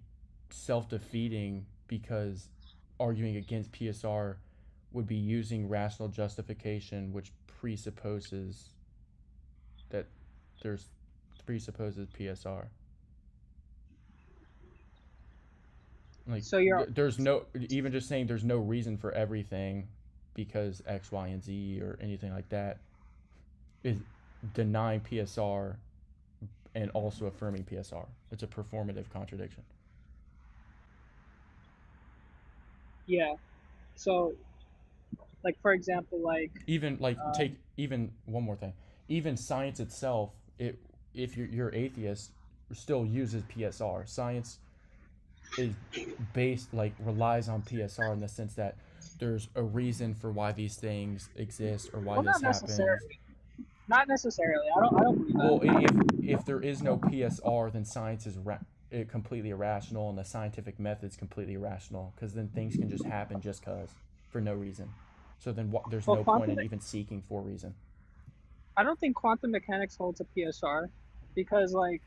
self-defeating, because arguing against PSR would be using rational justification, which presupposes PSR. Like, so there's no, even just saying there's no reason for everything because X, Y, and Z or anything like that is denying PSR and also affirming PSR. It's a performative contradiction. Yeah. So, like, for example, like... Even, like, take, even one more thing. Even science itself, if you're atheist, still uses PSR. Science is based, like, relies on PSR in the sense that there's a reason for why these things exist or why this happens. Not necessarily. I don't believe Well, that. if there is no PSR, then science is completely irrational, and the scientific method's completely irrational, because then things can just happen just cause for no reason. So then there's Well, no point in even seeking for a reason. I don't think quantum mechanics holds a PSR, because like,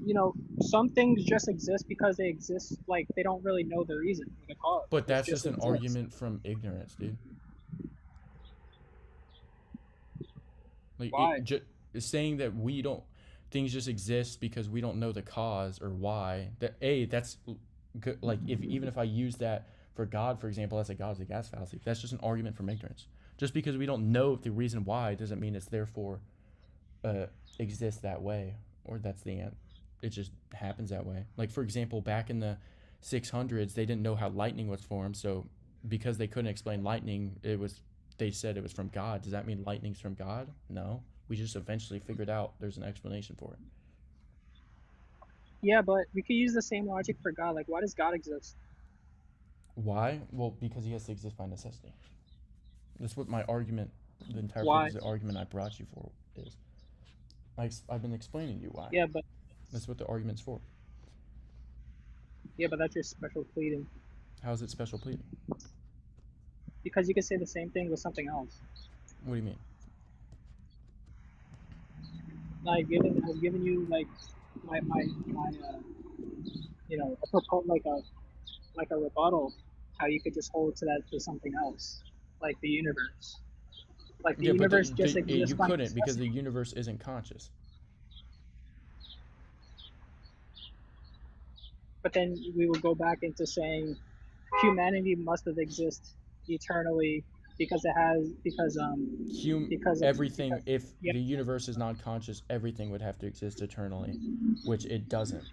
you know, some things just exist because they exist. Like they don't really know the reason or the cause. But It that's just an exists. argument from ignorance, dude. Like Why? saying that things just exist because we don't know the cause or why. That's good. Like even if I use that for God, for example, that's a God's a gas fallacy. That's just an argument from ignorance. Just because we don't know the reason why doesn't mean it's therefore exists that way, or that's the end. It just happens that way. Like for example, back in the 600s, they didn't know how lightning was formed, so because they couldn't explain lightning, they said it was from God. Does that mean lightning's from God? No. We just eventually figured out there's an explanation for it. Yeah, but we could use the same logic for God. Like, why does God exist? Why? Well, because he has to exist by necessity. That's what my argument, the entire Why? purpose of the argument I brought you for is. I've been explaining to you why. Yeah, but That's what the argument's for. yeah, but that's your special pleading. How is it special pleading? Because you could say the same thing with something else. What do you mean? Like I've given you like my you know, like a rebuttal, how you could just hold to that to something else, like the universe. Like the Yeah, but universe just exists you by couldn't because necessity. the universe isn't conscious. But then we would go back into saying humanity must have existed eternally because Everything, if yeah, the universe is non-conscious, everything would have to exist eternally, which it doesn't.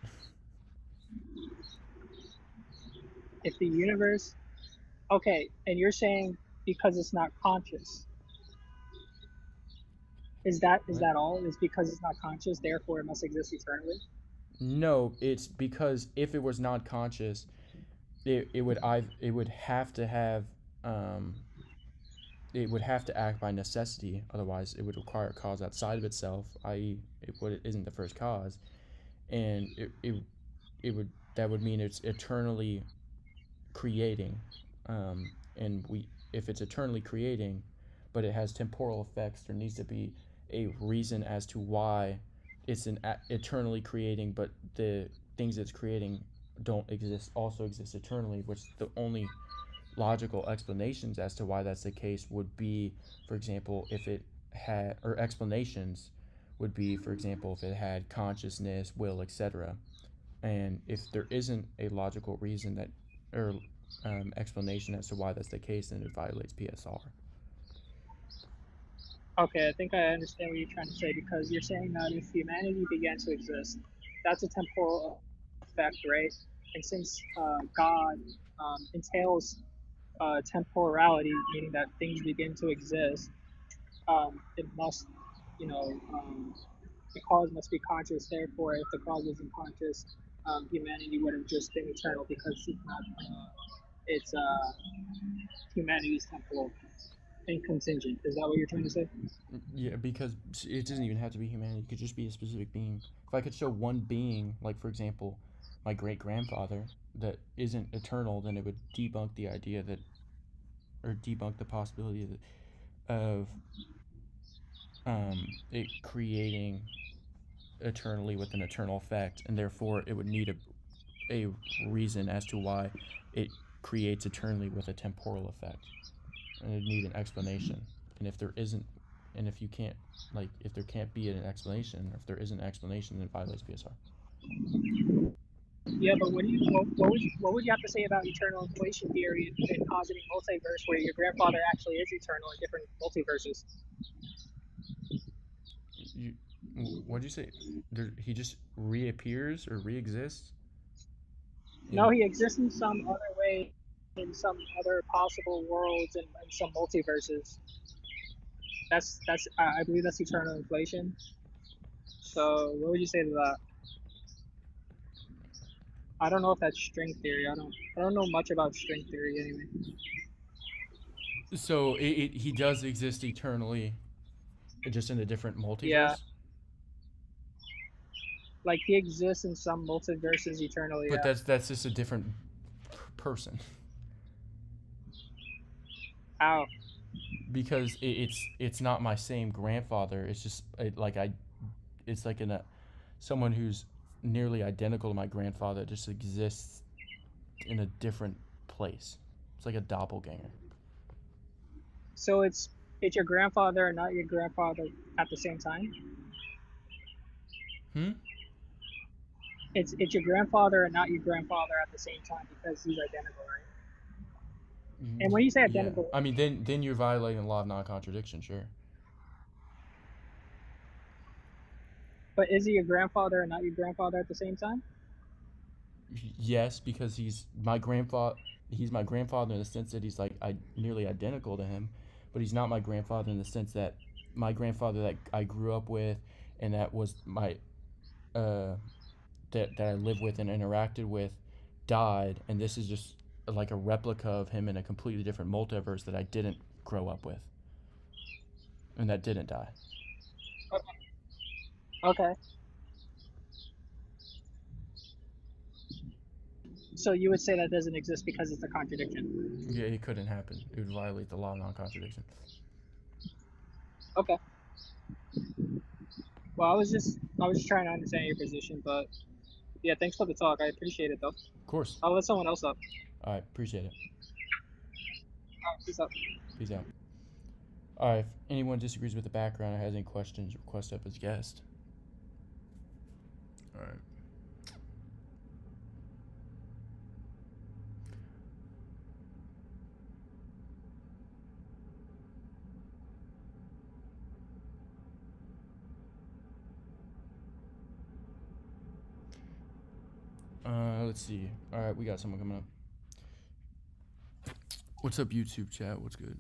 if the universe, okay, and you're saying because it's not conscious. Is that all? Is because it's not conscious, therefore it must exist eternally? No, it's because if it was non-conscious, it would have to have it would have to act by necessity. Otherwise, it would require a cause outside of itself, i.e., it isn't the first cause, and it would that would mean it's eternally creating, and if it's eternally creating, but it has temporal effects, there needs to be a reason as to why it's eternally creating, but the things it's creating don't also exist eternally, which the only logical explanations as to why that's the case would be, for example, if it had, or explanations would be, for example, if it had consciousness, will, etc. And if there isn't a logical reason that, or explanation as to why that's the case, then it violates PSR. Okay, I think I understand what you're trying to say, because you're saying that if humanity began to exist, that's a temporal effect, right? And since God entails temporality, meaning that things begin to exist, it must, you know, the cause must be conscious. Therefore, if the cause isn't conscious, humanity would have just been eternal because it's humanity's temporal and contingent. Is that what you're trying to say? Yeah, because it doesn't even have to be humanity. It could just be a specific being. If I could show one being, like for example, my great grandfather, that isn't eternal, then it would debunk the idea that, or debunk the possibility of it creating eternally with an eternal effect, and therefore it would need a reason as to why it creates eternally with a temporal effect, and it'd need an explanation. And if there isn't, and if you can't, like, if there can't be an explanation, or if there isn't an explanation, then it violates PSR. Yeah, but what would you have to say about eternal inflation theory and positing multiverse, where your grandfather actually is eternal in different multiverses? What'd you say? He just reappears or re-exists? No, he exists in some other way, in some other possible worlds and some multiverses. That's I believe that's eternal inflation. So what would you say to that? I don't know if that's string theory. I don't know much about string theory anyway. So he does exist eternally, just in a different multiverse. Yeah. Like he exists in some multiverses eternally. But Yeah. that's just a different person. How? Because it's not my same grandfather. It's just it's like someone who's nearly identical to my grandfather just exists in a different place. It's like a doppelganger. So it's your grandfather and not your grandfather at the same time. It's your grandfather and not your grandfather at the same time because he's identical, right? And when you say identical, I mean, then you're violating the law of non-contradiction, sure. But is he your grandfather and not your grandfather at the same time? Yes, because he's my grandfather. He's my grandfather in the sense that he's like nearly identical to him, but he's not my grandfather in the sense that my grandfather that I grew up with and that was my that I lived with and interacted with died, and this is just like a replica of him in a completely different multiverse that I didn't grow up with and that didn't die. Okay. So you would say that doesn't exist because it's a contradiction? Yeah, it couldn't happen. It would violate the law of non-contradiction. Okay. Well, I was just trying to understand your position, but yeah, thanks for the talk. I appreciate it, though. Of course. I'll let someone else up. All right, appreciate it. All right, peace out. Peace out. All right, if anyone disagrees with the background or has any questions, request up as guest. All right. Let's see. All right, we got someone coming up. What's up, YouTube chat? What's good?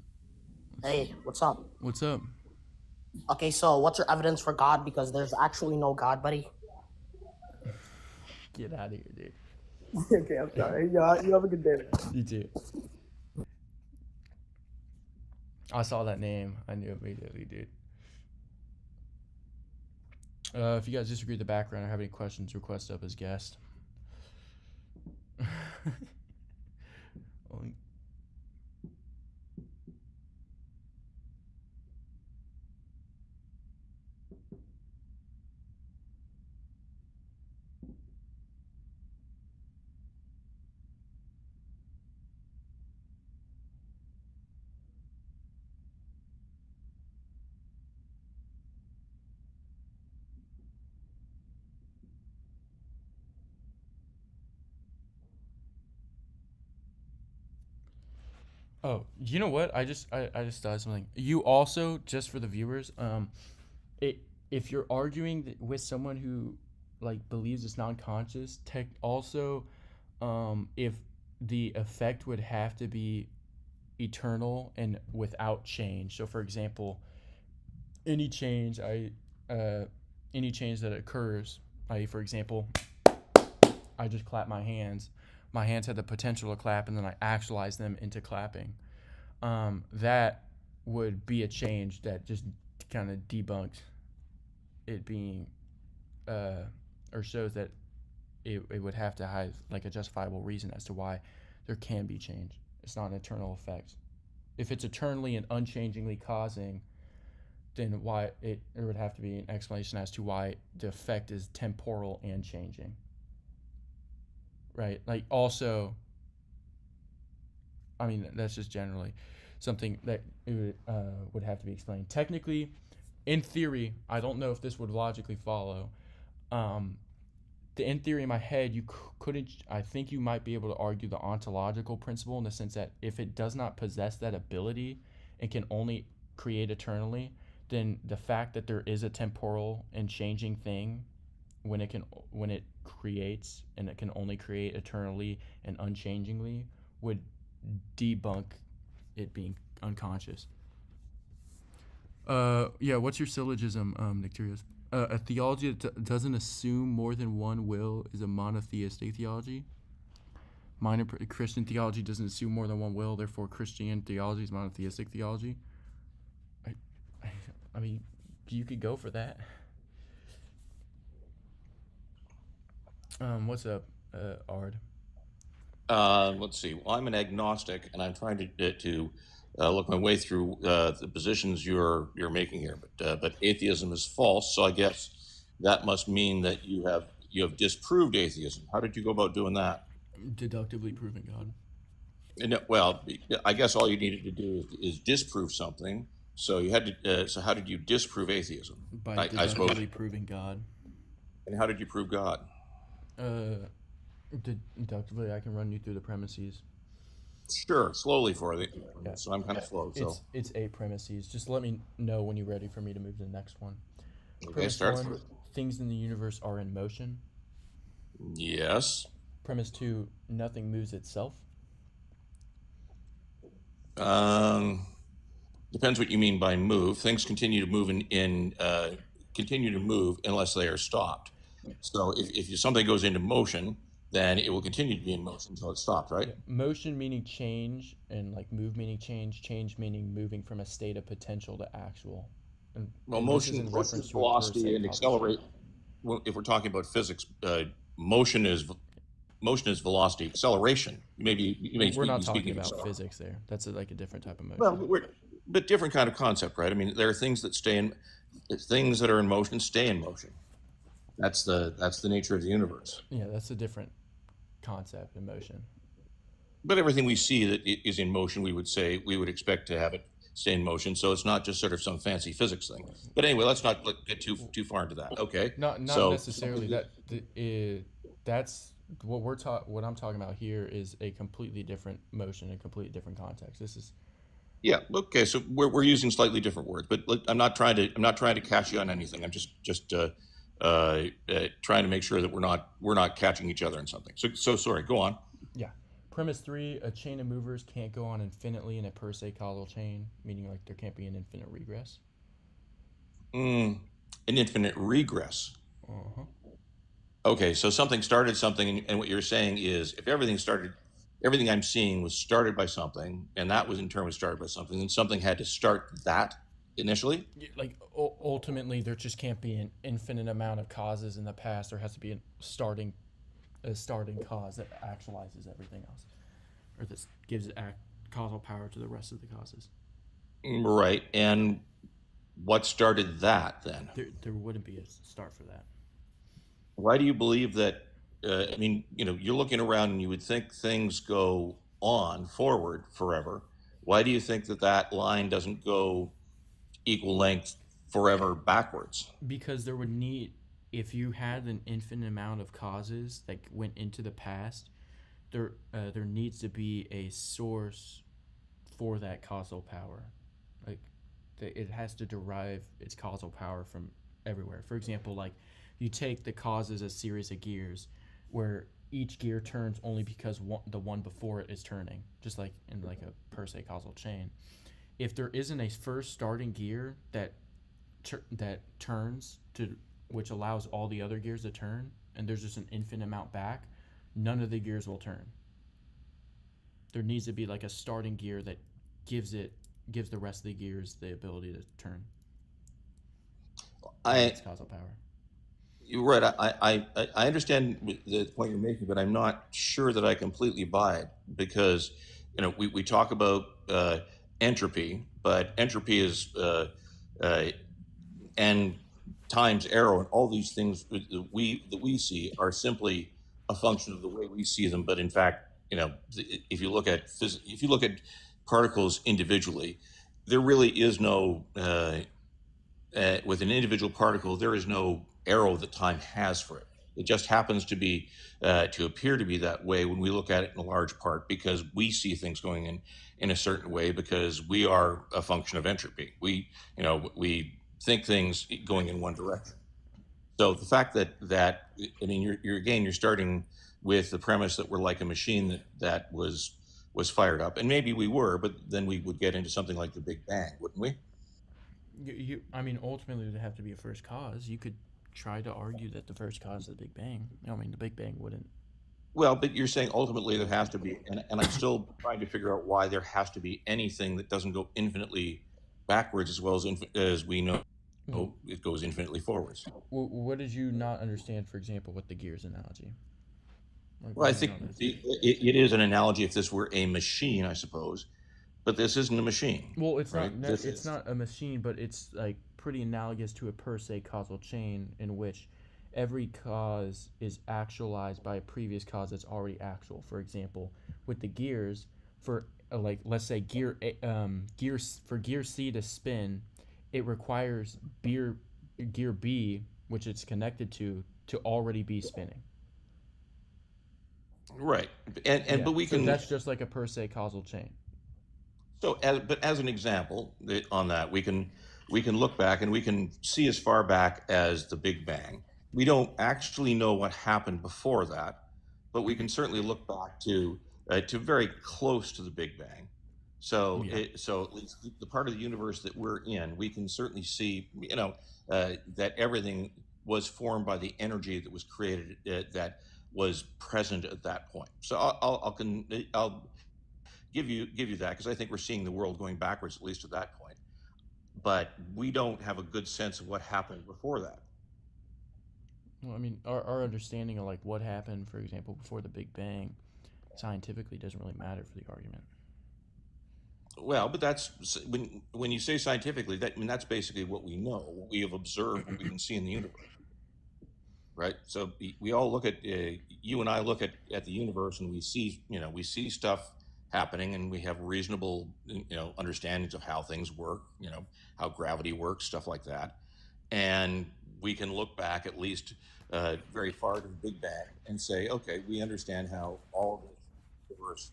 Hey, what's up? What's up? Okay, so what's your evidence for God? Because there's actually no God, buddy. Get out of here, dude. Okay, I'm sorry. Yeah, you have a good day. You too. I saw that name. I knew immediately, dude. If you guys disagree with the background or have any questions, request up as guest. Oh, you know what? I just thought of something. You also, just for the viewers, if you're arguing with someone who like believes it's non-conscious, also, if the effect would have to be eternal and without change. So, for example, any change that occurs, for example, I just clap my hands. My hands had the potential to clap, and then I actualized them into clapping. That would be a change that just kind of debunks it being, or shows that it would have to have like a justifiable reason as to why there can be change. It's not an eternal effect. If it's eternally and unchangingly causing, then why there would have to be an explanation as to why the effect is temporal and changing. Right, like also, I mean, that's just generally something that it would have to be explained. Technically, in theory, I don't know if this would logically follow. In theory, in my head, you couldn't, I think you might be able to argue the ontological principle in the sense that if it does not possess that ability and can only create eternally, then the fact that there is a temporal and changing thing when it creates and it can only create eternally and unchangingly would debunk it being unconscious. Yeah, what's your syllogism, Nicterius? A theology that doesn't assume more than one will is a monotheistic theology. Minor Christian theology doesn't assume more than one will, therefore Christian theology is monotheistic theology. I mean, you could go for that. What's up, Ard? Let's see. Well, I'm an agnostic, and I'm trying to look my way through the positions you're making here. But atheism is false, so I guess that must mean that you have disproved atheism. How did you go about doing that? Deductively proving God. Well, I guess all you needed to do is disprove something. So you had to. So how did you disprove atheism? By I suppose. deductively proving God. And how did you prove God? Deductively, I can run you through the premises. Sure, slowly for the. Yeah. So I'm kind of slow. So it's 8 premises. Just let me know when you're ready for me to move to the next one. Okay, Premise start. 1, things in the universe are in motion. Yes. Premise 2, nothing moves itself. Depends what you mean by move. Things continue to move continue to move unless they are stopped. So if something goes into motion, then it will continue to be in motion until it's stopped, right? Yeah. Motion meaning change, and like move meaning change meaning moving from a state of potential to actual. And motion, velocity, and accelerate. Well, if we're talking about physics, motion is velocity. Acceleration. We're not talking about physics there. That's like a different type of motion. Well, but different kind of concept, right? I mean, there are things that things that are in motion stay in motion. That's the nature of the universe. Yeah, that's a different concept in motion. But everything we see that is in motion, we would expect to have it stay in motion. So it's not just sort of some fancy physics thing. But anyway, let's not get too far into that. Okay. Not necessarily that. That's what I'm talking about here is a completely different motion, a completely different context. This is. Yeah. Okay. So we're using slightly different words, but I'm not trying to catch you on anything. I'm just trying to make sure that we're not catching each other in something. So sorry. Go on. Yeah. Premise 3: a chain of movers can't go on infinitely in a per se causal chain, meaning like there can't be an infinite regress. An infinite regress. Uh-huh. Okay. So something started something, and what you're saying is if everything I'm seeing was started by something, and that was in turn was started by something, then something had to start that initially? Like ultimately, there just can't be an infinite amount of causes in the past. There has to be a starting cause that actualizes everything else, or that gives causal power to the rest of the causes. Right. And what started that then? There wouldn't be a start for that. Why do you believe that? I mean, you're looking around and you would think things go on forward forever. Why do you think that line doesn't go equal length forever backwards? Because there would need, if you had an infinite amount of causes that went into the past, there needs to be a source for that causal power. Like it has to derive its causal power from everywhere. For example, like you take the cause as a series of gears, where each gear turns only because the one before it is turning, just like in like a per se causal chain. If there isn't a first starting gear that turns to, which allows all the other gears to turn, and there's just an infinite amount back, none of the gears will turn. There needs to be like a starting gear that gives the rest of the gears the ability to turn. It's causal power. You're right. I understand the point you're making, but I'm not sure that I completely buy it because, we talk about entropy, but entropy is n times arrow, and all these things that we see are simply a function of the way we see them. But in fact, if you look at particles individually, there really is no with an individual particle, there is no arrow that time has for it. It just happens to be to appear to be that way when we look at it in a large part because we see things going in a certain way because we are a function of entropy. We think things going in one direction. So the fact that you're starting with the premise that we're like a machine that was fired up, and maybe we were, but then we would get into something like the Big Bang, wouldn't we? Ultimately, there'd have to be a first cause. You could try to argue that the first cause of the Big Bang. The Big Bang wouldn't. Well, but you're saying ultimately there has to be, and I'm still trying to figure out why there has to be anything that doesn't go infinitely backwards as well as we know it goes infinitely forwards. What did you not understand, for example, with the gears analogy? Like, Well, what I do you think not understand? it is an analogy if this were a machine, I suppose, but this isn't a machine, Well, it's right? not. This It's is not a machine, but it's like pretty analogous to a per se causal chain in which every cause is actualized by a previous cause that's already actual. For example, with the gears, for like let's say gear C to spin, it requires gear B, which it's connected to already be spinning. right, and but we So can. that's just like a per se causal chain. So, but as an example on that, we can look back and we can see as far back as the Big Bang. We don't actually know what happened before that, but we can certainly look back to very close to the Big Bang. So, Yeah. so at least the part of the universe that we're in, we can certainly see, that everything was formed by the energy that was created, that was present at that point. So I'll give you that because I think we're seeing the world going backwards at least at that point. But we don't have a good sense of what happened before that. Well, I mean, our understanding of like what happened, for example, before the Big Bang, scientifically doesn't really matter for the argument. Well, but that's when you say scientifically, that I mean that's basically what we know, what we have observed, what we can see in the universe, right? So we all look at you and I look at the universe and we see stuff happening and we have reasonable understandings of how things work, how gravity works, stuff like that, and we can look back at least very far to the Big Bang and say, okay, we understand how all of this universe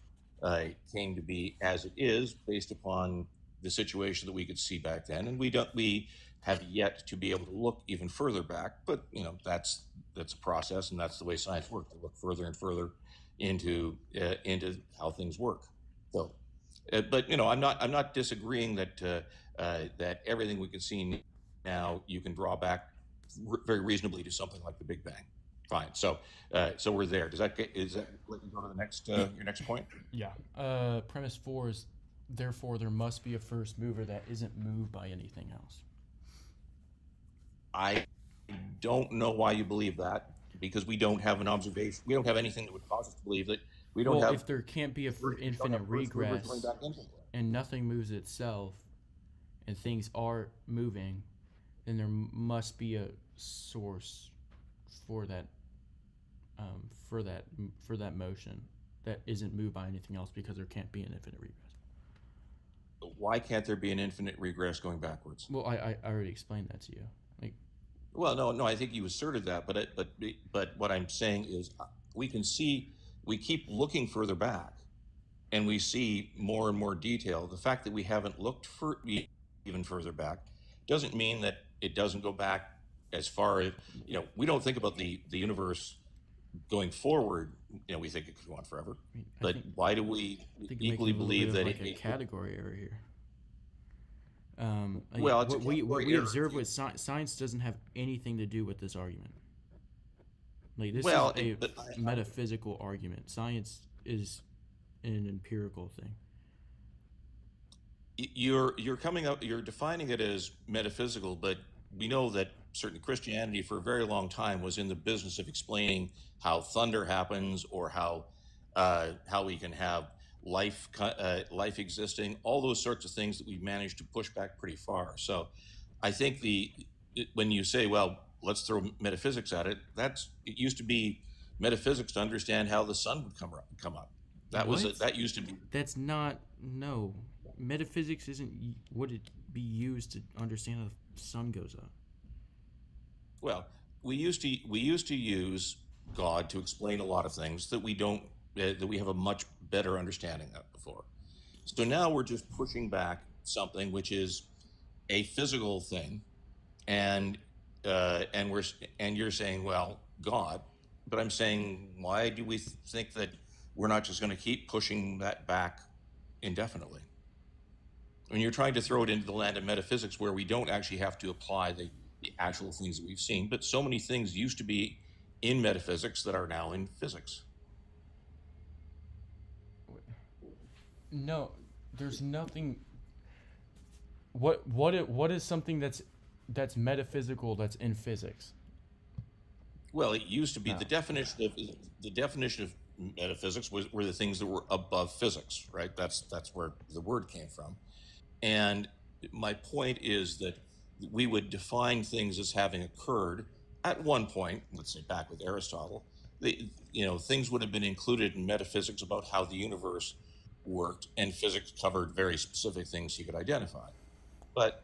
came to be as it is based upon the situation that we could see back then, and we have yet to be able to look even further back. But that's a process, and that's the way science works. To look further and further into how things work. So, but I'm not disagreeing that that everything we can see now you can draw back very reasonably to something like the Big Bang. Fine. So we're there. Is that let you go to the next your next point? Yeah. Premise 4 is therefore there must be a first mover that isn't moved by anything else. I don't know why you believe that, because we don't have an observation. We don't have anything that would cause us to believe that. We don't have. If there can't be infinite regress and nothing moves itself, and things are moving, then there must be a source for that motion that isn't moved by anything else, because there can't be an infinite regress. Why can't there be an infinite regress going backwards? Well, I already explained that to you. Well, no, I think you asserted that, but what I'm saying is we keep looking further back, and we see more and more detail. The fact that we haven't looked for even further back doesn't mean that it doesn't go back as far as we don't think about the universe going forward. We think it could go on forever, but why do we equally believe that a category error here? Well, it's what we observe with science doesn't have anything to do with this argument. Like this is a metaphysical argument. Science is an empirical thing. You're defining it as metaphysical, but we know that certainly Christianity for a very long time was in the business of explaining how thunder happens, or how we can have life existing, all those sorts of things that we've managed to push back pretty far. So I think when you say, well, let's throw metaphysics at it, it used to be metaphysics to understand how the sun would come up. That used to be. That's not, no. Metaphysics would it be used to understand how the sun goes up? Well, we used to use God to explain a lot of things that we don't that we have a much better understanding of before. So now we're just pushing back something which is a physical thing, and you're saying, well, God, but I'm saying, why do we think that we're not just going to keep pushing that back indefinitely? When you're trying to throw it into the land of metaphysics, where we don't actually have to apply the actual things that we've seen, but so many things used to be in metaphysics that are now in physics. No, there's nothing. What is something that's that's metaphysical that's in physics. Well, it used to be No. the definition of metaphysics were the things that were above physics, right? That's where the word came from. And my point is that we would define things as having occurred at one point, let's say back with Aristotle. Things would have been included in metaphysics about how the universe worked, and physics covered very specific things he could identify. But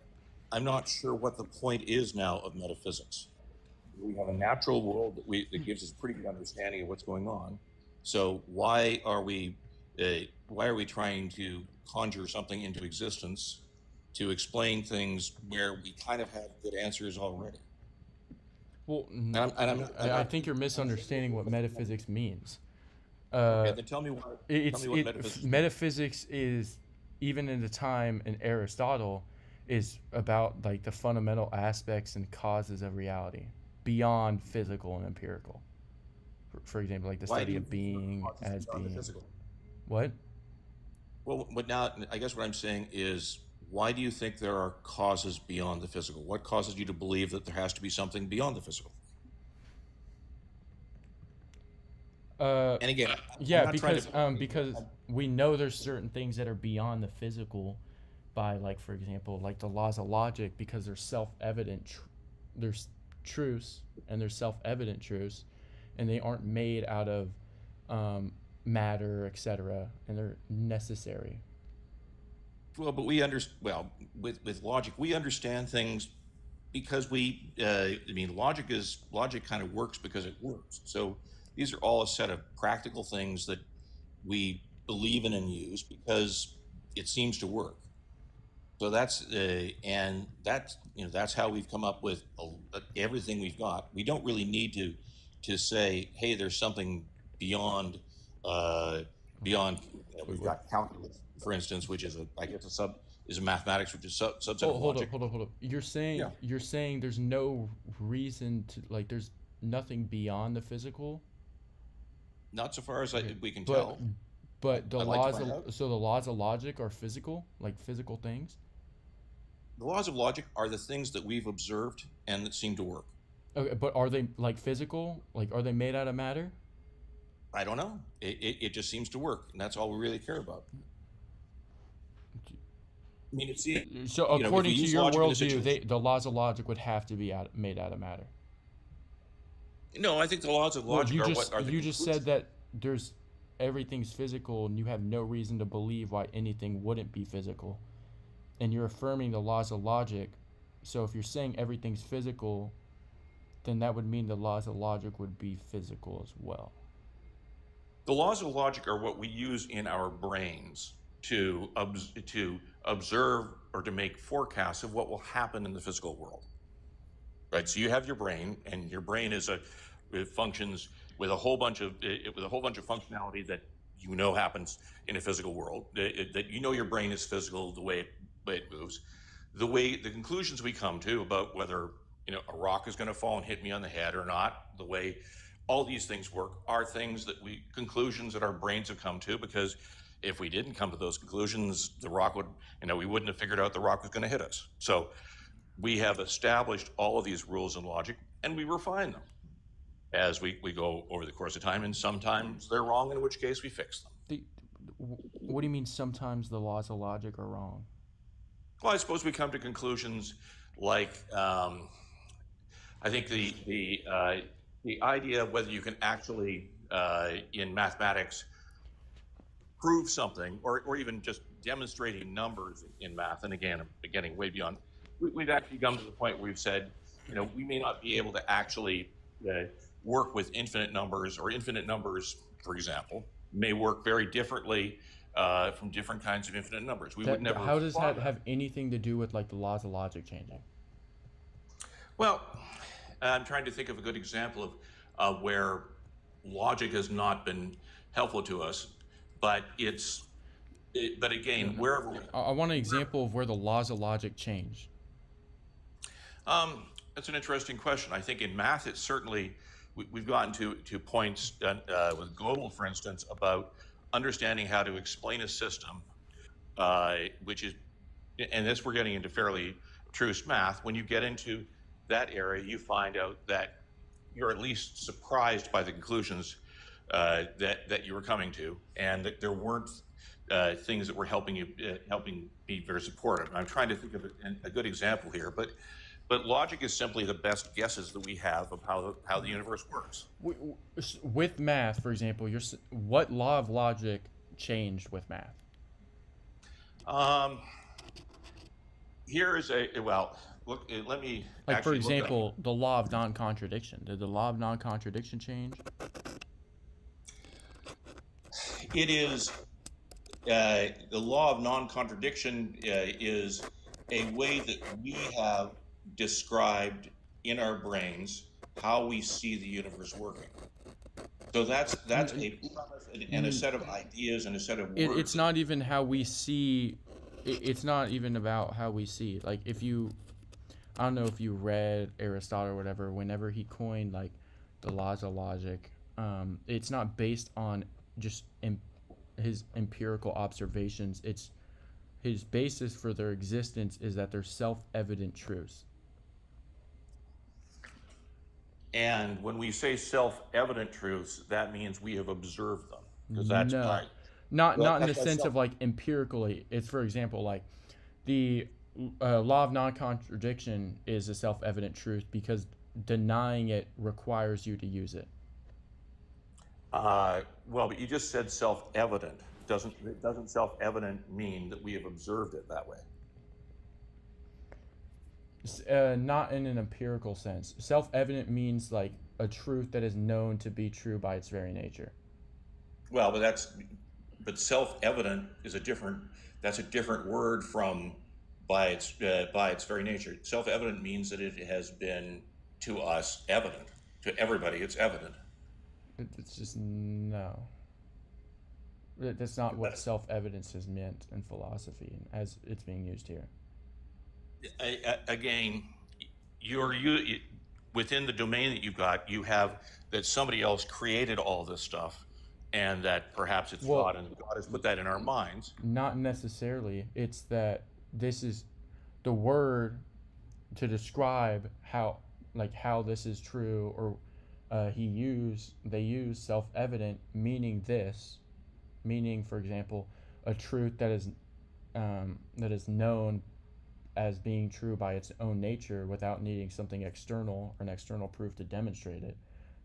I'm not sure what the point is now of metaphysics. We have a natural world that gives us pretty good understanding of what's going on. So why are we trying to conjure something into existence to explain things where we kind of have good answers already? Well, I think you're misunderstanding what metaphysics means. Okay, then tell me what metaphysics means. Metaphysics is, even in the time in Aristotle, is about like the fundamental aspects and causes of reality beyond physical and empirical. For example, like the Why do study you of being causes as beyond the being. physical? What? Well, but now I guess what I'm saying is, why do you think there are causes beyond the physical? What causes you to believe that there has to be something beyond the physical? And again, Yeah, I'm not trying to- because we know there's certain things that are beyond the physical, by like, for example, like the laws of logic, because they're self-evident. There's truths and there's self-evident truths, and they aren't made out of matter, etc., and they're necessary. Well, but with logic, we understand things because logic kind of works because it works. So these are all a set of practical things that we believe in and use because it seems to work. So that's how we've come up with everything we've got. We don't really need to say, hey, there's something beyond. We've got calculus, for instance, which is a mathematics, which is subset of logic. Hold up. You're saying there's no reason to, like, there's nothing beyond the physical. Not so far as we can tell. But the I'd like to laws find out. so the laws of logic are physical, like physical things. The laws of logic are the things that we've observed and that seem to work. Okay, but are they like physical? Like, are they made out of matter? I don't know. It just seems to work, and that's all we really care about. I mean, So according to your worldview, the laws of logic would have to be made out of matter. No, I think the laws of logic you are just what are the you just said that everything's physical, and you have no reason to believe why anything wouldn't be physical, and you're affirming the laws of logic. So if you're saying everything's physical, then that would mean the laws of logic would be physical as well. The laws of logic are what we use in our brains to observe or to make forecasts of what will happen in the physical world. Right. So you have your brain, and your brain it functions with a whole bunch of functionality that happens in a physical world. That your brain is physical the way it moves, the conclusions we come to about whether a rock is going to fall and hit me on the head or not, the way all these things work are conclusions that our brains have come to, because if we didn't come to those conclusions, the rock would, we wouldn't have figured out the rock was going to hit us. So we have established all of these rules and logic, and we refine them as we go over the course of time, and sometimes they're wrong, in which case we fix them. What do you mean sometimes the laws of logic are wrong? Well, I suppose we come to conclusions like, I think the idea of whether you can actually, in mathematics, prove something, or even just demonstrating numbers in math, and again, I'm getting way beyond, we've actually come to the point where we've said, we may not be able to actually work with infinite numbers, or infinite numbers, for example, may work very differently from different kinds of infinite numbers. How does that have anything to do with like the laws of logic changing? Well, I'm trying to think of a good example of where logic has not been helpful to us, but but again, wherever. I want an example of where the laws of logic change. That's an interesting question. I think in math, it's certainly, we've gotten to points with Gödel, for instance, about understanding how to explain a system, which is, and this we're getting into fairly truth math, when you get into that area, you find out that you're at least surprised by the conclusions that you were coming to, and that there weren't things that were helping be very supportive. I'm trying to think of a good example here, but logic is simply the best guesses that we have of how the universe works. With math, for example, what law of logic changed with math? Here is look. Let me Like, for actually look example, the law of non-contradiction. Did the law of non-contradiction change? It is the law of non-contradiction is a way that we have described in our brains how we see the universe working. So that's a premise and a set of ideas and a set of words. It's not even how we see. It's not even about how we see. Like, I don't know if you read Aristotle or whatever. Whenever he coined like the laws of logic, it's not based on just his empirical observations. It's his basis for their existence is that they're self-evident truths. And when we say self-evident truths, that means we have observed them, because that's No. right. Not in the sense of like empirically. It's, for example, like the law of non-contradiction is a self-evident truth because denying it requires you to use it. Well, but you just said self-evident. Doesn't self-evident mean that we have observed it that way? Not in an empirical sense. Self-evident means like a truth that is known to be true by its very nature. Well, but self-evident is a different word from by its very nature. Self-evident means that it has been to us evident. To everybody, it's evident. It's just no. That's not what self-evidence has meant in philosophy as it's being used here. Again, you within the domain that you've got, you have that somebody else created all this stuff, and that perhaps it's God, and God has put that in our minds. Not necessarily. It's that this is the word to describe how this is true, or they use self-evident, meaning for example, a truth that is known as being true by its own nature without needing something external or an external proof to demonstrate it.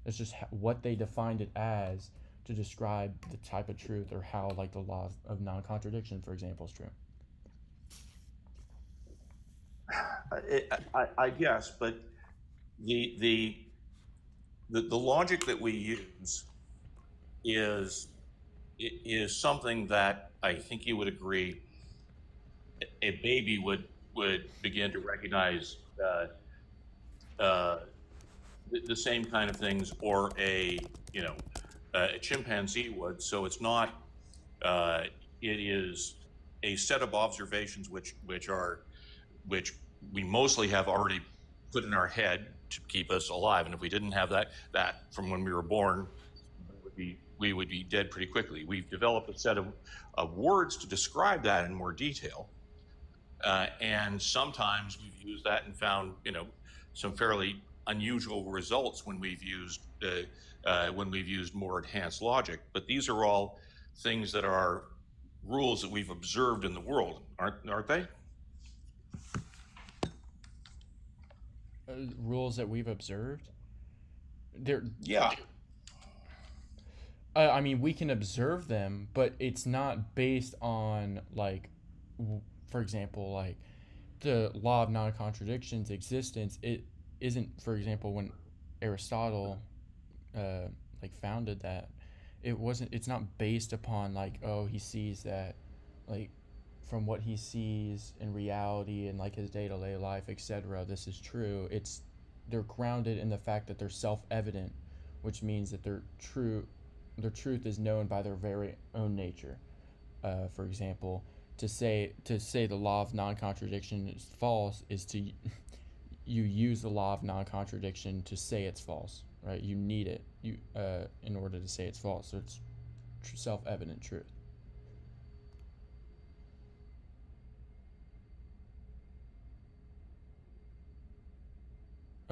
It's just what they defined it as to describe the type of truth, or how like the law of non-contradiction, for example, is true. I guess, but the logic that we use is something that I think you would agree a baby would begin to recognize the same kind of things, or a chimpanzee would. So it's not. It is a set of observations which we mostly have already put in our head to keep us alive. And if we didn't have that from when we were born, we would be dead pretty quickly. We've developed a set of words to describe that in more detail. And sometimes we've used that and found, some fairly unusual results when we've used more enhanced logic. But these are all things that are rules that we've observed in the world, aren't they? Rules that we've observed? Yeah. I mean, we can observe them, but it's not based on, like, for example, like the law of non-contradiction's existence. It isn't, for example, when Aristotle founded that, it's not based upon like, oh, he sees that, like, from what he sees in reality and like his day-to-day life, etc., this is true. They're grounded in the fact that they're self-evident, which means that their truth is known by their very own nature. For example, to say the law of non-contradiction is false is to you use the law of non-contradiction to say it's false, right? You need it in order to say it's false. So it's self-evident truth.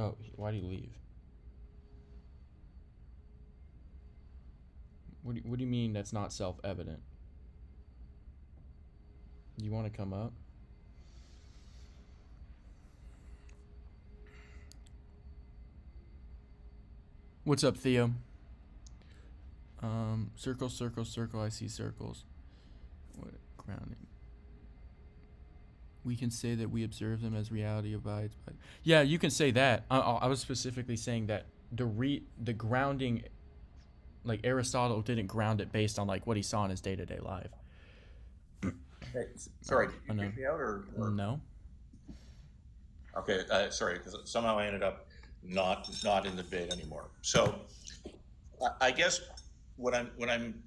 Oh, why did he leave? What do you mean that's not self-evident? You want to come up? What's up, Theo? Circle, circle, circle. I see circles. What grounding? We can say that we observe them as reality abides by. Yeah, you can say that. I was specifically saying that the grounding, like Aristotle didn't ground it based on like what he saw in his day-to-day life. Hey, sorry, did you kick me out or? No. Okay, sorry, because somehow I ended up not in the debate anymore. So I guess what I'm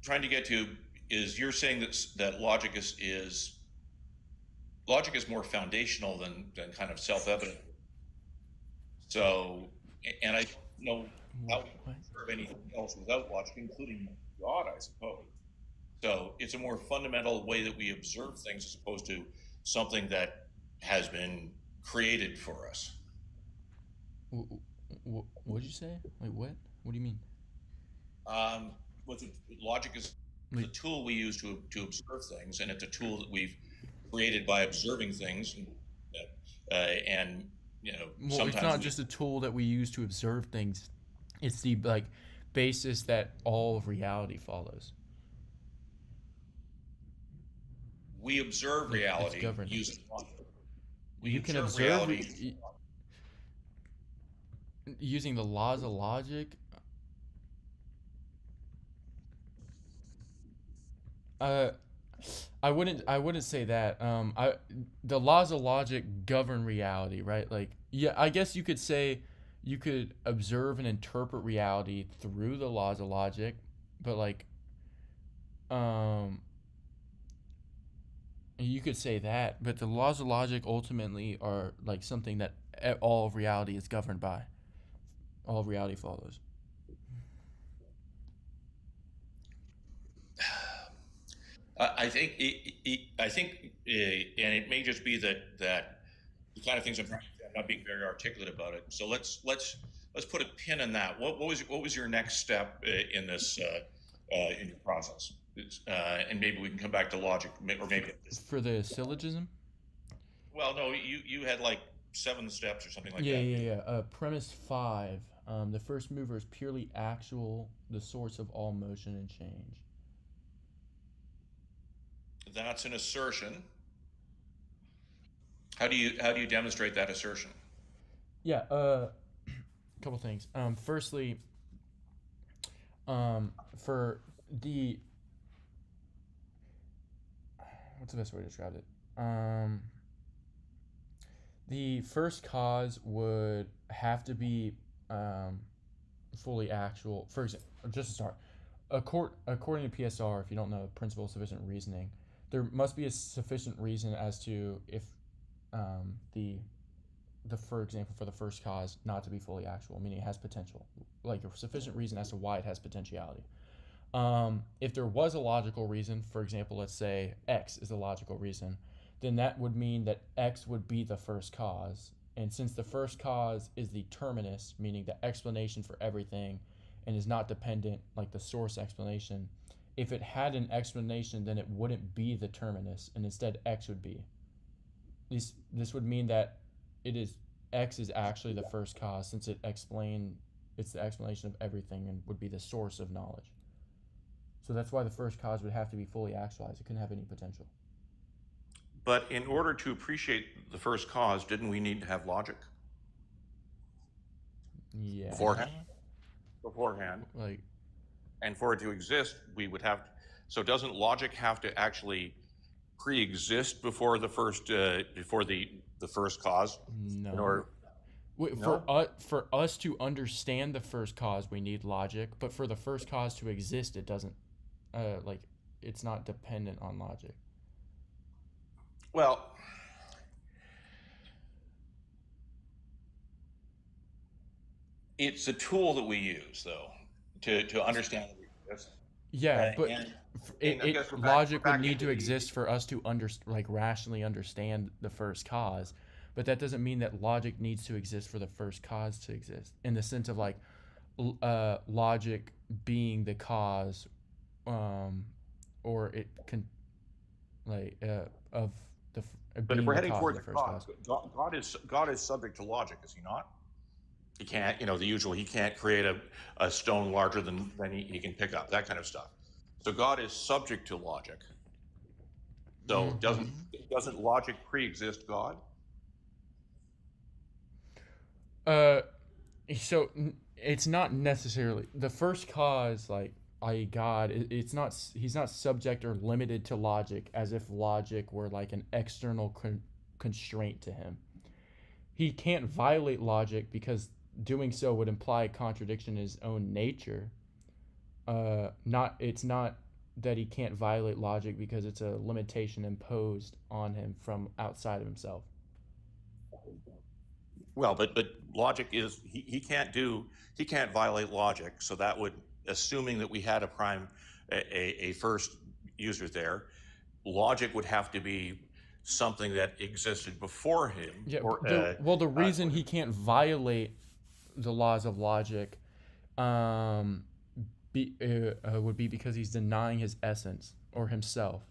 trying to get to is you're saying that logic is more foundational than kind of self-evident. So, and I don't know how to observe anything else without logic, including God, I suppose. So it's a more fundamental way that we observe things as opposed to something that has been created for us. What did you say? Like what? What do you mean? Logic is the tool we use to observe things, and it's a tool that we've created by observing things, and you know. Well, sometimes it's not just a tool that we use to observe things. It's the like basis that all of reality follows. We observe reality using logic. You can observe using the laws of logic. I wouldn't say that. The laws of logic govern reality, right? Like, yeah, I guess you could say you could observe and interpret reality through the laws of logic, but like, you could say that, but the laws of logic ultimately are like something that all of reality is governed by. All of reality follows. I think, and it may just be that the kind of things I'm not being very articulate about it. So let's put a pin in that. What was your next step in this in your process? And maybe we can come back to logic, or maybe for the syllogism. Well, no, you had like 7 steps or something like that. Yeah. Premise 5. The first mover is purely actual, the source of all motion and change. That's an assertion. How do you demonstrate that assertion? Yeah, a couple things. Firstly, for the what's the best way to describe it? The first cause would have to be fully actual. For example, just to start, according to PSR, if you don't know principle of sufficient reasoning, there must be a sufficient reason as to if for example, for the first cause not to be fully actual, meaning it has potential, like a sufficient reason as to why it has potentiality. If there was a logical reason, for example, let's say X is the logical reason, then that would mean that X would be the first cause. And since the first cause is the terminus, meaning the explanation for everything, and is not dependent, like the source explanation, if it had an explanation, then it wouldn't be the terminus, and instead X would be. This would mean that X is actually the first cause, since it's the explanation of everything and would be the source of knowledge. So that's why the first cause would have to be fully actualized. It couldn't have any potential. But in order to appreciate the first cause, didn't we need to have logic? Yeah. Beforehand. Like, and for it to exist, we would have to, so doesn't logic have to actually pre-exist before the first cause? No. For us to understand the first cause, we need logic, but for the first cause to exist, it doesn't it's not dependent on logic. Well, it's a tool that we use, though, to understand that we exist. Yeah, but logic would need to exist for us to rationally understand the first cause. but that doesn't mean that logic needs to exist for the first cause to exist, in the sense of like logic being the cause, or it can like of the But if being we're the heading cause toward of the the first cause. cause, God is subject to logic, is he not? He can't, the usual, he can't create a stone larger than he can pick up, that kind of stuff. So God is subject to logic. So doesn't logic pre-exist God? So it's not necessarily the first cause, like i.e. God. It's not, he's not subject or limited to logic as if logic were like an external constraint to him. He can't violate logic because doing so would imply a contradiction in his own nature. It's not that he can't violate logic because it's a limitation imposed on him from outside of himself. Well, but logic is, he can't violate logic. So that would, assuming that we had a first user there, logic would have to be something that existed before him. Yeah. Or, the reason he can't violate the laws of logic would be because he's denying his essence or himself.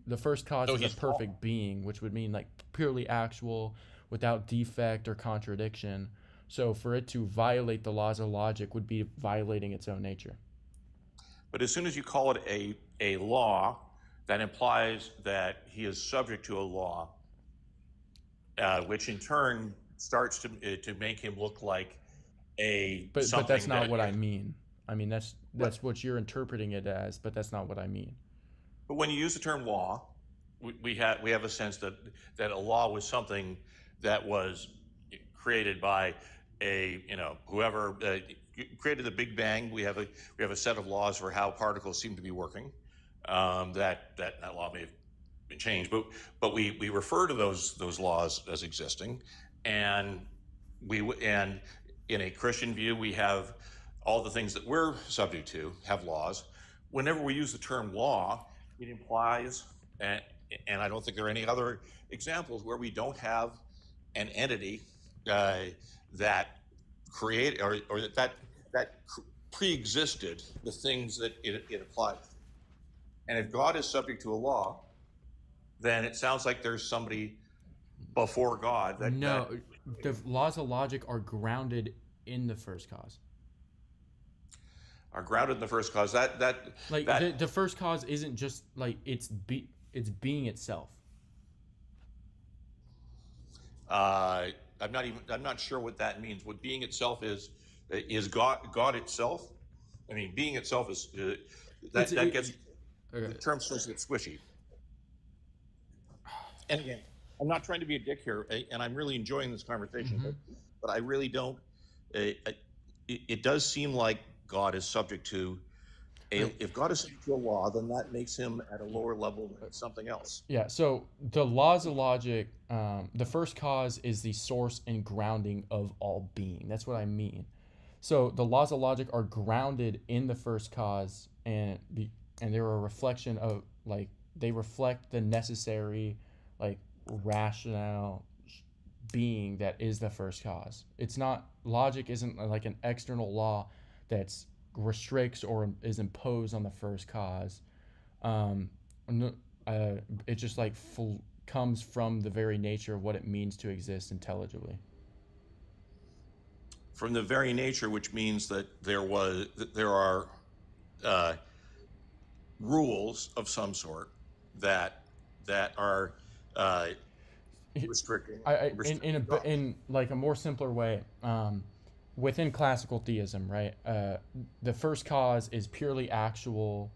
The first cause is a perfect being, which would mean like purely actual, without defect or contradiction. So for it to violate the laws of logic would be violating its own nature. But as soon as you call it a law, that implies that he is subject to a law, which in turn starts to make him look like but that's not what I mean. I mean, that's what you're interpreting it as, but that's not what I mean. But when you use the term law, we have a sense that a law was something that was created by whoever created the Big Bang. We have a set of laws for how particles seem to be working. That law may have been changed, but we refer to those laws as existing, and in a Christian view, we have all the things that we're subject to have laws. Whenever we use the term law, it implies, and I don't think there are any other examples where we don't have an entity that create or that pre-existed the things that it applies. And if God is subject to a law, then it sounds like there's somebody before God. The laws of logic are grounded in the first cause. Are grounded in the first cause. The first cause isn't just like it's being itself. I'm not sure what that means. What being itself is God itself. I mean, being itself is that gets the term starts to get squishy. And again, I'm not trying to be a dick here, and I'm really enjoying this conversation, but I really don't. It does seem like God is subject to if God is subject to a law, then that makes him at a lower level than something else. Yeah. So the laws of logic, the first cause is the source and grounding of all being. That's what I mean. So the laws of logic are grounded in the first cause, and they're a reflection of they reflect the necessary rational being that is the first cause. It's not, logic isn't like an external law that's restricts or is imposed on the first cause. It just comes from the very nature of what it means to exist intelligibly. From the very nature, which means that there are rules of some sort that are restricting. In like a more simpler way, within classical theism, right? The first cause is purely actual,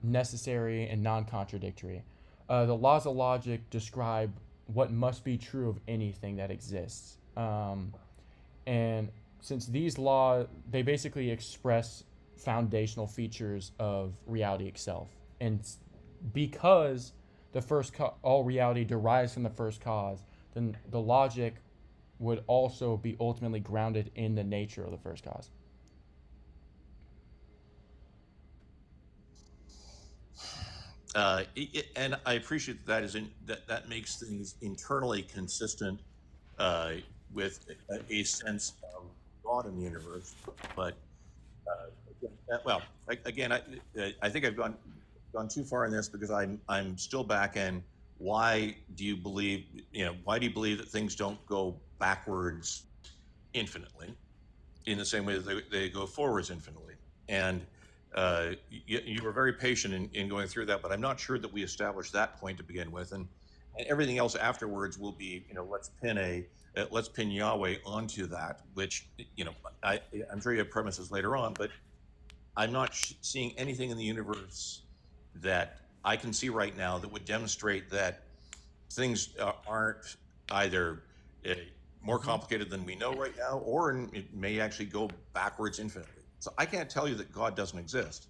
necessary, and non-contradictory. The laws of logic describe what must be true of anything that exists. And since these laws, they basically express foundational features of reality itself. And because the first all reality derives from the first cause, then the logic would also be ultimately grounded in the nature of the first cause. And I appreciate that makes things internally consistent uh, with a sense of God in the universe. But well, again, I think I've gone too far in this because I'm still back in why do you believe why do you believe that things don't go backwards infinitely in the same way that they go forwards infinitely? And you were very patient in going through that, but I'm not sure that we established that point to begin with, and everything else afterwards will be let's pin Yahweh onto that, which I'm sure you have premises later on, but I'm not seeing anything in the universe that I can see right now that would demonstrate that things aren't either more complicated than we know right now, or it may actually go backwards infinitely. So I can't tell you that God doesn't exist,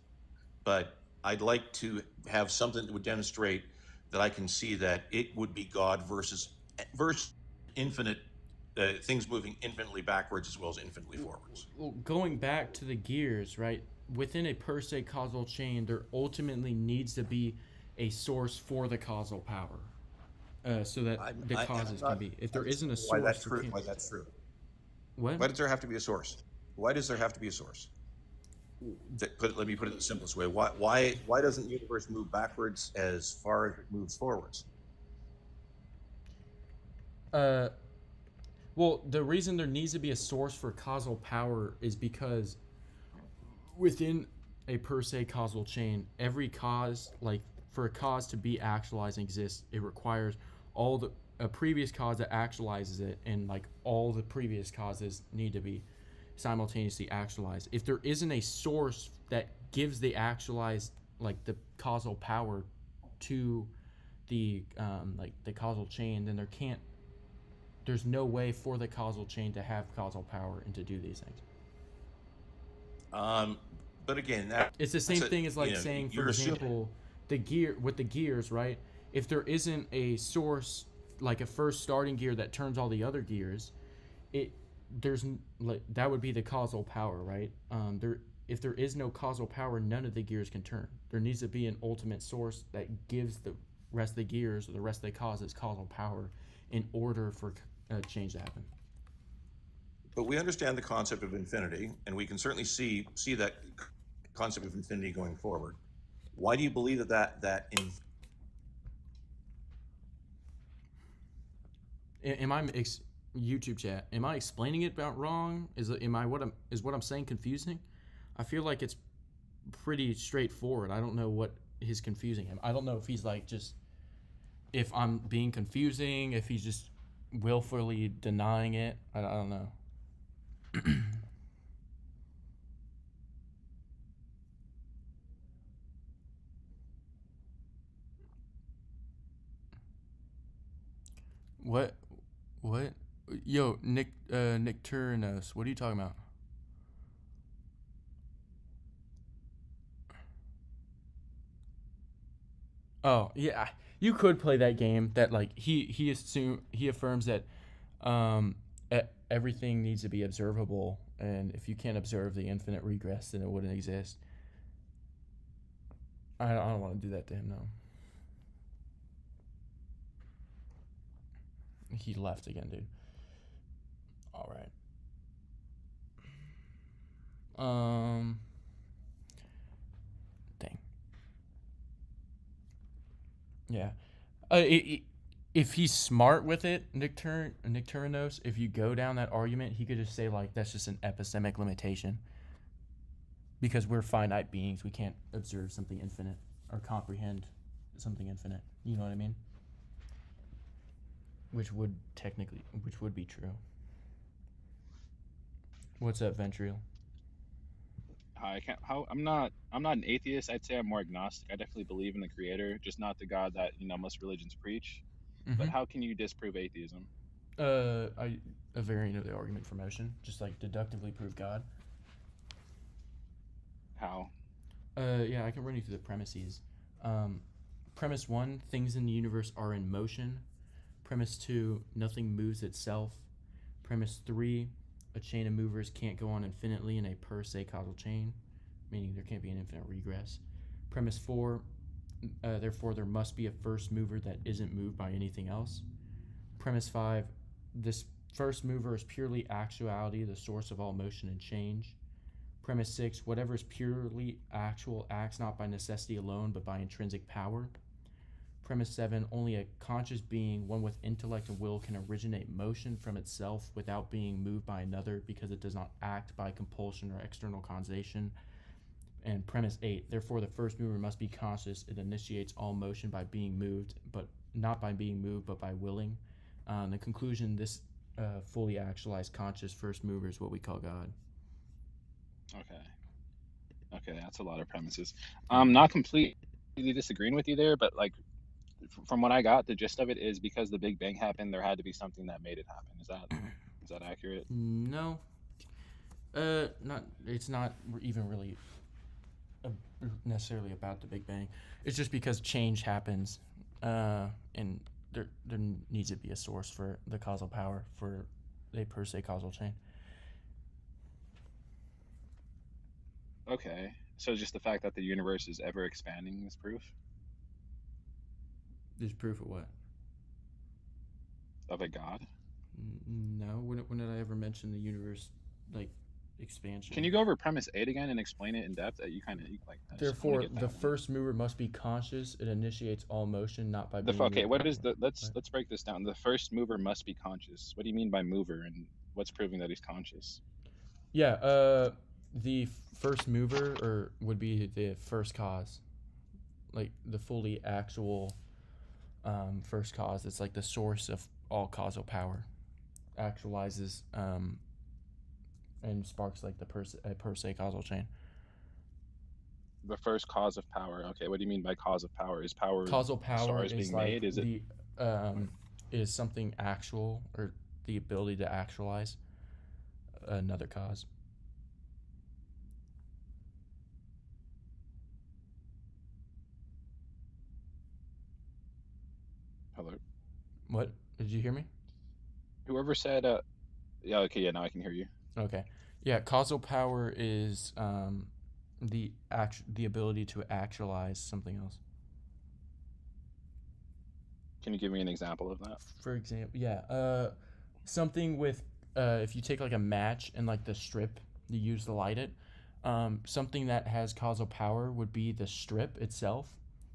but I'd like to have something that would demonstrate that I can see that it would be God versus infinite things moving infinitely backwards as well as infinitely forwards. Well, going back to the gears, right? Within a per se causal chain, there ultimately needs to be a source for the causal power, so that the causes can be. If there isn't a source, why that's true? Why that's true? What? Why does there have to be a source? Why does there have to be a source? Let me put it the simplest way. Why doesn't the universe move backwards as far as it moves forwards? Well, the reason there needs to be a source for causal power is because within a per se causal chain, every cause, like for a cause to be actualized and exist, it requires a previous cause that actualizes it, and like all the previous causes need to be simultaneously actualized. If there isn't a source that gives the actualized, like the causal power to the like the causal chain, then there's no way for the causal chain to have causal power and to do these things. But again, it's the same thing as like saying, for example, the gears, right? If there isn't a source, like a first starting gear that turns all the other gears, that would be the causal power, right? If there is no causal power, none of the gears can turn. There needs to be an ultimate source that gives the rest of the gears or the rest of the causes causal power in order for a change to happen. But we understand the concept of infinity, and we can certainly see that concept of infinity going forward. Why do you believe that in? Am I YouTube chat? Am I explaining it about wrong? Is what I'm saying confusing? I feel like it's pretty straightforward. I don't know what is confusing him. I don't know if he's like if I'm being confusing, if he's just willfully denying it. I don't know. What? Yo, Nicturinos, what are you talking about? Oh, yeah. You could play that game that like he affirms that everything needs to be observable, and if you can't observe the infinite regress, then it wouldn't exist. I don't want to do that to him, though. He left again, dude. All right. Dang. Yeah. If he's smart with it, Nicturinos, if you go down that argument, he could just say like that's just an epistemic limitation. Because we're finite beings, we can't observe something infinite or comprehend something infinite. You know what I mean? Which would be true. What's up, Ventriel? I'm not an atheist. I'd say I'm more agnostic. I definitely believe in the creator, just not the God that most religions preach. Mm-hmm. But how can you disprove atheism? A variant of the argument for motion, just like deductively prove God. How? Yeah, I can run you through the premises. Premise 1, things in the universe are in motion. Premise 2, nothing moves itself. Premise 3, a chain of movers can't go on infinitely in a per se causal chain, meaning there can't be an infinite regress. Premise 4, therefore there must be a first mover that isn't moved by anything else. Premise 5, this first mover is purely actuality, the source of all motion and change. Premise 6, whatever is purely actual acts not by necessity alone, but by intrinsic power. Premise 7, only a conscious being, one with intellect and will, can originate motion from itself without being moved by another, because it does not act by compulsion or external causation. And premise 8, therefore the first mover must be conscious. It initiates all motion by being moved, but not by being moved, but by willing. The conclusion, this fully actualized conscious first mover is what we call God. Okay, that's a lot of premises. I'm not completely disagreeing with you there, but like from what I got, the gist of it is because the Big Bang happened, there had to be something that made it happen. Is that accurate? No. Not. It's not even really necessarily about the Big Bang. It's just because change happens, and there needs to be a source for the causal power for a per se causal chain. Okay, so just the fact that the universe is ever expanding is proof There's proof of what? of a God. No. When did I ever mention the universe, like, expansion? Can you go over premise 8 again and explain it in depth? You kind of like. I just wanna Therefore, get that the one. first mover must be conscious. It initiates all motion, not by being. Okay, moved. what is the? Let's break this down. The first mover must be conscious. What do you mean by mover, and what's proving that he's conscious? Yeah. The first mover would be the first cause, like the fully actual first cause. It's like the source of all causal power, actualizes and sparks like the per se causal chain. The first cause of power. Okay, what do you mean by cause of power? Is power Causal power stars is being like made? Is it is something actual, or the ability to actualize another cause. hello? What? Did you hear me? Whoever said yeah, okay, yeah, now I can hear you. Okay. Yeah, causal power is the ability to actualize something else. Can you give me an example of that? For example, yeah, something with if you take like a match and like the strip you use to light it, something that has causal power would be the strip itself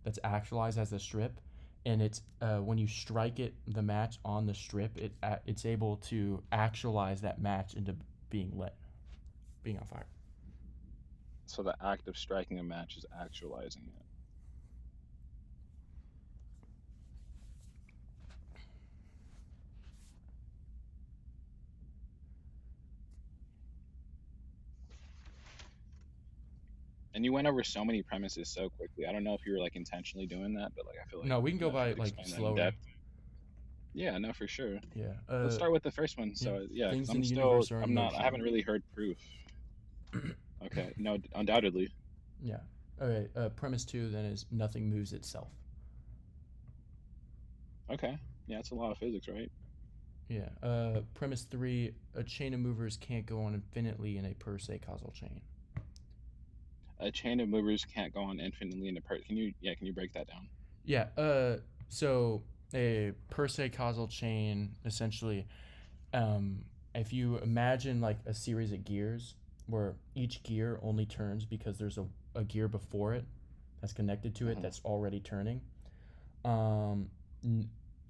that's actualized as a strip, and it's when you strike the match on the strip, it's able to actualize that match into being lit, being on fire. So the act of striking a match is actualizing it. And you went over so many premises so quickly. I don't know if you were like intentionally doing that, but like I feel like No, we can go if you by could like explain that in slower. depth. Yeah, no, for sure. Yeah. Let's start with the first one. So yeah, 'cause things in I'm the still, universe are in I'm not, I motion. haven't really heard proof. Okay, no, undoubtedly. Yeah. Okay. Premise 2 then is nothing moves itself. Okay, yeah, it's a lot of physics, right? Yeah. Premise 3, a chain of movers can't go on infinitely in a per se causal chain. A chain of movers can't go on infinitely in a part. Can you break that down? Yeah. So a per se causal chain, essentially, if you imagine like a series of gears where each gear only turns because there's a gear before it that's connected to it that's already turning.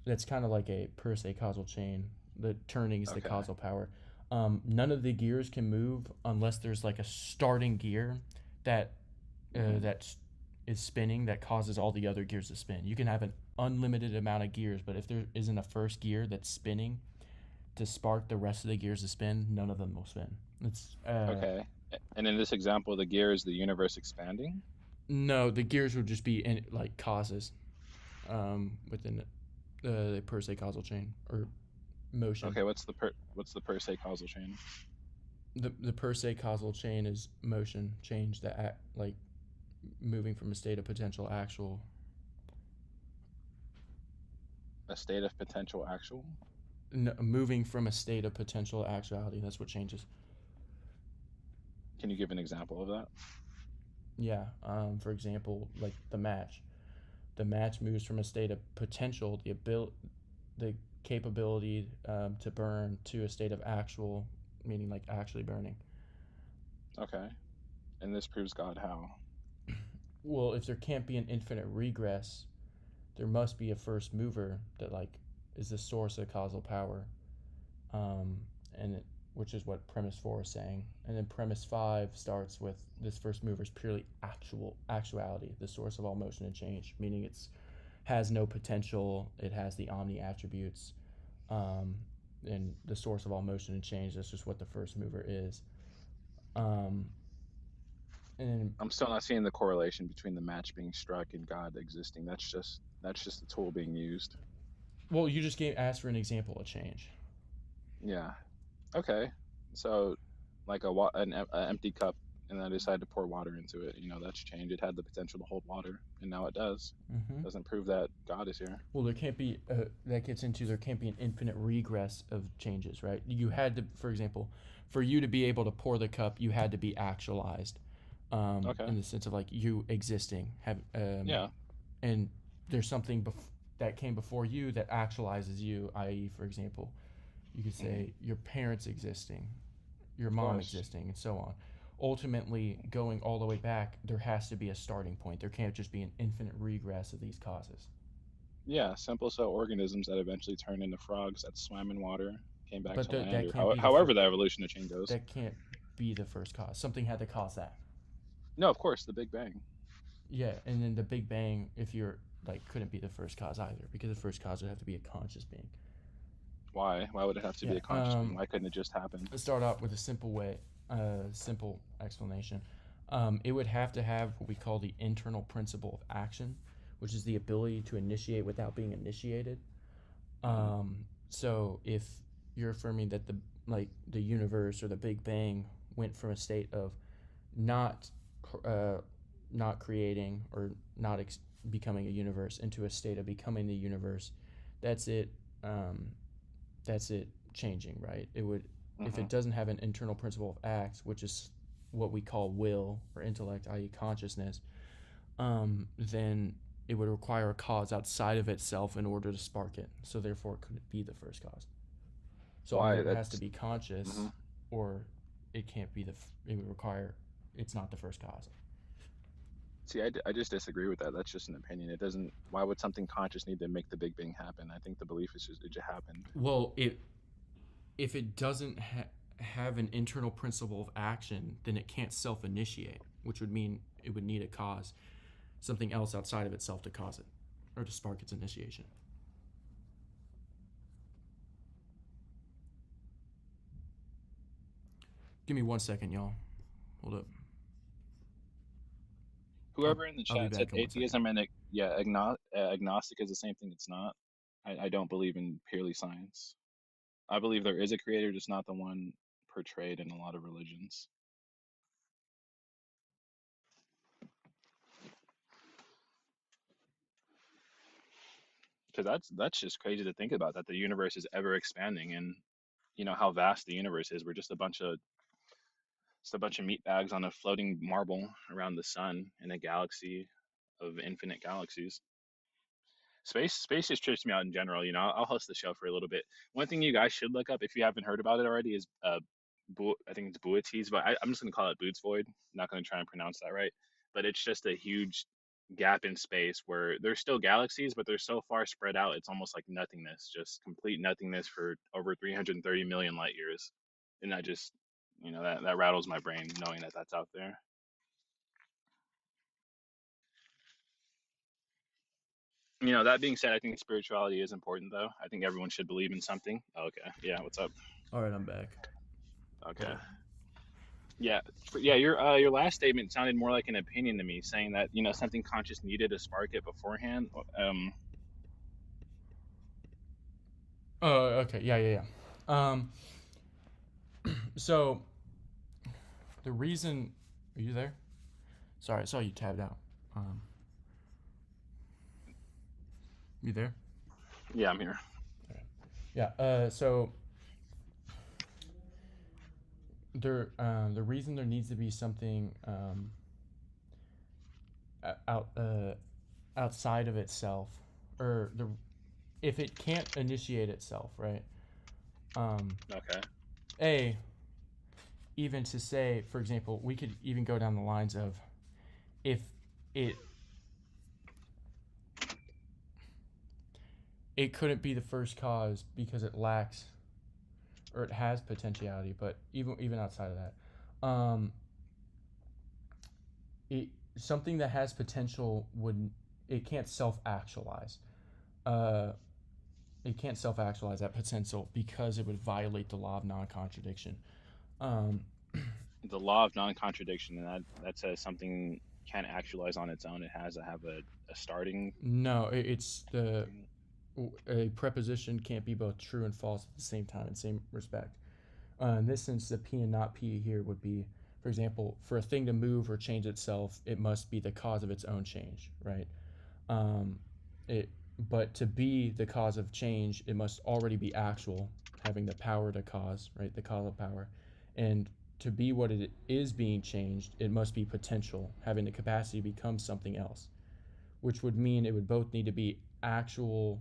That's kind of like a per se causal chain. The turning is the Okay. causal power. None of the gears can move unless there's like a starting gear that is spinning that causes all the other gears to spin. You can have an unlimited amount of gears, but if there isn't a first gear that's spinning to spark the rest of the gears to spin, none of them will spin. It's Okay. And in this example, the gear is the universe expanding. No, the gears would just be in like causes within the per se causal chain or motion. Okay, what's the per se causal chain? The per se causal chain is motion change that like moving from a state of potential actual. A state of potential actual. No, moving from a state of potential actuality. That's what changes. Can you give an example of that? Yeah. For example, like the match. The match moves from a state of potential, the capability to burn to a state of actual, meaning like actually burning. Okay. And this proves God how? Well, if there can't be an infinite regress, there must be a first mover that like is the source of causal power, which is what premise 4 is saying. And then premise 5 starts with this first mover is purely actuality, the source of all motion and change, meaning it's has no potential, it has the omni attributes, and the source of all motion and change. That's just what the first mover is. And I'm still not seeing the correlation between the match being struck and God existing. That's just the tool being used. well, you just asked for an example of change. Yeah. Okay. So, like an empty cup, and I decided to pour water into it. That's change. It had the potential to hold water, and now it does. Mm-hmm. Doesn't prove that God is here. Well, there can't be that gets into there can't be an infinite regress of changes, right? You had to, for example, for you to be able to pour the cup, you had to be actualized, Okay. in the sense of like you existing. Yeah. And there's something that came before you that actualizes you, i.e., for example, you could say your parents existing, your mom course. existing, and so on. Ultimately, going all the way back, there has to be a starting point. There can't just be an infinite regress of these causes. Yeah. Simple cell organisms that eventually turned into frogs that swam in water, came back But to land, that or can't be however the evolution of chain goes. that can't be the first cause. Something had to cause that. No, of course, the Big Bang. Yeah, and then the Big Bang, if you're like, couldn't be the first cause either, because the first cause would have to be a conscious being. Why? Why would it have to be a conscious being? Why couldn't it just happen? Let's start out with a simple explanation. It would have to have what we call the internal principle of action, which is the ability to initiate without being initiated. So if you're affirming that the universe or the Big Bang went from a state of not creating or not becoming a universe into a state of becoming the universe, that's it. That's it changing, right? It would, if it doesn't have an internal principle of act, which is what we call will or intellect, i.e., consciousness, then it would require a cause outside of itself in order to spark it. So therefore, it couldn't be the first cause. So Why? either it has to be conscious, or it can't be it would require it's not the first cause. See, I just disagree with that. That's just an opinion. It doesn't. Why would something conscious need to make the Big Bang happen? I think the belief is it just happened. Well, if it doesn't have an internal principle of action, then it can't self-initiate, which would mean it would need a cause, something else outside of itself to cause it, or to spark its initiation. Give me 1 second, y'all. Hold up. Whoever in the I'll be chat back said in 1 second. atheism and agnostic is the same thing. It's not. I don't believe in purely science. I believe there is a creator, just not the one portrayed in a lot of religions. Because that's just crazy to think about, that the universe is ever expanding, and how vast the universe is. We're just a bunch of meat bags on a floating marble around the sun in a galaxy of infinite galaxies. Space just trips me out in general. I'll host the show for a little bit. One thing you guys should look up, if you haven't heard about it already, is I think it's Boötes, but I'm just gonna call it Boots Void. Not gonna try and pronounce that right, but it's just a huge gap in space where there's still galaxies, but they're so far spread out, it's almost like nothingness, just complete nothingness for over 330 million light years. And that just, that rattles my brain knowing that that's out there. That being said, I think spirituality is important, though. I think everyone should believe in something. Oh, okay. Yeah, what's up? All right, I'm back. Okay. Yeah, your last statement sounded more like an opinion to me, saying that something conscious needed to spark it beforehand. Okay. Yeah. So the reason, are you there? Sorry, I saw you tabbed out. You there? Yeah, I'm here. Yeah. So the reason there needs to be something outside of itself, or if it can't initiate itself, right? Okay. Even to say, for example, we could even go down the lines of if it couldn't be the first cause because it lacks or it has potentiality, but even outside of that, something that has potential it can't self-actualize. It can't self-actualize that potential because it would violate the law of non-contradiction. The law of non-contradiction, and that says something can't actualize on its own. It has to have a starting. No, it's a preposition can't be both true and false at the same time in same respect. In this sense, the P and not P here would be, for example, for a thing to move or change itself, it must be the cause of its own change, right? But to be the cause of change, it must already be actual, having the power to cause, right? The causal power. And to be what it is being changed, it must be potential, having the capacity to become something else, which would mean it would both need to be actual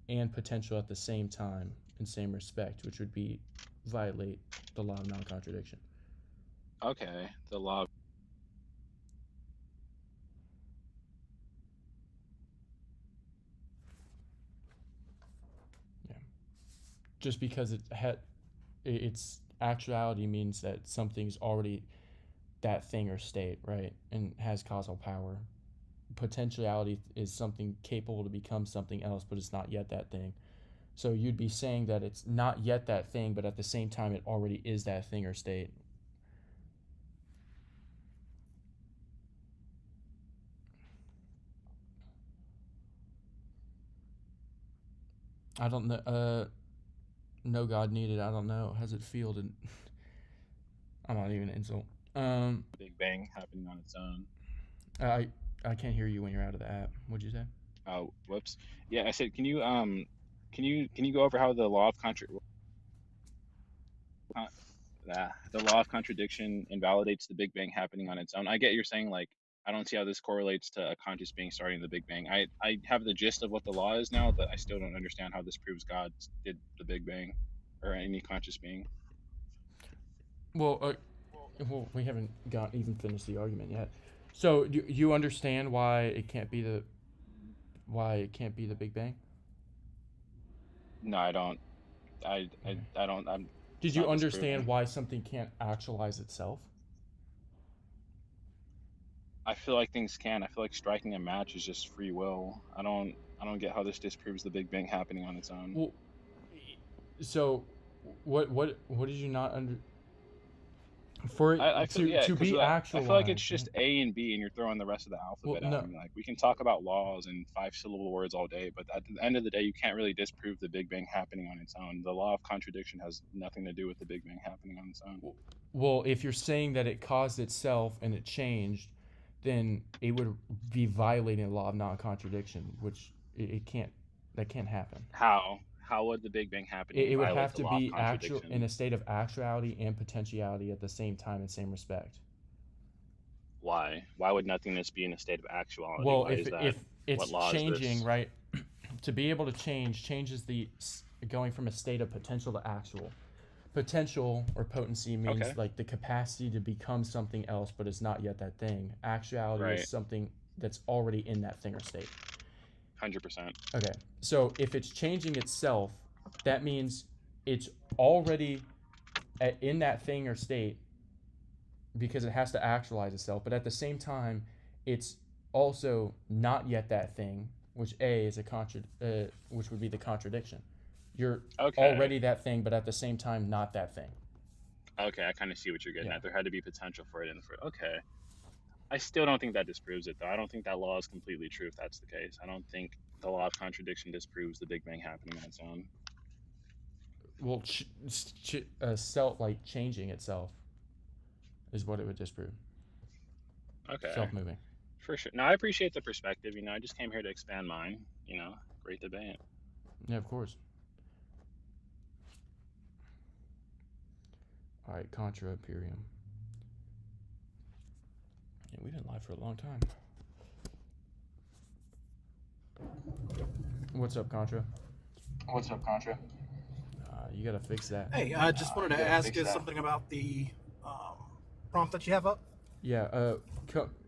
and potential at the same time in same respect, which would be violate the law of non-contradiction. Okay, the law of Just because its actuality means that something's already that thing or state, right? And has causal power. Potentiality is something capable to become something else, but it's not yet that thing. So you'd be saying that it's not yet that thing, but at the same time it already is that thing or state. I don't know. No God needed. I don't know. How's it feel to? I'm not even an insult. Big Bang happening on its own. I can't hear you when you're out of the app. What'd you say? Oh, whoops. Yeah, I said, can you go over how the law of the law of contradiction invalidates the Big Bang happening on its own? I get you're saying, like, I don't see how this correlates to a conscious being starting the Big Bang. I have the gist of what the law is now, but I still don't understand how this proves God did the Big Bang or any conscious being. Well, we haven't even finished the argument yet. So do you understand why it can't be the Big Bang? No, I don't. I don't. Did you understand why something can't actualize itself? I feel like things can. I feel like striking a match is just free will. I don't get how this disproves the Big Bang happening on its own. Well, so what did you not under? For it to be actualized, I feel like it's just A and B, and you're throwing the rest of the alphabet out. I mean, like, we can talk about laws and 5-syllable words all day, but at the end of the day, you can't really disprove the Big Bang happening on its own. The law of contradiction has nothing to do with the Big Bang happening on its own. Well, if you're saying that it caused itself and it changed, then it would be violating the law of non-contradiction, which it can't. That can't happen. How would the Big Bang happen? It would have to be actual in a state of actuality and potentiality at the same time in same respect. Why? Why would nothingness be in a state of actuality? Well, if it's changing, right? To be able to changes the going from a state of potential to actual. Potential or potency means like the capacity to become something else, but it's not yet that thing. Actuality is something that's already in that thing or state. 100%. Okay, so if it's changing itself, that means it's already in that thing or state because it has to actualize itself. But at the same time, it's also not yet that thing, which is which would be the contradiction. You're already that thing, but at the same time, not that thing. Okay, I kind of see what you're getting at. There had to be potential for it okay. I still don't think that disproves it, though. I don't think that law is completely true if that's the case. I don't think the law of contradiction disproves the Big Bang happening on its own. Well, changing itself is what it would disprove. Okay. Self-moving. For sure. No, I appreciate the perspective. I just came here to expand mine. Great debate. Yeah, of course. All right, Contra Imperium. Yeah, we've been live for a long time. What's up, Contra? What's up, Contra? You gotta fix that. Hey, I just wanted to ask you something about the prompt that you have up. Yeah.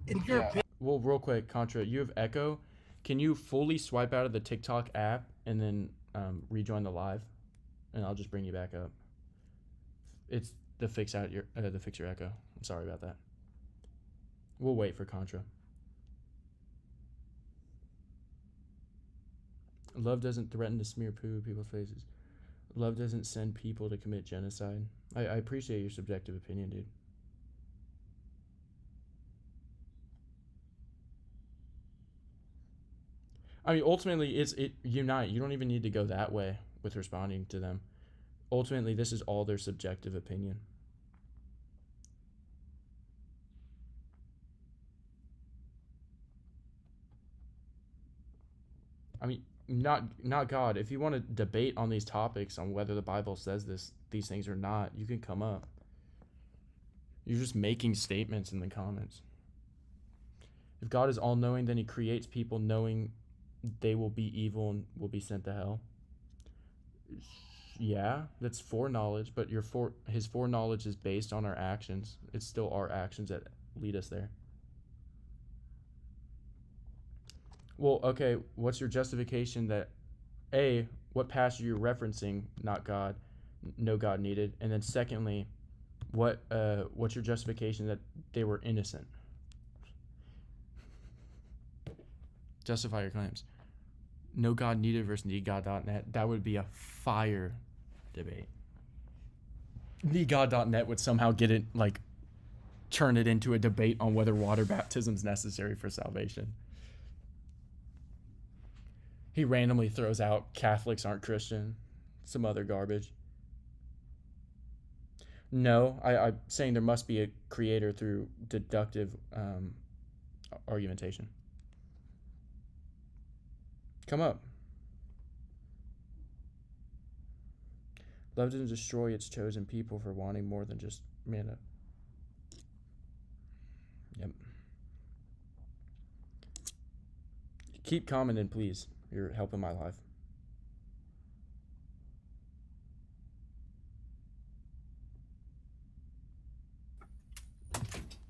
In your opinion, Well, real quick, Contra, you have Echo. Can you fully swipe out of the TikTok app and then rejoin the live, and I'll just bring you back up. It's to fix your Echo. I'm sorry about that. We'll wait for Contra. Love doesn't threaten to smear poo in people's faces. Love doesn't send people to commit genocide. I appreciate your subjective opinion, dude. I mean, ultimately, it unite. You don't even need to go that way with responding to them. Ultimately, this is all their subjective opinion. I mean, not God. If you want to debate on these topics, on whether the Bible says these things or not, you can come up. You're just making statements in the comments. If God is all-knowing, then he creates people knowing they will be evil and will be sent to hell. Yeah, that's foreknowledge, but his foreknowledge is based on our actions. It's still our actions that lead us there. Well, okay, what's your justification that, A, what passage you're referencing, not God, no God needed, and then secondly, what's your justification that they were innocent? Justify your claims. No God needed versus needgod.net. That would be a fire debate. Needgod.net would somehow get it, like, turn it into a debate on whether water baptism is necessary for salvation. He randomly throws out Catholics aren't Christian, some other garbage. No, I'm saying there must be a creator through deductive argumentation. Come up. Love doesn't destroy its chosen people for wanting more than just mana. Yep. Keep commenting, please. You're helping my life.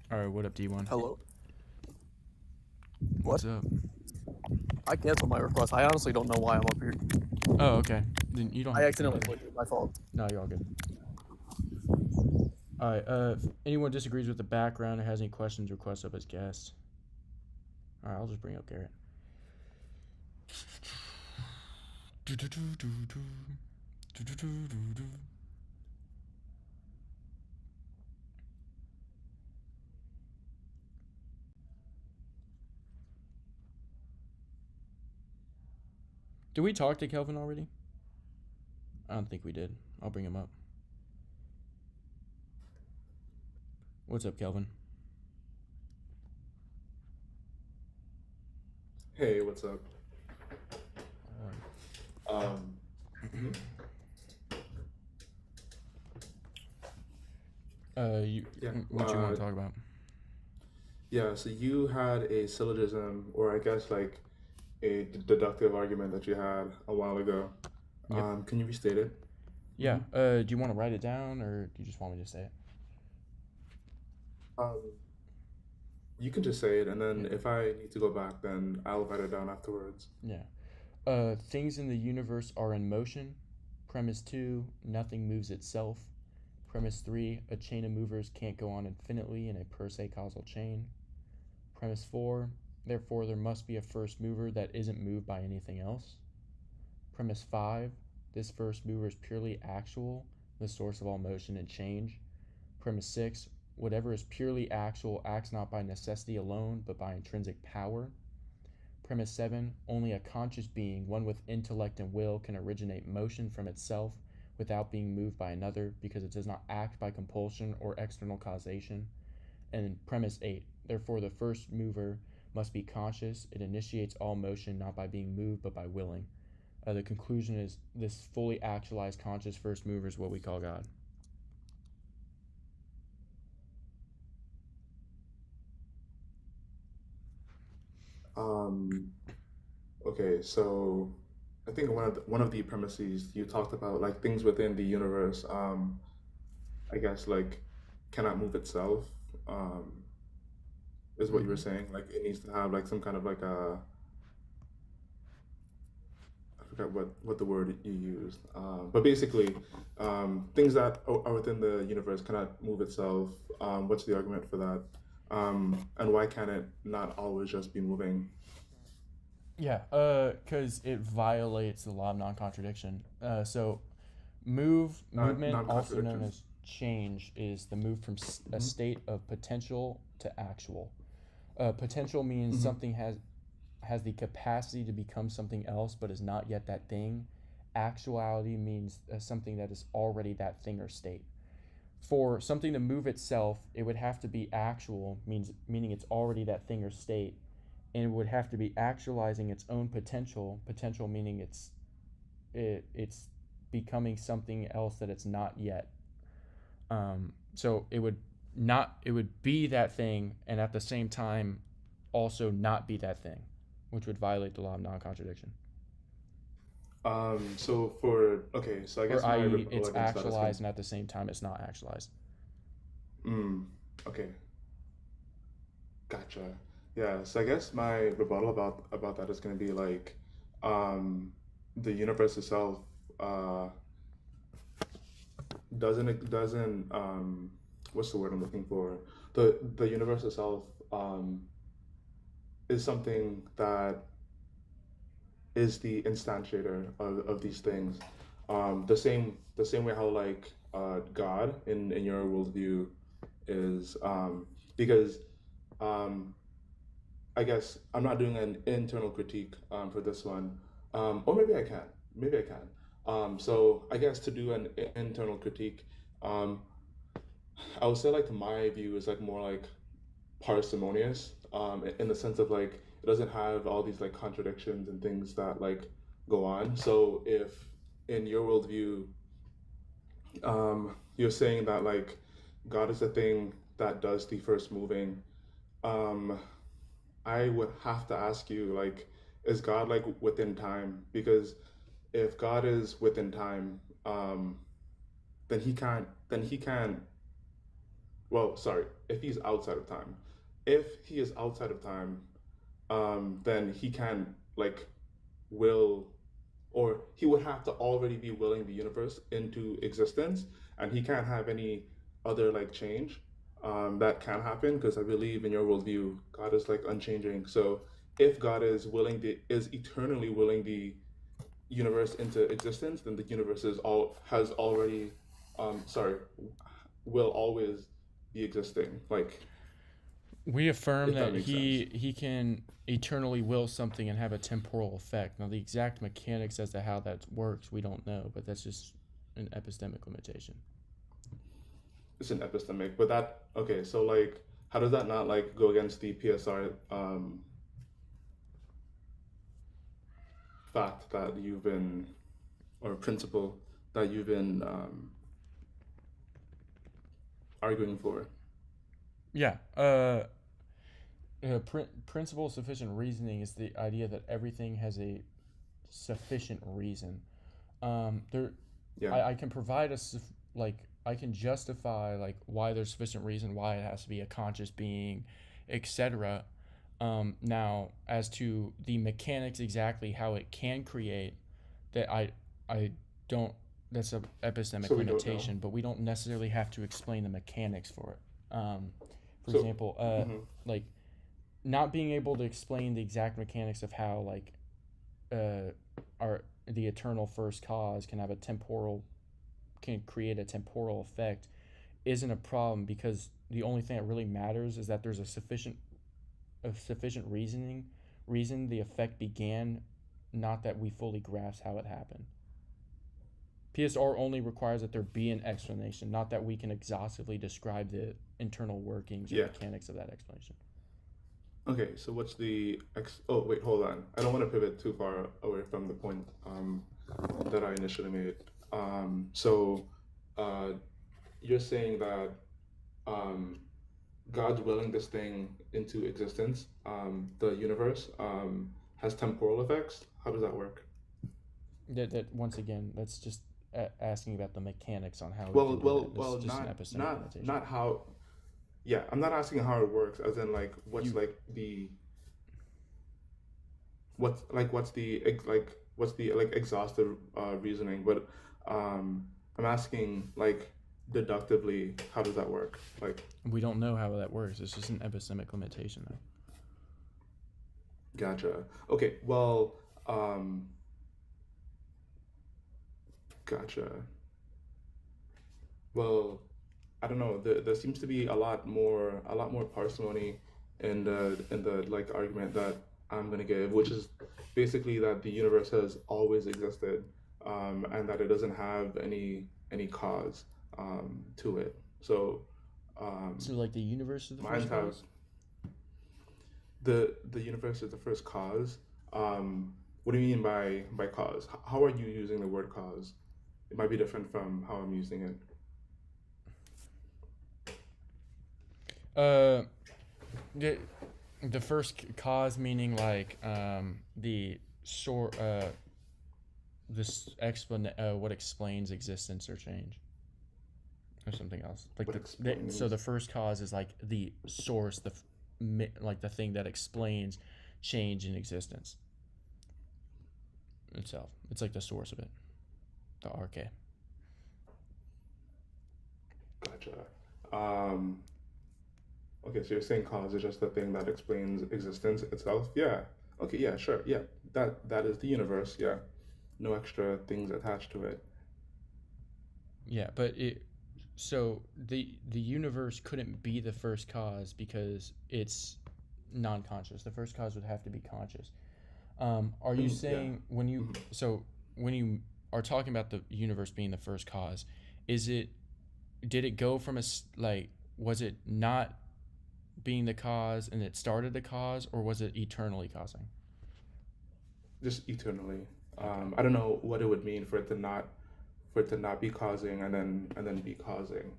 Alright, what up, D1? Hello. What's up? I canceled my request. I honestly don't know why I'm up here. Oh, okay. Then you don't I have accidentally to. clicked it. My fault. No, you're all good. Alright, if anyone disagrees with the background or has any questions, request up as guest. Alright, I'll just bring up Garrett. Did we talk to Kelvin already? I don't think we did. I'll bring him up. What's up, Kelvin? Hey, what's up? What you want to talk about? Yeah, so you had a syllogism, or I guess like a deductive argument that you had a while ago. Yep. Can you restate it? Yeah. Do you want to write it down, or do you just want me to say it? You can just say it, and then if I need to go back, then I'll write it down afterwards. Yeah. Things in the universe are in motion. Premise 2, nothing moves itself. Premise 3, a chain of movers can't go on infinitely in a per se causal chain. Premise 4, therefore there must be a first mover that isn't moved by anything else. Premise 5, this first mover is purely actual, the source of all motion and change. Premise 6, whatever is purely actual acts not by necessity alone, but by intrinsic power. Premise 7, only a conscious being, one with intellect and will, can originate motion from itself without being moved by another, because it does not act by compulsion or external causation. And premise 8, therefore the first mover must be conscious. It initiates all motion not by being moved, but by willing. The conclusion is this fully actualized conscious first mover is what we call God. Okay, so I think one of the premises you talked about, like things within the universe, I guess like cannot move itself, is what you were Mm-hmm. saying. Like it needs to have like some kind of like a, I forgot what the word you used, but basically, things that are within the universe cannot move itself. What's the argument for that? And why can't it not always just be moving? Yeah, because it violates the law of non-contradiction. So movement, also known Non-contradiction. as change, is the move from a Hmm. state of potential to actual. Potential means Hmm. something has the capacity to become something else, but is not yet that thing. Actuality means something that is already that thing or state. For something to move itself, it would have to be actual, meaning it's already that thing or state, and it would have to be actualizing its own potential. Potential meaning it's becoming something else that it's not yet. So it would be that thing, and at the same time, also not be that thing, which would violate the law of non-contradiction. So for okay, so I Or guess my i.e., rebuttal it's against that is actualized, and at the same time, it's not actualized. okay, gotcha. Yeah, so I guess my rebuttal about that is going to be like, the universe itself uh doesn't what's the word I'm looking for? The universe itself is something that is the instantiator of these things. The same way how like God in your worldview is, because um I guess I'm not doing an internal critique for this one, or maybe I can. Maybe I can. So I guess to do an internal critique, um, I would say like my view is like more like parsimonious, in the sense of like it doesn't have all these like contradictions and things that like go on. So if in your worldview, you're saying that like God is the thing that does the first moving, um, I would have to ask you, like, is God like within time? Because if God is within time, then he can't. Well, sorry, if he's outside of time, if he is outside of time, then he can like will, or he would have to already be willing the universe into existence, and he can't have any other like change that can happen, because I believe in your worldview God is like unchanging. So if God is eternally willing the universe into existence, then the universe has already, sorry, will always be existing, like, We affirm if that that makes sense. he can eternally will something and have a temporal effect. Now, the exact mechanics as to how that works, we don't know, but that's just an epistemic limitation. It's an epistemic, but that okay. So like, how does that not like go against the PSR fact that you've been, or principle that you've been arguing for? Yeah. Principle of sufficient reasoning is the idea that everything has a sufficient reason. There, Yeah. I can provide I can justify like why there's sufficient reason, why it has to be a conscious being, etc. Now, as to the mechanics exactly how it can create, that I don't. That's a epistemic So we don't know. limitation, but we don't necessarily have to explain the mechanics for it. For So, example, like not being able to explain the exact mechanics of how like the eternal first cause can create a temporal effect isn't a problem, because the only thing that really matters is that there's a sufficient reason the effect began, not that we fully grasp how it happened. PSR only requires that there be an explanation, not that we can exhaustively describe the internal workings or Yeah. mechanics of that explanation. Okay, so what's the oh wait, hold on. I don't want to pivot too far away from the point that I initially made. So you're saying that God's willing this thing into existence, the universe, has temporal effects. How does that work? That once again, that's just asking about the mechanics on how we Well, can do well, that. It's well, just an not epistemic not limitation. not how. Yeah, I'm not asking how it works, as in like what's like the what's the like exhaustive reasoning, but I'm asking like deductively how does that work? Like We don't know how that works. It's just an epistemic limitation, though. gotcha. Okay, well, gotcha. Well, I don't know. There seems to be a lot more parsimony in the like argument that I'm gonna give, which is basically that the universe has always existed, and that it doesn't have any cause to it. So, So, like, the universe is the mine first have cause? the universe is the first cause. What do you mean by cause? How are you using the word cause? It might be different from how I'm using it. The first cause meaning like the sort this what explains existence or change or something else like What so the explains? first cause is like the source, like the thing that explains change in existence itself. It's like the source of it, the RK. Gotcha. Um, okay, so you're saying cause is just the thing that explains existence itself? Yeah. Okay, yeah, sure. Yeah. That is the universe, yeah. No extra things attached to it. Yeah, but so the universe couldn't be the first cause because it's non-conscious. The first cause would have to be conscious. Are you Yeah. saying when you are talking about the universe being the first cause, did it go from was it not being the cause and it started the cause, or was it eternally causing? Just eternally. I don't know what it would mean for it to not be causing and then be causing.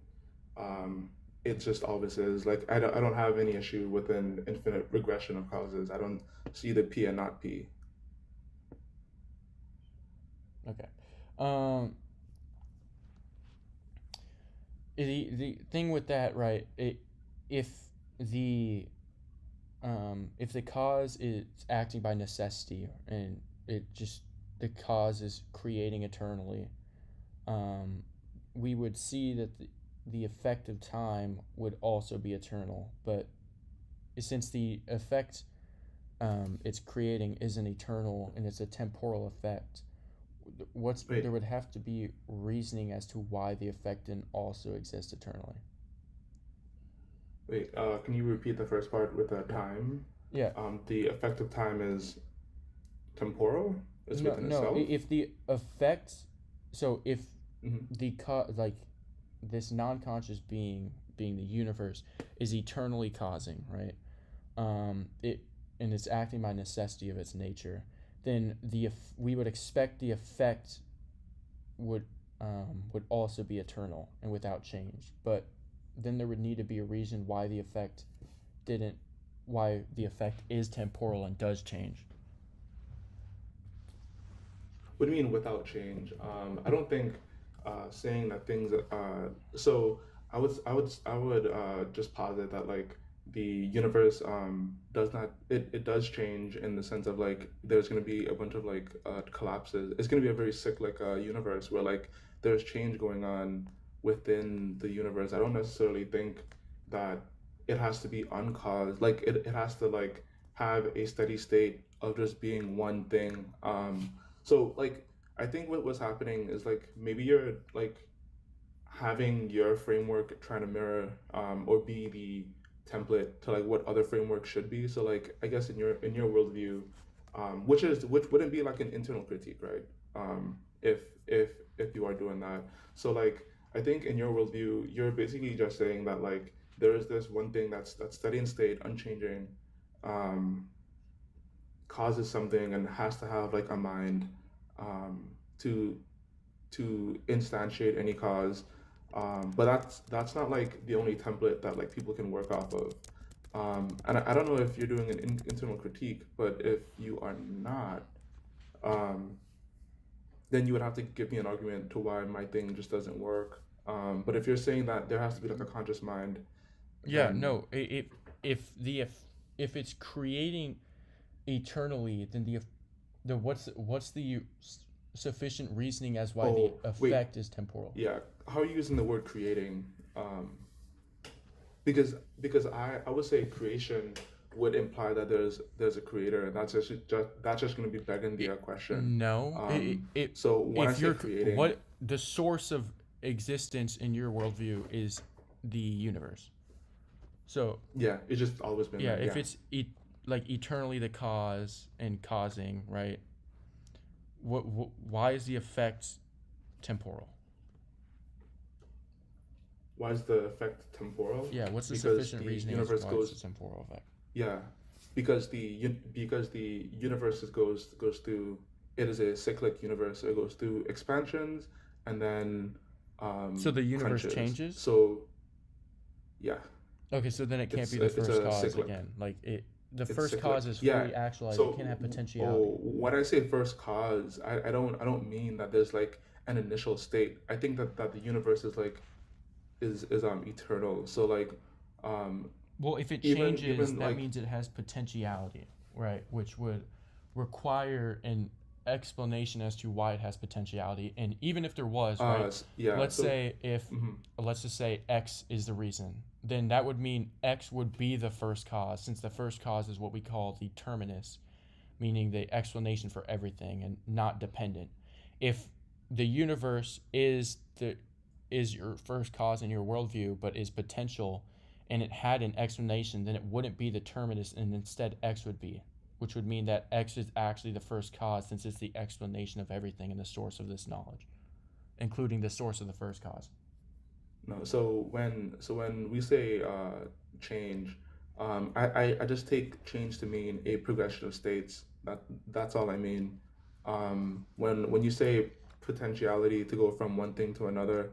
It just always is. Like I don't have any issue with an infinite regression of causes. I don't see the P and not P. Okay. The thing with that, right? If the if the cause is acting by necessity and the cause is creating eternally, we would see that the effect of time would also be eternal. But since the effect it's creating isn't eternal and it's a temporal effect, Wait, there would have to be reasoning as to why the effect didn't also exist eternally. wait. Can you repeat the first part with the time? Yeah. The effect of time is temporal. It's No, within no. itself. If the effect, so if Mhm. like this non-conscious being the universe is eternally causing, right? It and it's acting by necessity of its nature, then we would expect the effect would also be eternal and without change. But then there would need to be a reason why the effect is temporal and does change. What do you mean without change? I don't think saying that things. So I would just posit that like the universe does not it does change in the sense of like there's gonna be a bunch of like collapses. It's gonna be a very cyclic universe where like there's change going on within the universe. I don't necessarily think that it has to be uncaused. Like it has to like have a steady state of just being one thing. So like I think what was happening is like maybe you're like having your framework trying to mirror or be the template to like what other frameworks should be. So like I guess in your worldview, which wouldn't be like an internal critique, right? If if you are doing that. So like I think in your worldview, you're basically just saying that like there is this one thing that's steady in state, unchanging, um, causes something and has to have like a mind um, to instantiate any cause. But that's not like the only template that like people can work off of. And I don't know if you're doing an internal critique, but if you are not, um, then you would have to give me an argument to why my thing just doesn't work. But if you're saying that there has to be like a conscious mind, Yeah, then no. If it's creating eternally, then the what's the sufficient reasoning as why the wait, effect is temporal? yeah, how are you using the word creating? Because I would say creation would imply that there's a creator, and that's just going to be begging the question. No. So when I If say you're creating, what the source of existence in your worldview is the universe. So yeah, it's just always been yeah, there. if Yeah. it's like eternally the cause and causing, right? Why is the effect temporal? Why is the effect temporal? Yeah, what's the Because sufficient the reasoning as universe why goes. it's a temporal effect? Yeah, because the universe goes through. It is a cyclic universe. So it goes through expansions and then So the universe crunches. changes? So yeah, Okay, so then it can't it's be the it's first a cause cyclic. again. Like the It's first cyclic. cause is Yeah. fully actualized. So It can't have potentiality. when I say first cause, I don't mean that there's like an initial state. I think that the universe is like is eternal. So like Well, if it even changes, that like means it has potentiality, right? Which would require an explanation as to why it has potentiality. And even if there was, right? yeah. Let's So say if mhm. let's just say X is the reason, then that would mean X would be the first cause, since the first cause is what we call the terminus, meaning the explanation for everything and not dependent. If the universe is your first cause in your worldview, but is potential, and it had an explanation, then it wouldn't be the terminus, and instead X would be, which would mean that X is actually the first cause, since it's the explanation of everything and the source of this knowledge, including the source of the first cause. No, so when we say change, I just take change to mean a progression of states. That's all I mean. When you say potentiality to go from one thing to another,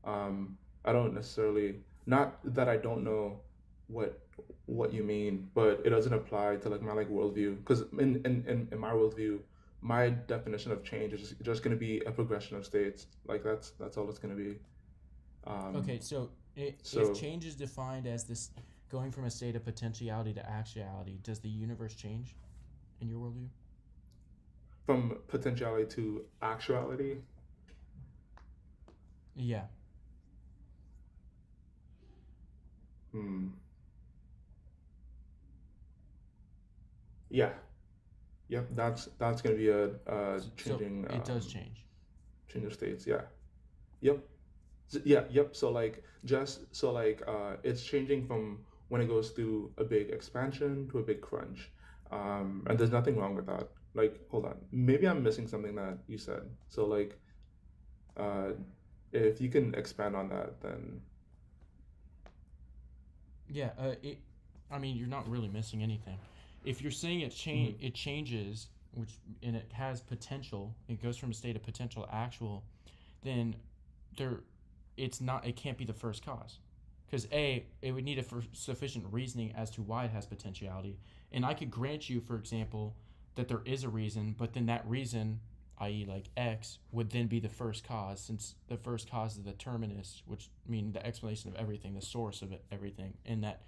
I don't necessarily, not that I don't know what you mean, but it doesn't apply to like my like worldview. Because in my worldview, my definition of change is just going to be a progression of states. Like that's all it's going to be. Okay, so if So change is defined as this going from a state of potentiality to actuality, does the universe change in your worldview? from potentiality to actuality, Yeah. hmm, yeah, yep, that's going to be a So changing it does change. change of states. Yeah, yep. Yeah, yep. So like it's changing from when it goes through a big expansion to a big crunch. And there's nothing wrong with that. Like, hold on. Maybe I'm missing something that you said. So like uh if you can expand on that, then Yeah, I mean, you're not really missing anything. If you're saying it changes, and it has potential, it goes from a state of potential to actual, then it can't be the first cause. Because it would need sufficient reasoning as to why it has potentiality. And I could grant you, for example, that there is a reason, but then that reason, i.e. like X, would then be the first cause, since the first cause is the terminus, which means the explanation of everything, the source of everything. And that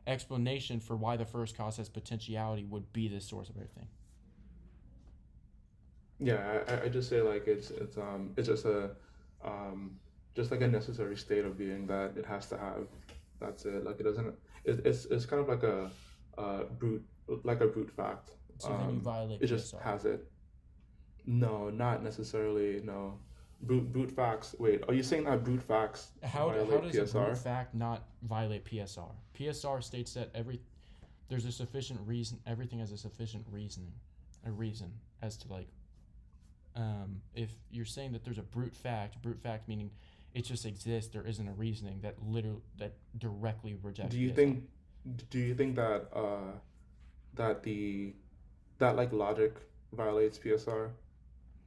explanation for why the first cause has potentiality would be the source of everything. yeah, I just say like it's just a just like a necessary state of being that it has to have. That's it. Like it doesn't. It's kind of like a brute fact. So then you violate It just PSR. has it. No, not necessarily. No, brute facts. Wait, are you saying that brute facts How violate does a PSR? brute fact not violate PSR? PSR states that there's a sufficient reason, everything has a sufficient reason as to like, if you're saying that there's a brute fact meaning it just exists, there isn't a reasoning that directly rejects Do you PSR. think that that like logic violates PSR?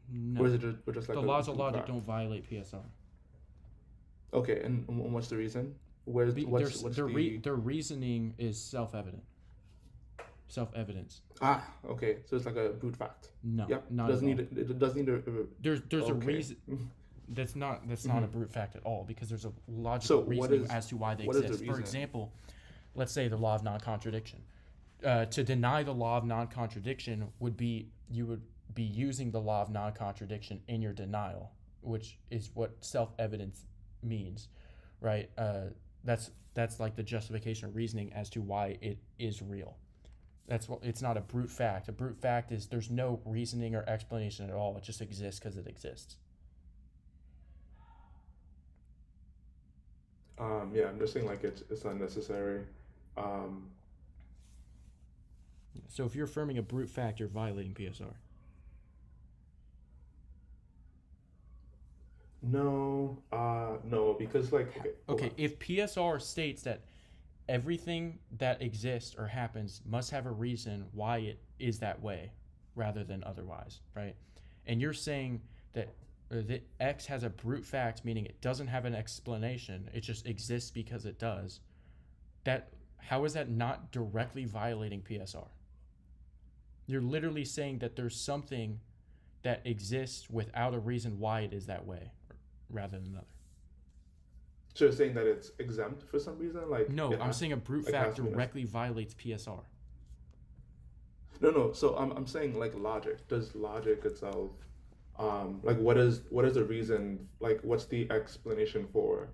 No. Or is it just like The a laws of brute logic fact? don't violate PSR. Okay, and what's the reason? What's the Their reasoning is self-evident. self-evidence. Okay. So it's like a brute fact. No, Yep. not Doesn't at all. need it doesn't need a. There's a Okay. reason. That's not a Mhm. brute fact at all, because there's a So logical what reasoning is as to why they what is the exist. For reason? example, let's say the law of non-contradiction. To deny the law of non-contradiction would be you would be using the law of non-contradiction in your denial, which is what self-evidence means, right? That's like the justification of reasoning as to why it is real. That's what it's not a brute fact. A brute fact is there's no reasoning or explanation at all. It just exists because it exists. Yeah, I'm just saying like it's unnecessary. Um, So if you're affirming a brute fact, you're violating PSR. no, because like hold Okay, on. if PSR states that everything that exists or happens must have a reason why it is that way rather than otherwise, right? And you're saying that X has a brute fact, meaning it doesn't have an explanation, it just exists because it does. How is that not directly violating PSR? You're literally saying that there's something that exists without a reason why it is that way rather than another. So you're saying that it's exempt for some reason, like No, it I'm has, saying a brute like fact has to be directly violates PSR. No. So I'm saying like logic. Does logic itself, like what is the reason? Like what's the explanation for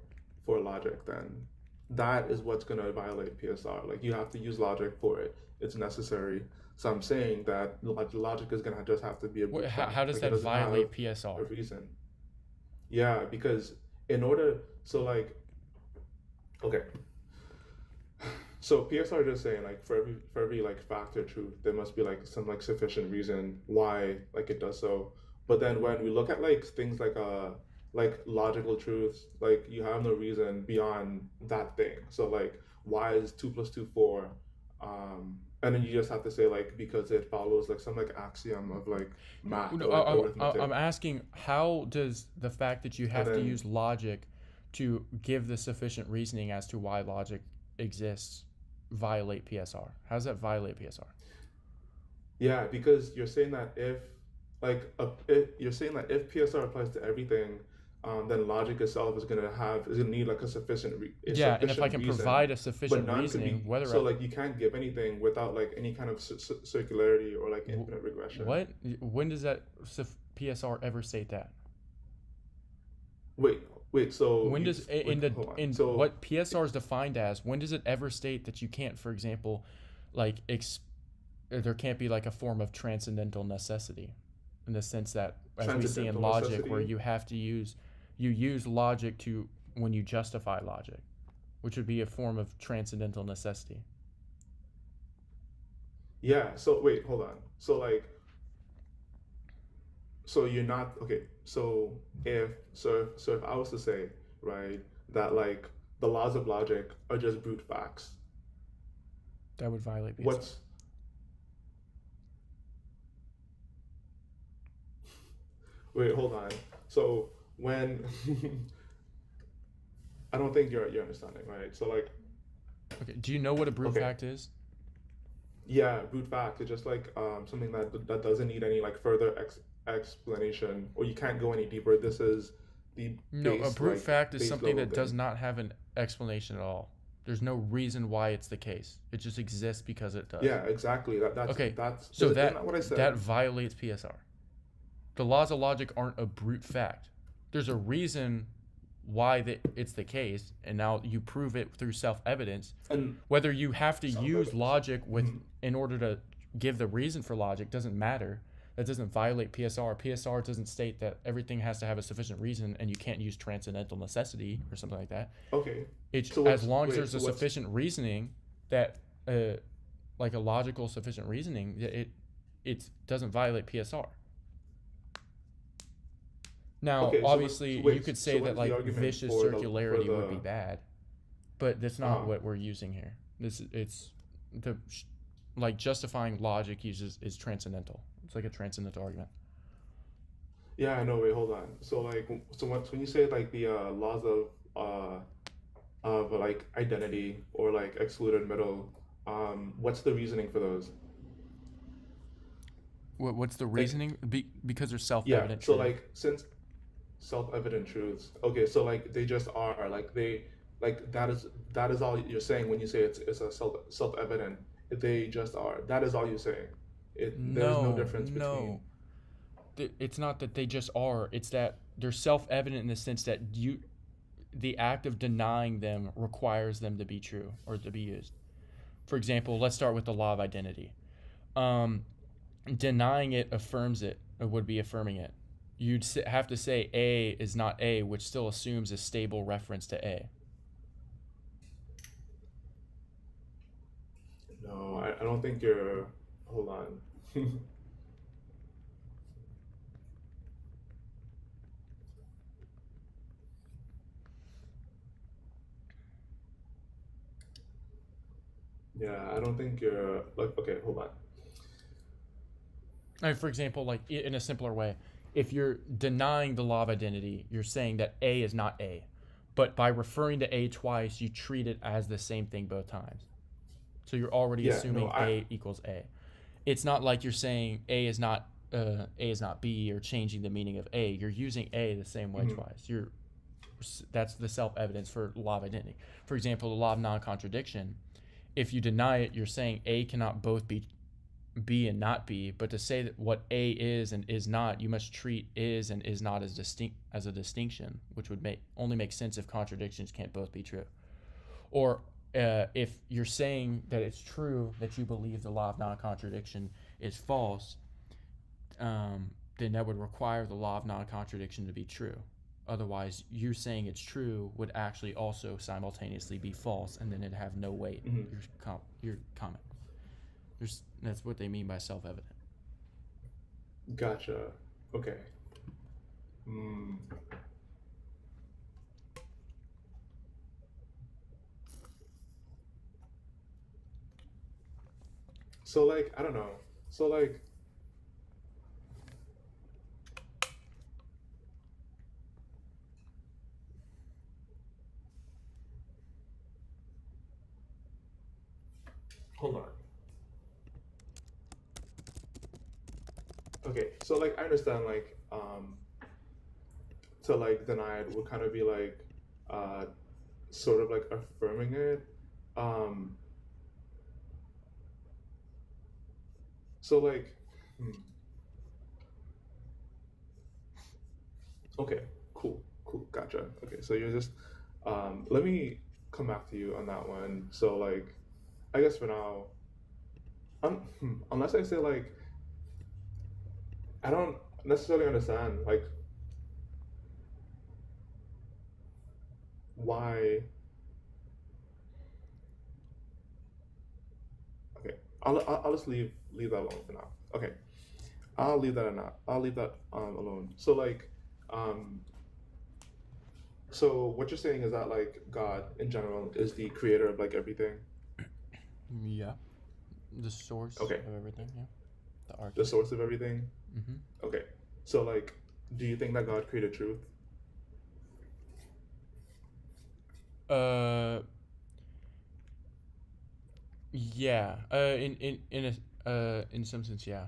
logic then? That is what's gonna violate PSR. Like you have to use logic for it. It's necessary. So I'm saying that logic is gonna just have to be a brute How fact. does Like, it that doesn't have violate a PSR? reason. Yeah, because in order, so like, okay. So PSR is just saying like for every like fact or truth, there must be like some like sufficient reason why like it does so. But then when we look at like things like logical truths, like you have no reason beyond that thing. So like why is 2 + 2 4? And then you just have to say like because it follows like some like axiom of like math No, or like arithmetic. I'm asking, how does the fact that you have to then- use logic to give the sufficient reasoning as to why logic exists violate PSR? How does that violate PSR? Yeah, because you're saying that if if PSR applies to everything, then logic itself is gonna need like a sufficient Yeah, and if I sufficient can reason, provide a but sufficient none can reasoning, be whether so I- like you can't give anything without like any kind of circularity or like infinite regression. What? When does that PSR ever state that? Wait. So When you- does hold on. in So what PSR is defined as? When does it ever state that you can't, for example, like there can't be like a form of transcendental necessity, in the sense that as we see in Transcendental logic, where necessity? you have to use logic to when you justify logic, which would be a form of transcendental necessity. yeah. So wait, hold on. So like, so you're not okay. So if I was to say, right, that like the laws of logic are just brute facts, That would violate PSR. what's wait, hold on. So when I don't think you're understanding, right? So like, Okay. Do you know what a brute Okay. fact is? yeah, brute fact is just like something that doesn't need any like further explanation, or you can't go any deeper. This is the No, a base, brute like, fact is base something level that does thing. not have an explanation at all. There's no reason why it's the case. It just exists because it does. Yeah, exactly. That's Okay. That's So isn't that that what I said? that violates PSR. The laws of logic aren't a brute fact. There's a reason why it's the case, and now you prove it through self-evidence. And whether you have to use self-evidence. logic in order to give the reason for logic doesn't matter. That doesn't violate PSR. PSR doesn't state that everything has to have a sufficient reason and you can't use transcendental necessity or something like that. Okay. It's So as what's- long as wait, there's so a what's- sufficient reasoning that like a logical sufficient reasoning, it doesn't violate PSR. Now, Okay, so obviously, wait, you could so say what that is the like argument vicious for circularity would be the- bad, but that's not Uh-huh. what we're using here. It's like justifying logic is transcendental. It's like a transcendental argument. Yeah, I know. Wait, hold on. So like, when you say like the laws of like identity or like excluded middle, What's the reasoning for those? What's the Like, reasoning? Because they're yeah. self-evident So truth. like since self-evident truths. Okay, so like they just are like they like that is all you're saying when you say it's a self-evident. They just are. That is all you're saying. There's no No, difference between. no. It's not that they just are. It's that they're self-evident in the sense that the act of denying them requires them to be true or to be used. For example, let's start with the law of identity. Um, Denying it affirms it, or would be affirming it. You'd have to say A is not A, which still assumes a stable reference to A. No, I don't think you're. Hold on. Yeah, I don't think you're like. Okay, hold on. For example, like in a simpler way, if you're denying the law of identity, you're saying that A is not A. But by referring to A twice, you treat it as the same thing both times. So you're already Yeah, no, assuming A equals A. It's not like you're saying A is not B or changing the meaning of A. You're using A the same way Mhm. twice. That's the self-evidence for law of identity. For example, the law of non-contradiction. If you deny it, you're saying A cannot both be B and not B, but to say that what A is and is not, you must treat is and is not as a distinction, which would only make sense if contradictions can't both be true. Or if you're saying that it's true that you believe the law of non-contradiction is false, then that would require the law of non-contradiction to be true. Otherwise, you saying it's true would actually also simultaneously be false, and then it'd have no weight. Mhm. Your comment. That's what they mean by self-evident. Gotcha. Okay. Mm. So like I don't know. So like hold on. Okay, so like I understand like to like deny it would kind of be like uh sort of like affirming it. Um so like hmm. Okay, cool, gotcha. Okay, so you're just let me come back to you on that one. So like I guess for now, unless I say like I don't necessarily understand like why. Okay, I'll just leave that alone for now. Okay, I'll leave that not. I'll leave that alone. So like um so what you're saying is that like God in general is the creator of like everything. Yeah. The source Okay, of everything, yeah. The the archetype. source of everything. Mm-hmm. Okay, so like, do you think that God created truth? Uh, yeah. In some sense, yeah.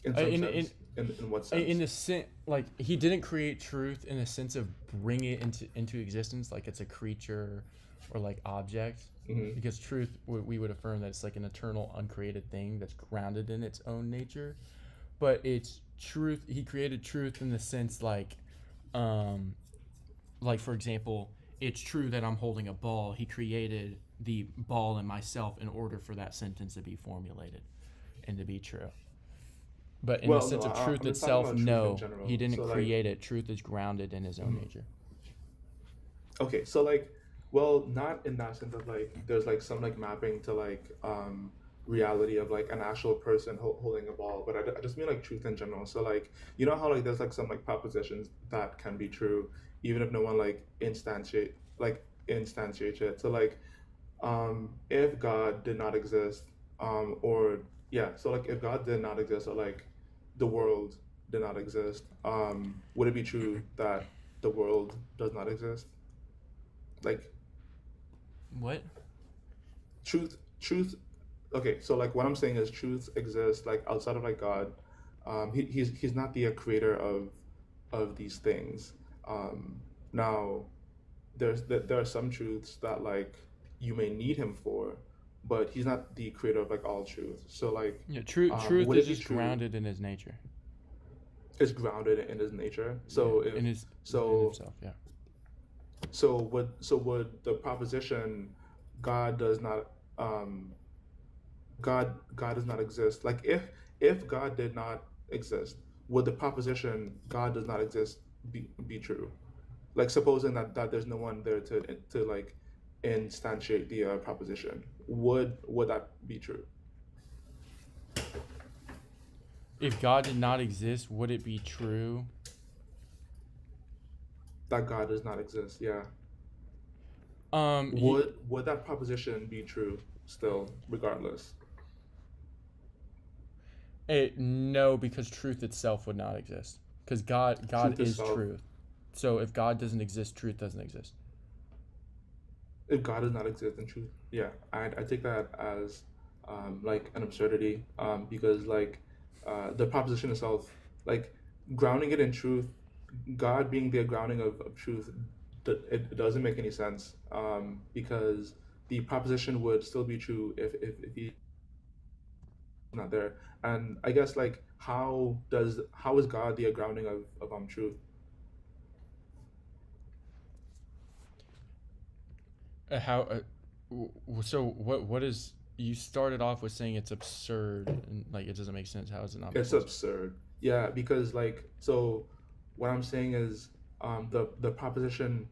In Uh, some in sense. In what in sense? the sense, like he didn't create truth in the sense of bring it into existence, like it's a creature or like object. Hmm. Because truth, we would affirm that it's like an eternal, uncreated thing that's grounded in its own nature. But it's truth. He created truth in the sense um, like for example, it's true that I'm holding a ball. He created the ball in myself in order for that sentence to be formulated and to be true. But in the Well, no, sense of truth I'm just talking itself, about truth in no, general. he didn't So like, create it. Truth is grounded in his own mhm. nature. Okay, so like, well, not in that sense of like, there's like some like mapping to like reality of like an actual person holding a ball, but I just mean like truth in general. So like, you know how like there's like some like propositions that can be true even if no one like instantiates it. So like, if God did not exist, or yeah, so like if God did not exist, or like the world did not exist, would it be true that the world does not exist? Like What? truth truth. Okay, so like what I'm saying is truth exists like outside of like God. He's not the creator of these things. Now there are some truths that like you may need him for, but he's not the creator of like all truth. So like Yeah, truth would is it be just true? grounded in his nature. It's grounded in his nature. So Yeah, if in his in so himself. Yeah. would the proposition God does not God does not exist, like if God did not exist, would the proposition God does not exist be true? Like supposing that there's no one there to like instantiate the proposition, would that be true? If God did not exist, would it be true? That God does not exist, yeah. Ye- Would that proposition be true still, regardless? no, because truth itself would not exist. Because God Truth is itself. truth. So if God doesn't exist, truth doesn't exist. If God does not exist in truth, yeah, I take that as like an absurdity, because like the proposition itself, like grounding it in truth, God being the grounding of truth, it doesn't make any sense, because the proposition would still be true if he's not there. And I guess like how is God the grounding of truth? So what is, you started off with saying it's absurd and like it doesn't make sense. How is it not make It's sense? absurd. Yeah, because like so what I'm saying is the proposition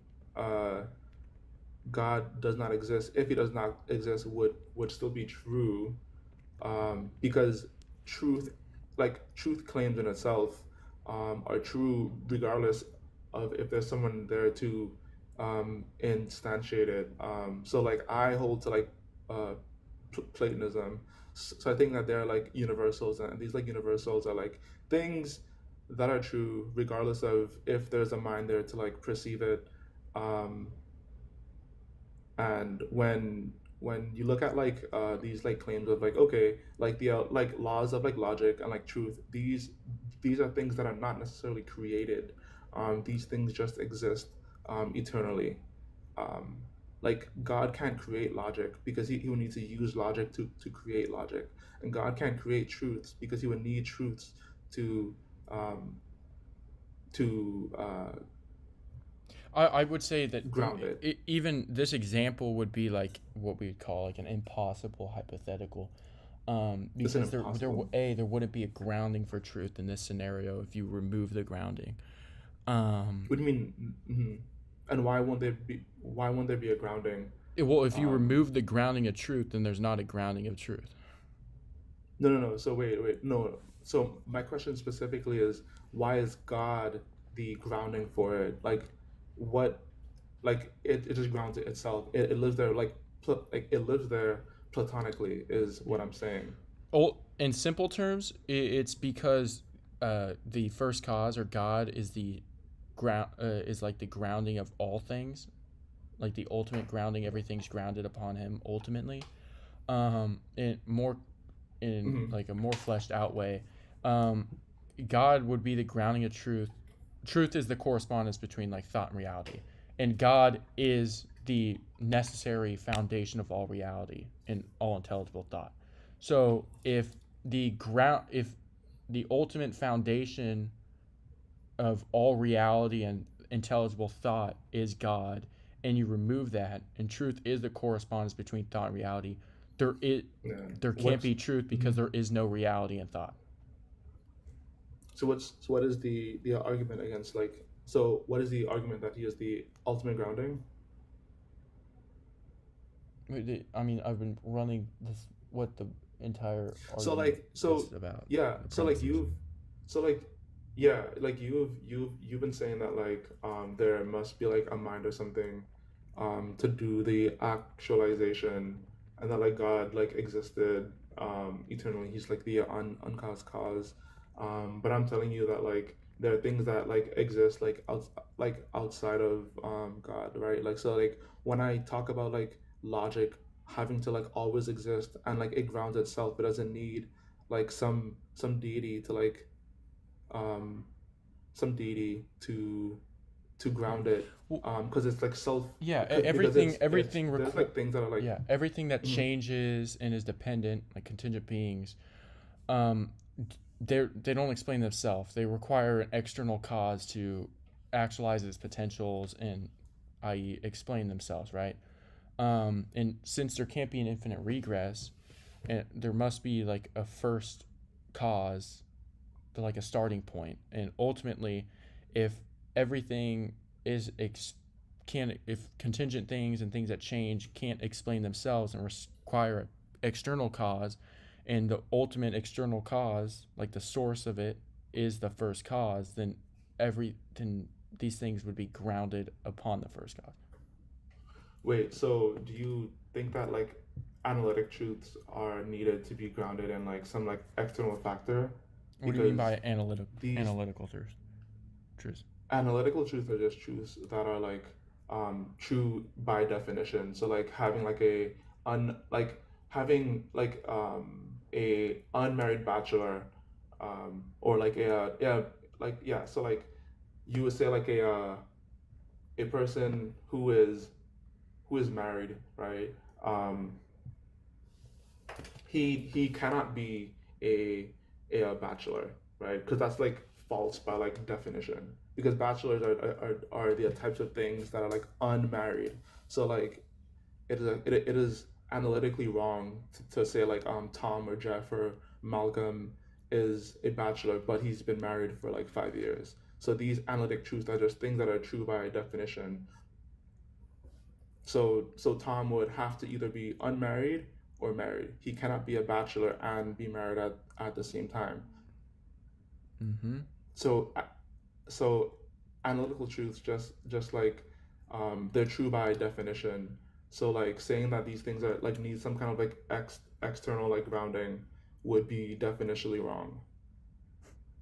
God does not exist, if he does not exist, would still be true, because truth truth claims in itself are true regardless of if there's someone there to instantiate it. So like I hold to like Platonism. So I think that they're like universals, and these like universals are like things that are true regardless of if there's a mind there to like perceive it. And when you look at like these like claims of like, okay, like the like laws of like logic and like truth, these are things that are not necessarily created. These things just exist eternally. Like God can't create logic because he would need to use logic to create logic, and God can't create truths because he would need truths to um, to I would say that ground it. even this example would be like what we would call like an impossible hypothetical, It's an because there impossible. there wouldn't be a grounding for truth in this scenario if you remove the grounding. What do you mean? Mhm. And why won't there be a grounding? Well, if you Um, remove the grounding of truth, then there's not a grounding of truth. no. So wait, no. So my question specifically is, why is God the grounding for it? Like, what? Like it just grounds it itself. It lives there like it lives there platonically is what I'm saying. Oh, in simple terms, it's because the first cause or God is the ground is like the grounding of all things, like the ultimate grounding. Everything's grounded upon Him ultimately. In more in Hmm. like a more fleshed out way, um, God would be the grounding of truth. Truth is the correspondence between like thought and reality, and God is the necessary foundation of all reality and all intelligible thought. So if the ultimate foundation of all reality and intelligible thought is God, and you remove that, and truth is the correspondence between thought and reality, Yeah. there can't What's be truth because mhm. there is no reality in thought. So what is the argument against like what is the argument that he is the ultimate grounding? I mean, I've been running this what the entire So argument like is about, yeah, the so like premises. so like yeah, like you've been saying that like there must be like a mind or something to do the actualization, and that like God like existed eternally. He's like the uncaused cause. But I'm telling you that like there are things that like exist like outside of God, right? Like so like when I talk about like logic having to like always exist, and like it grounds itself. It doesn't need like some deity to like um some deity to ground it, because it's like self, Yeah, because everything there's like things that are like yeah, everything that Mhm. changes and is dependent, like contingent beings, um, they don't explain themselves. They require an external cause to actualize its potentials and, i.e., explain themselves, right? And since there can't be an infinite regress, and there must be like a first cause, like a starting point, and ultimately, if everything is can if contingent things and things that change can't explain themselves and require an external cause, and the ultimate external cause, like the source of it, is the first cause, then these things would be grounded upon the first cause. Wait, so do you think that like analytic truths are needed to be grounded in like some like external factor? What do you mean Because by these analytical truths? analytical truths are just truths that are like true by definition. So like having like having like a unmarried bachelor, or like so like you would say like a person who is married, right? Um, he cannot be a bachelor, right? Because that's like false by like definition. Because bachelors are the types of things that are like unmarried. So like it is analytically wrong to say like Tom or Jeff or Malcolm is a bachelor, but he's been married for like 5 years. So these analytic truths are just things that are true by definition. So Tom would have to either be unmarried or married. He cannot be a bachelor and be married at the same time. Mm-hmm. So so analytical truths just like they're true by definition. So like saying that these things are like need some kind of like external like grounding would be definitionally wrong.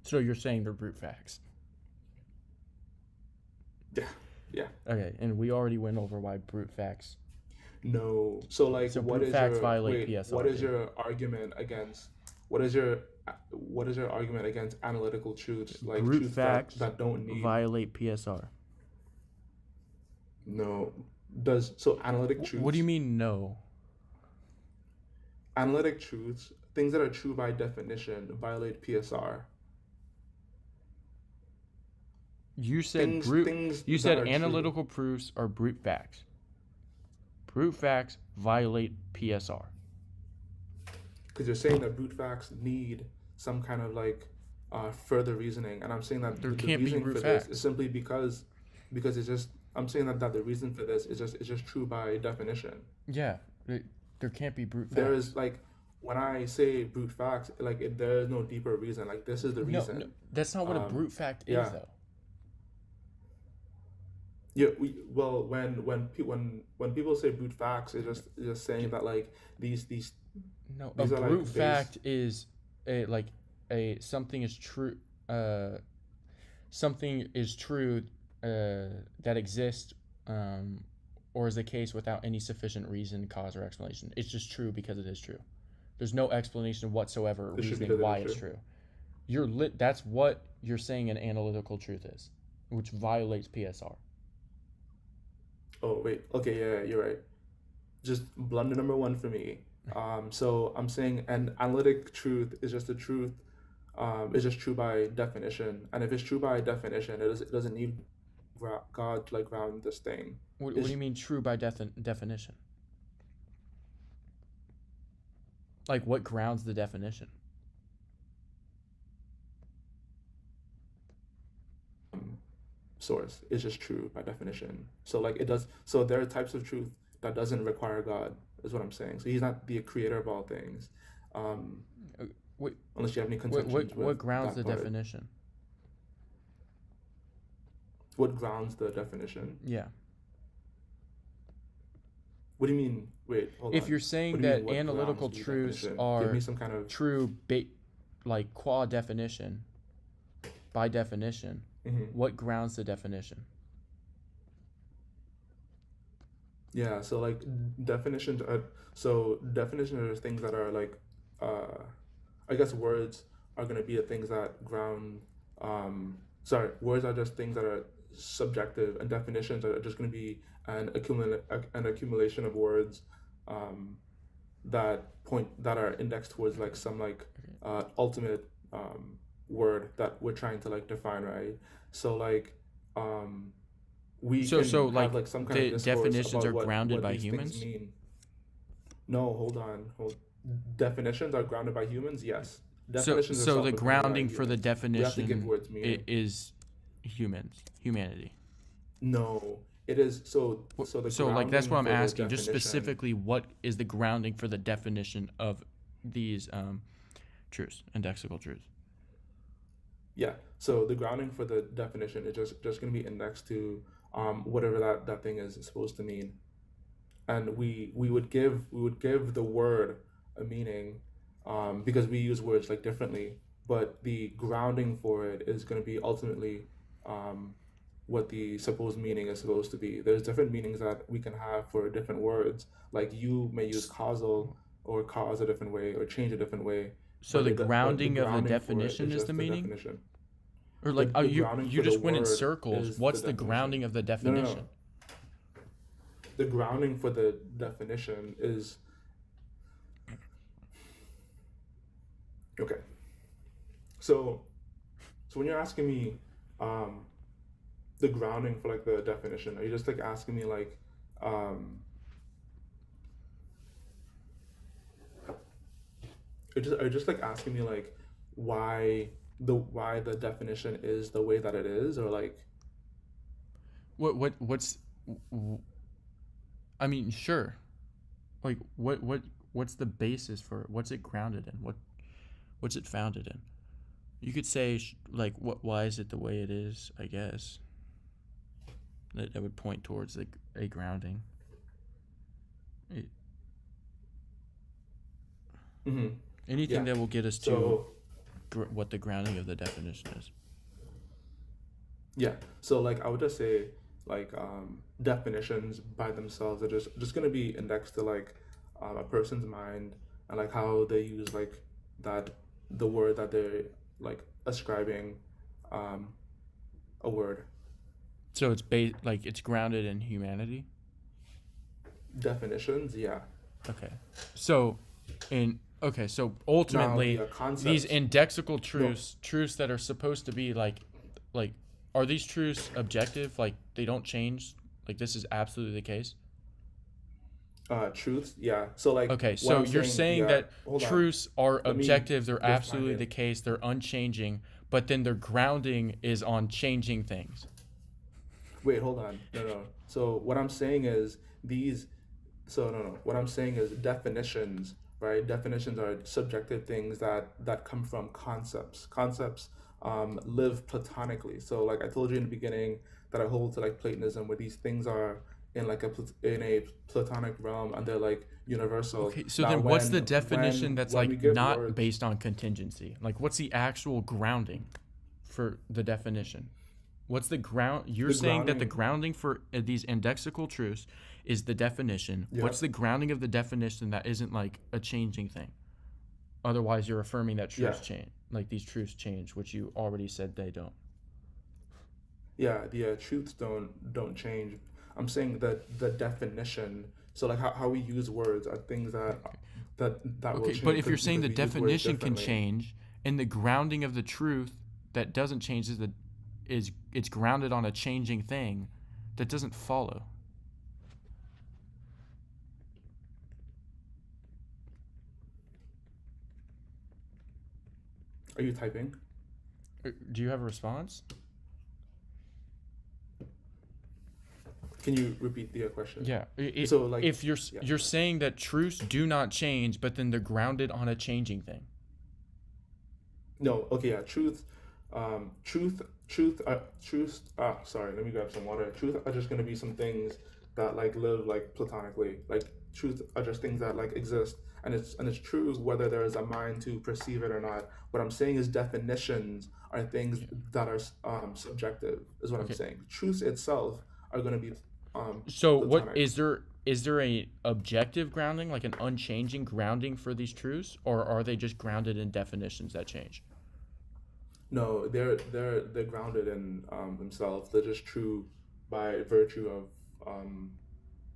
So you're saying they're brute facts? Yeah. Okay, and we already went over why brute facts. No. So like So what brute is facts your violate wait, PSR. what is your argument against what is your argument against analytical truths, like Brute truths facts that don't need violate PSR. no does so analytic truths What do you mean no? analytic truths, things that are true by definition, violate PSR. You said Things brute. things You that said are true. analytical proofs are brute facts. Brute facts violate PSR. Because you're saying that brute facts need some kind of like further reasoning, and I'm saying that There the can't be reasoning brute for this facts. is simply because it's just I'm saying that the reason for this is just true by definition. Yeah, there can't be brute facts. There is like when I say brute facts, like there is no deeper reason. Like this is the reason. No, that's not what a brute fact is, yeah. though. Yeah, well when people say brute facts, it's just saying that like these No, a these are like brute based. fact is something is true. Something is true that exists, or is the case without any sufficient reason, cause, or explanation. It's just true because it is true. There's no explanation whatsoever or It should be reasoning because why it is it's true. That's what you're saying an analytical truth is, which violates PSR. Oh wait, okay, yeah, you're right. Just blunder number one for me. So I'm saying an analytic truth is just a truth. It's just true by definition, and if it's true by definition, it doesn't need God to like ground this thing. What do you mean true by definition? Like what grounds the definition? Source is just true by definition. So like it does. So there are types of truth that doesn't require God, is what I'm saying. So he's not the creator of all things. Unless you have any contentions with What grounds that the part. definition? What grounds the definition? Yeah. What do you mean? Wait, hold If on. you're saying What do you that mean, what analytical grounds the truths definition? are Give me some kind of true, like qua definition, by definition, Mhm. what grounds the definition? Yeah, so like definitions are things that are like I guess words are gonna be the things that ground words are just things that are subjective, and definitions are just gonna be an accumulation of words um that are indexed towards like some like ultimate word that we're trying to like define, right? So like um we So can like have like some kind of the discourse definitions about are grounded what by these things humans? mean. No, hold on. Definitions are grounded by humans? Yes. Definitions are So the self-grounded by grounding for the humans. We have to give definition words meaning. is humanity. No, it is so the So like that's grounding what I'm for the asking. Just definition. specifically, what is the grounding for the definition of these truths, indexical truths? Yeah. So the grounding for the definition is just going to be indexed to whatever that thing is supposed to mean, and we would give the word a meaning because we use words like differently, but the grounding for it is going to be ultimately what the supposed meaning is supposed to be. There's different meanings that we can have for different words. Like you may use causal or cause a different way or change a different way. So But the the grounding of the grounding for it definition is just the the meaning? definition. Or like The you grounding you for the just went in word circles. is What's the the definition. grounding of the No, no, definition? no. The grounding for the definition is okay. So when you're asking me the grounding for like the definition, are you just like asking me like um are you just like asking me like why the definition is the way that it is, or like What's I mean, sure. Like what's the basis for it? What's it grounded in? What's it founded in? You could say like why is it the way it is, I guess. That would point towards like a grounding. It- Mhm. Anything Yeah. that will get us to So what the grounding of the definition is. yeah. So like I would just say like definitions by themselves are just gonna be indexed to like a person's mind and like how they use like the word that they're like ascribing a word. So it's like it's grounded in humanity. Definitions, yeah. Okay. So so Now ultimately the these concepts. indexical No, truths that are supposed to be like are these truths objective? Like they don't change? Like this is absolutely the case? truths, yeah. So like Okay, what so I'm you're saying, saying yeah. that Hold on. truths are Let me objective, they're define absolutely the it. case, they're unchanging, but then their grounding is on changing things. Wait, hold on. No. So what I'm saying is these. So no. What I'm saying is definitions, right? Definitions are subjective things that come from concepts. Concepts live platonically. So like I told you in the beginning that I hold to like Platonism, where these things are in like in a platonic realm and they're like universal. Okay, so Now then what's the definition when that's when we like give not words, based on contingency? Like what's the actual grounding for the definition? What's the ground? You're the saying that the grounding, grounding for these indexical truths is the definition. yeah, What's the grounding of the definition that isn't like a changing thing? Otherwise, you're affirming that yeah, truths change, like these truths change, which you already said they don't. yeah. The truths don't change. I'm saying that the definition. So like how we use words are things that will Okay, change but if you're saying because the we use words definition can differently. change, and the grounding of the truth that doesn't change is it's grounded on a changing thing, that doesn't follow. Are you typing? Do you have a response? Can you repeat the question? Yeah. So like If yeah. you're saying that truths do not change, but then they're grounded on a changing thing. No, okay, yeah. Sorry, let me grab some water. Truth are just gonna be some things that like live like platonically. Like truth are just things that like exist, and it's true whether there is a mind to perceive it or not. What I'm saying is definitions are things that are subjective. Is what I'm Okay. saying. Truths itself are gonna be So what platonic. is there is there a objective grounding, like an unchanging grounding for these truths, or are they just grounded in definitions that change? No, they're grounded in themselves. They're just true by virtue of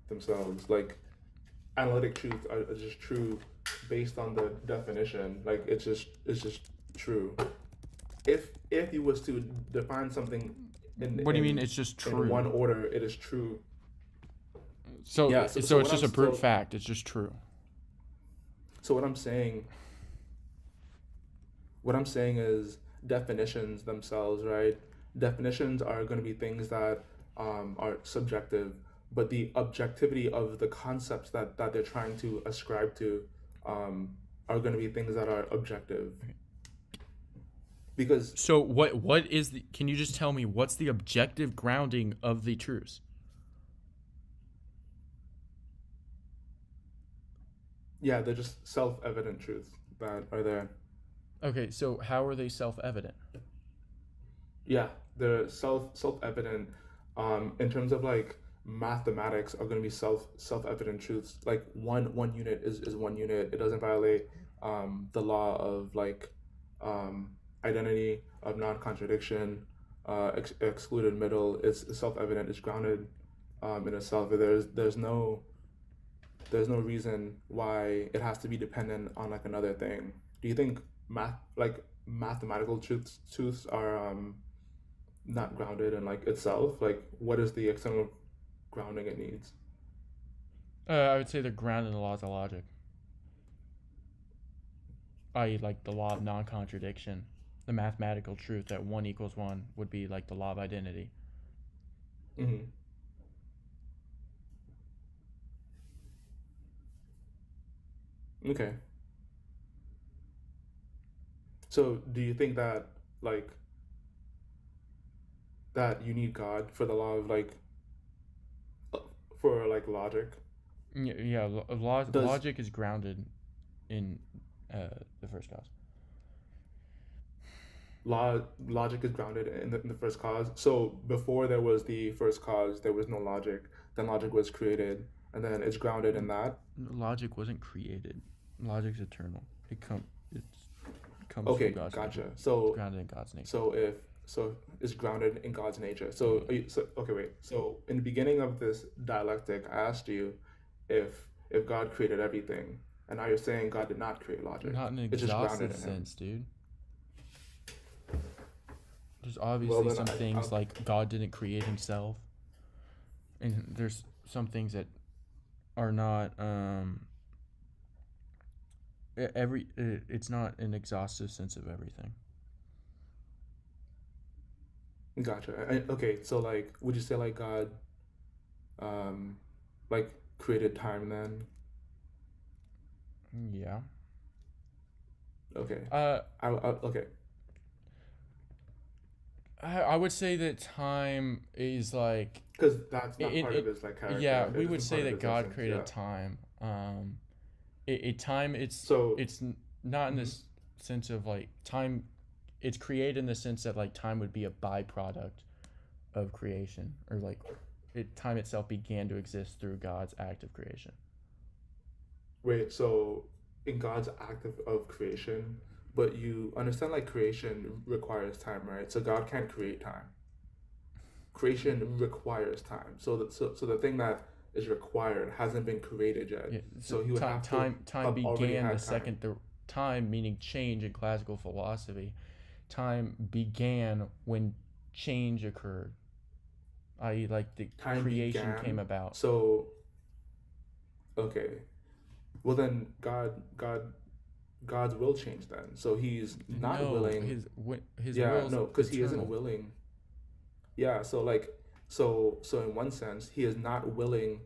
themselves. Like analytic truths are just true based on the definition. Like it's just true. If you was to define something What do you mean it's just in true? one order, it is true. So Yeah, so, so it's what just I'm a brute so fact. It's just true. so what I'm saying is definitions themselves, right? Definitions are going to be things that are subjective, but the objectivity of the concepts that they're trying to ascribe to are going to be things that are objective. Because So what is the? Can you just tell me what's the objective grounding of the truths? yeah, they're just self-evident truths that are there. Okay, so how are they self-evident? Yeah, they're self-evident in terms of like mathematics are going to be self-evident truths. Like one unit is one unit. It doesn't violate the law of like identity, of non-contradiction, excluded middle. It's self-evident. It's grounded in itself. There's no reason why it has to be dependent on like another thing. Do you think mathematical truths are not grounded in like itself? Like what is the external grounding it needs? I would say they're grounded in the laws of logic, i.e., like the law of non-contradiction, the mathematical truth that 1 = 1 would be like the law of identity. Mm-hmm. Okay. So do you think that like that you need God for the law of like for like logic? Yeah, Does logic is grounded in the first cause. logic is grounded in the first cause? So before there was the first cause, there was no logic. Then logic was created, and then it's grounded in that. Logic wasn't created. Logic's eternal. It comes Okay, from God's gotcha. nature. It's So grounded in God's nature. so it's grounded in God's nature. So okay, wait. So in the beginning of this dialectic, I asked you if God created everything, and now you're saying God did not create logic. Not in an It's just grounded exhaustive in Him. sense, dude. There's Well, obviously then some things like God didn't create himself, and there's some things that are not it's not an exhaustive sense of everything. Gotcha. Okay, so like, would you say like God, like created time then? Yeah. Okay. Okay. I would say that time is like Because that's not part of his like character. yeah, It we would isn't say part of that his God essence. created Yeah. time. Time it's So not in mhm. this sense of like time. It's created in the sense that like time would be a byproduct of creation, or like time itself began to exist through God's act of creation. Wait, so in God's act of creation, but you understand like creation requires time, right? So God can't create time. Creation requires time. So the thing that is required hasn't been created yet. Yeah, So he would have to time have already began had the time. second the time meaning change in classical philosophy. Time began when change occurred, i.e., like the Time creation began. came about. So okay. Well then God's will change then. So he's not No, willing. his Yeah, will's no, because he isn't eternal. willing. Yeah, so like so in one sense he is not willing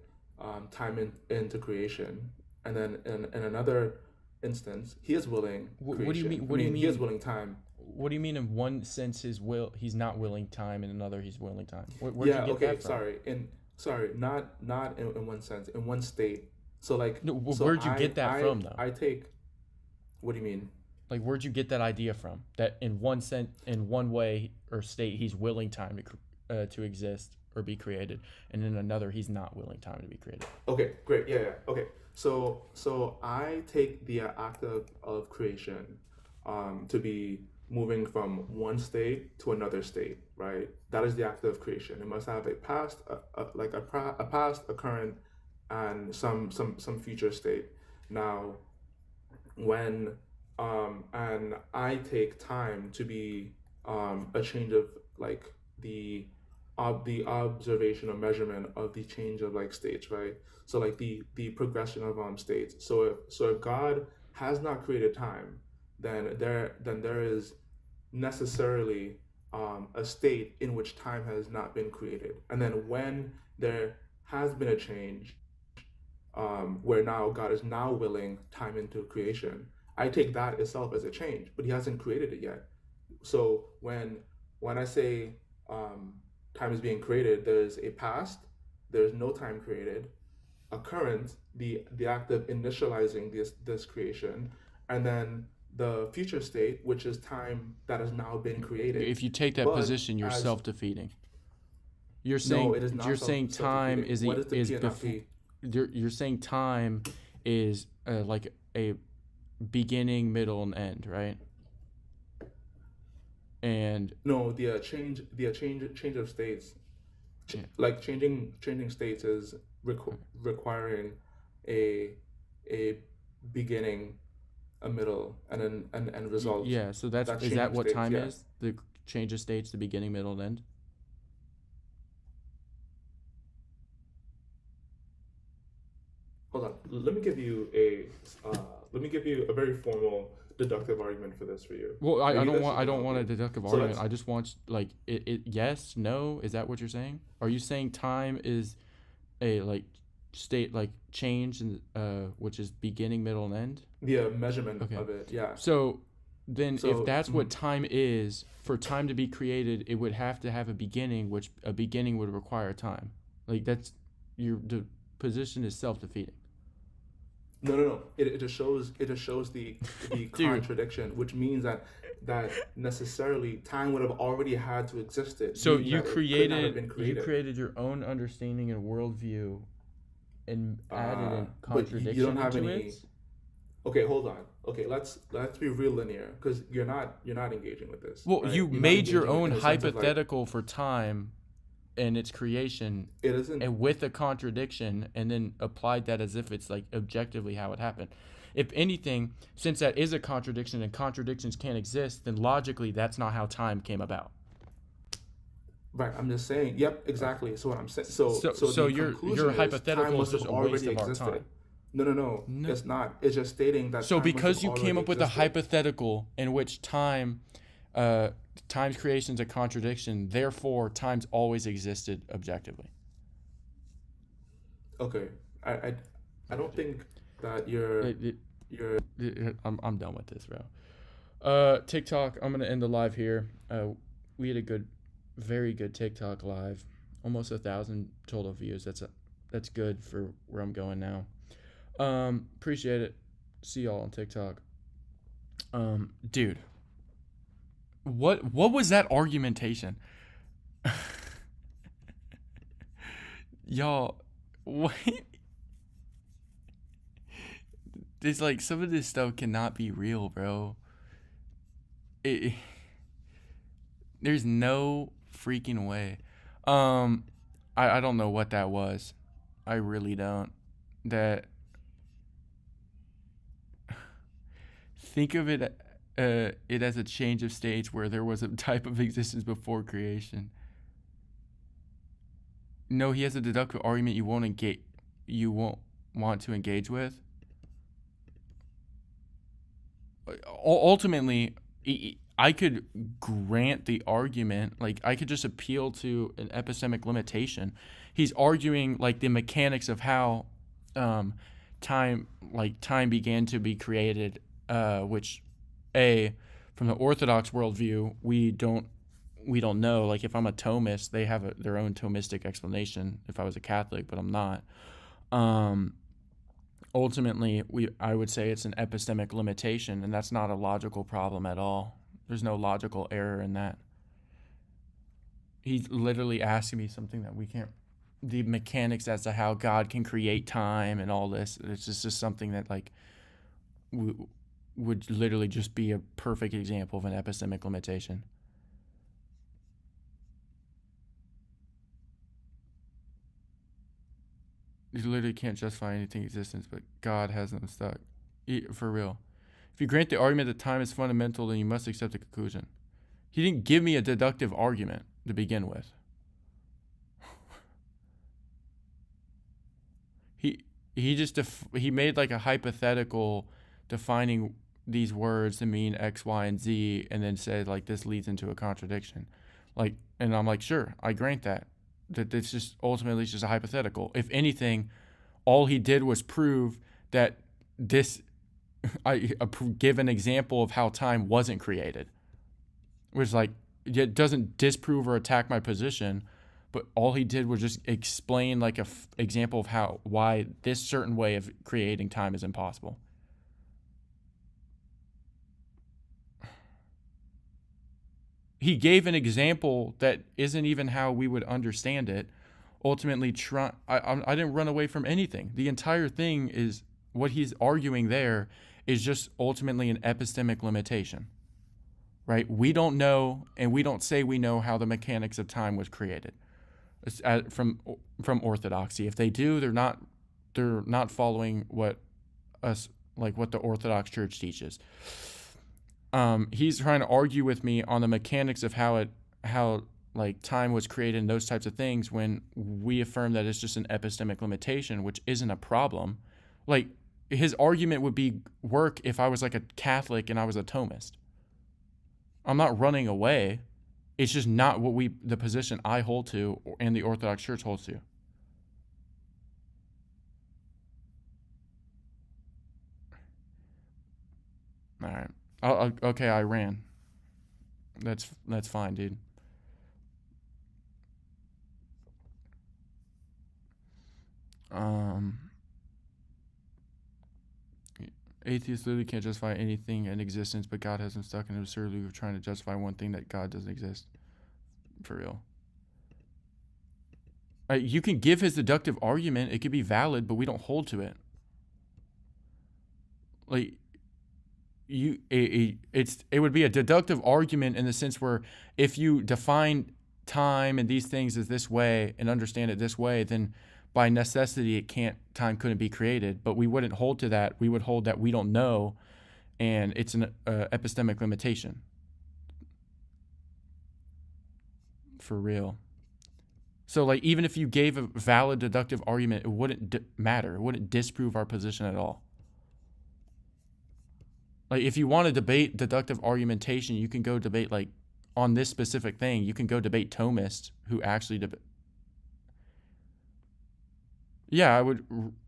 time into creation, and then in another instance he is willing What do you creation. mean? I What do you mean, he is mean? willing time. What do you mean? In one sense, he's not willing time, in another, he's willing time. Where'd Yeah, you get okay, that from? not in one sense, in one state. So like No, so where'd you get that from, though? I take what do you mean? Like, where'd you get that idea from? That in one way or state, he's willing time to exist, or be created, and in another he's not willing time to be created. Okay, great. Yeah, yeah. Okay. So I take the act of creation to be moving from one state to another state, right? That is the act of creation. It must have a past, a past, a current, and some future state. Now, when and I take time to be a change of like the observation or measurement of the change of like states, right? So like the progression of states. So if God has not created time, then there is necessarily a state in which time has not been created. And then when there has been a change, where now God is now willing time into creation, I take that itself as a change, but he hasn't created it yet. So when I say time is being created, there's a past, there's no time created, a current, the act of initializing this creation, and then the future state, which is time that has now been created. If you take that But position, you're as self-defeating. You're saying no, it is not you're saying time self-defeating. is What is the before. PNFP? You're saying time is like a beginning, middle, and end, right? And No, the change of states, like changing states is requiring a beginning, a middle, and an end result. yeah, so is change that of what states, time yeah. is? The change of states, the beginning, middle, and end. Hold on. Let me give you a very formal deductive argument for this for you. Well, I Maybe don't this want should I don't help want a you. deductive So argument. let's- I just want like it yes, no, is that what you're saying? Are you saying time is a like state like change and which is beginning, middle, and end? the measurement Okay. of it, yeah. So then if So that's what time is, for time to be created, it would have to have a beginning, which a beginning would require time. Like that's the position is self-defeating. No. It just shows the contradiction, which means that necessarily time would have already had to existed. So meaning you that it could not have been you created your own understanding and worldview and added in but contradiction you don't have into any. it? Okay, hold on. Okay, let's be real linear, because you're not engaging with this. Well, right? you You're not made your engaging own in the sense of, like, hypothetical for time and its creation It isn't. and with a contradiction and then applied that as if it's like objectively how it happened. If anything, since that is a contradiction and contradictions can't exist, then logically that's not how time came about. Right, I'm just saying. Yep, exactly. So what I'm saying. So So the your conclusion is hypothetical time is must just have a waste already of our existed. time. No, it's not. It's just stating that. So time must because have you came already up with a existed. hypothetical in which time's creation is a contradiction, therefore time's always existed objectively. Okay, I don't think that you're. I'm done with this, bro. TikTok, I'm gonna end the live here. We had a very good TikTok live, almost 1,000 total views. That's good for where I'm going now. Appreciate it. See y'all on TikTok. Dude, what was that argumentation? Y'all, what? There's like some of this stuff cannot be real, bro. There's no freaking way. I don't know what that was. I really don't. That think of it as a change of stage where there was a type of existence before creation. No, he has a deductive argument you won't want to engage with. Ultimately, I could grant the argument, like I could just appeal to an epistemic limitation. He's arguing like the mechanics of how time began to be created, which from the Orthodox worldview, we don't know. Like if I'm a Thomist, they have their own Thomistic explanation. If I was a Catholic, but I'm not. Ultimately, I would say it's an epistemic limitation, and that's not a logical problem at all. There's no logical error in that. He's literally asking me something that we can't, the mechanics as to how God can create time and all this. It's just something that like would literally just be a perfect example of an epistemic limitation. You literally can't justify anything existence, but God has them stuck. For real. If you grant the argument that time is fundamental, then you must accept the conclusion. He didn't give me a deductive argument to begin with. He just he made like a hypothetical defining these words to mean X, Y, and Z, and then said like this leads into a contradiction. Like, and I'm like, sure, I grant that it's just ultimately it's just a hypothetical. If anything, all he did was prove that this give an example of how time wasn't created, which like it doesn't disprove or attack my position, but all he did was just explain like a example of why this certain way of creating time is impossible. He gave an example that isn't even how we would understand it. Ultimately, I didn't run away from anything. The entire thing is what he's arguing there is just ultimately an epistemic limitation, right? We don't know, and we don't say we know how the mechanics of time was created from orthodoxy. If they do, they're not following what the Orthodox Church teaches. He's trying to argue with me on the mechanics of how like time was created and those types of things, when we affirm that it's just an epistemic limitation, which isn't a problem. Like, his argument would be work if I was like a Catholic and I was a Thomist. I'm not running away. It's just not the position I hold to and the Orthodox Church holds to. All right. Okay, I ran. That's fine, dude. Atheists literally can't justify anything in existence, but God has them stuck in absurdity of trying to justify one thing that God doesn't exist. For real. You can give his deductive argument. It could be valid, but we don't hold to it. Like, it would be a deductive argument in the sense where if you define time and these things as this way and understand it this way, then by necessity time couldn't be created. But we wouldn't hold to that. We would hold that we don't know, and it's an epistemic limitation. For real. So like, even if you gave a valid deductive argument, it wouldn't matter. It wouldn't disprove our position at all. Like, if you want to debate deductive argumentation, you can go debate, like, on this specific thing, you can go debate Thomists who actually debate. Yeah,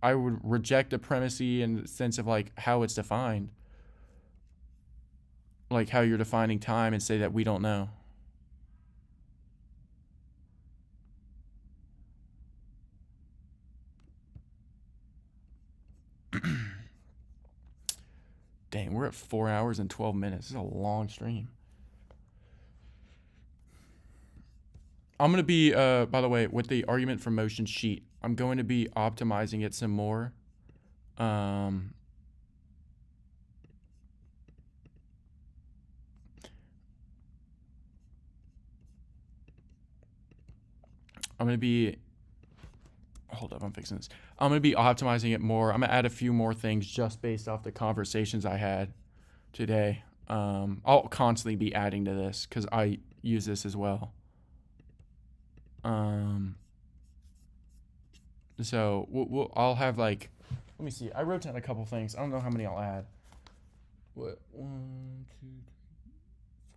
I would reject the primacy in the sense of, like, how it's defined. Like, how you're defining time and say that we don't know. Dang, we're at 4 hours and 12 minutes. This is a long stream. I'm going to be, by the way, with the argument for motion sheet, I'm going to be optimizing it some more. I'm going to be, hold up, I'm fixing this. I'm going to be optimizing it more. I'm going to add a few more things just based off the conversations I had today. I'll constantly be adding to this because I use this as well. So I'll have like, let me see. I wrote down a couple things. I don't know how many I'll add. What? 1, 2, 3, 4,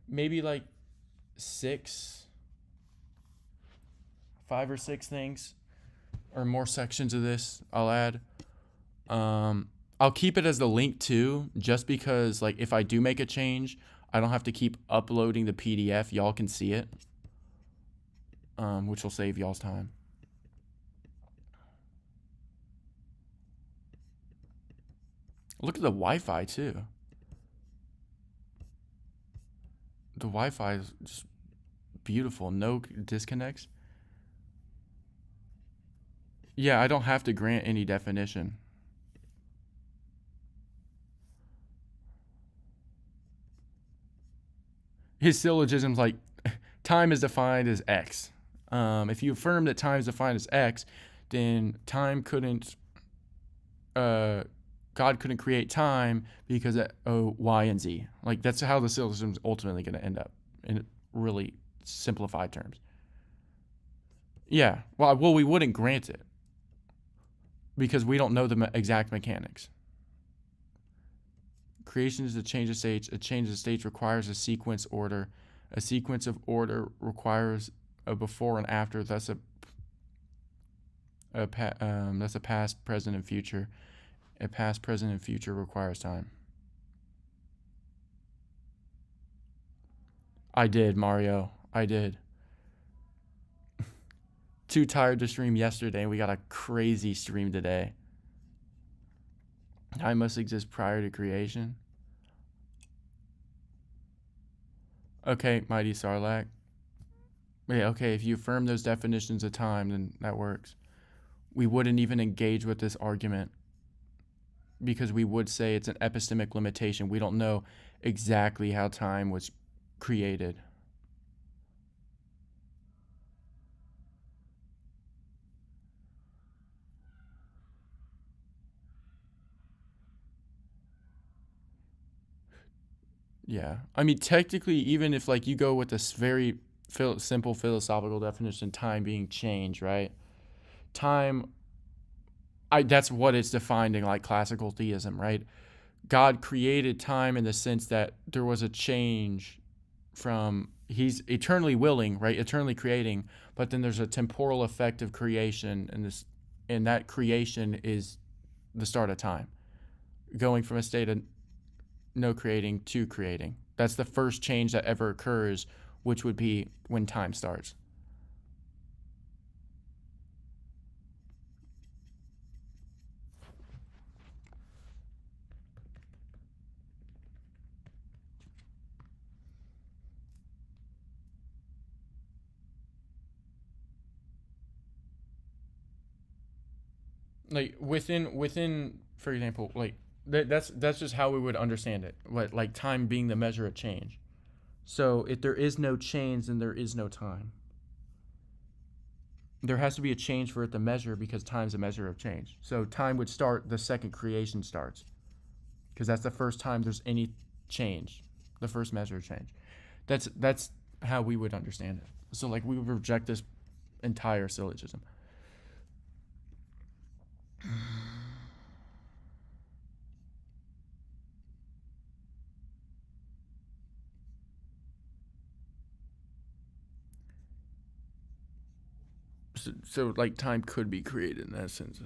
5. Maybe like 5 or 6 things or more sections of this I'll add. I'll keep it as the link too, just because like if I do make a change, I don't have to keep uploading the PDF. Y'all can see it, which will save y'all's time. Look at the Wi-Fi too. The Wi-Fi is just beautiful. No disconnects. Yeah, I don't have to grant any definition. His syllogism's like, time is defined as X. If you affirm that time is defined as X, then time couldn't, God couldn't create time because of Y and Z. Like, that's how the syllogism's ultimately going to end up in really simplified terms. Yeah, well, we wouldn't grant it because we don't know the exact mechanics. Creation is a change of states. A change of states requires a sequence order. A sequence of order requires a before and after. Thus, that's a past, present, and future. A past, present, and future requires time. I did, Mario. I did. Too tired to stream yesterday. We got a crazy stream today. Time must exist prior to creation. Okay, Mighty Sarlacc. Yeah, okay, if you affirm those definitions of time, then that works. We wouldn't even engage with this argument because we would say it's an epistemic limitation. We don't know exactly how time was created. Yeah, I mean, technically, even if like you go with this very simple philosophical definition, time being change, right? Time, that's what it's defined in like classical theism, right? God created time in the sense that there was a change from, he's eternally willing, right? Eternally creating, but then there's a temporal effect of creation, and that creation is the start of time, going from a state of no creating to creating. That's the first change that ever occurs, which would be when time starts. Like within, for example, like that's just how we would understand it. Like time being the measure of change. So if there is no change, then there is no time. There has to be a change for it to measure because time's a measure of change. So time would start the second creation starts, because that's the first time there's any change, the first measure of change. That's how we would understand it. So like we would reject this entire syllogism. So like time could be created in that sense.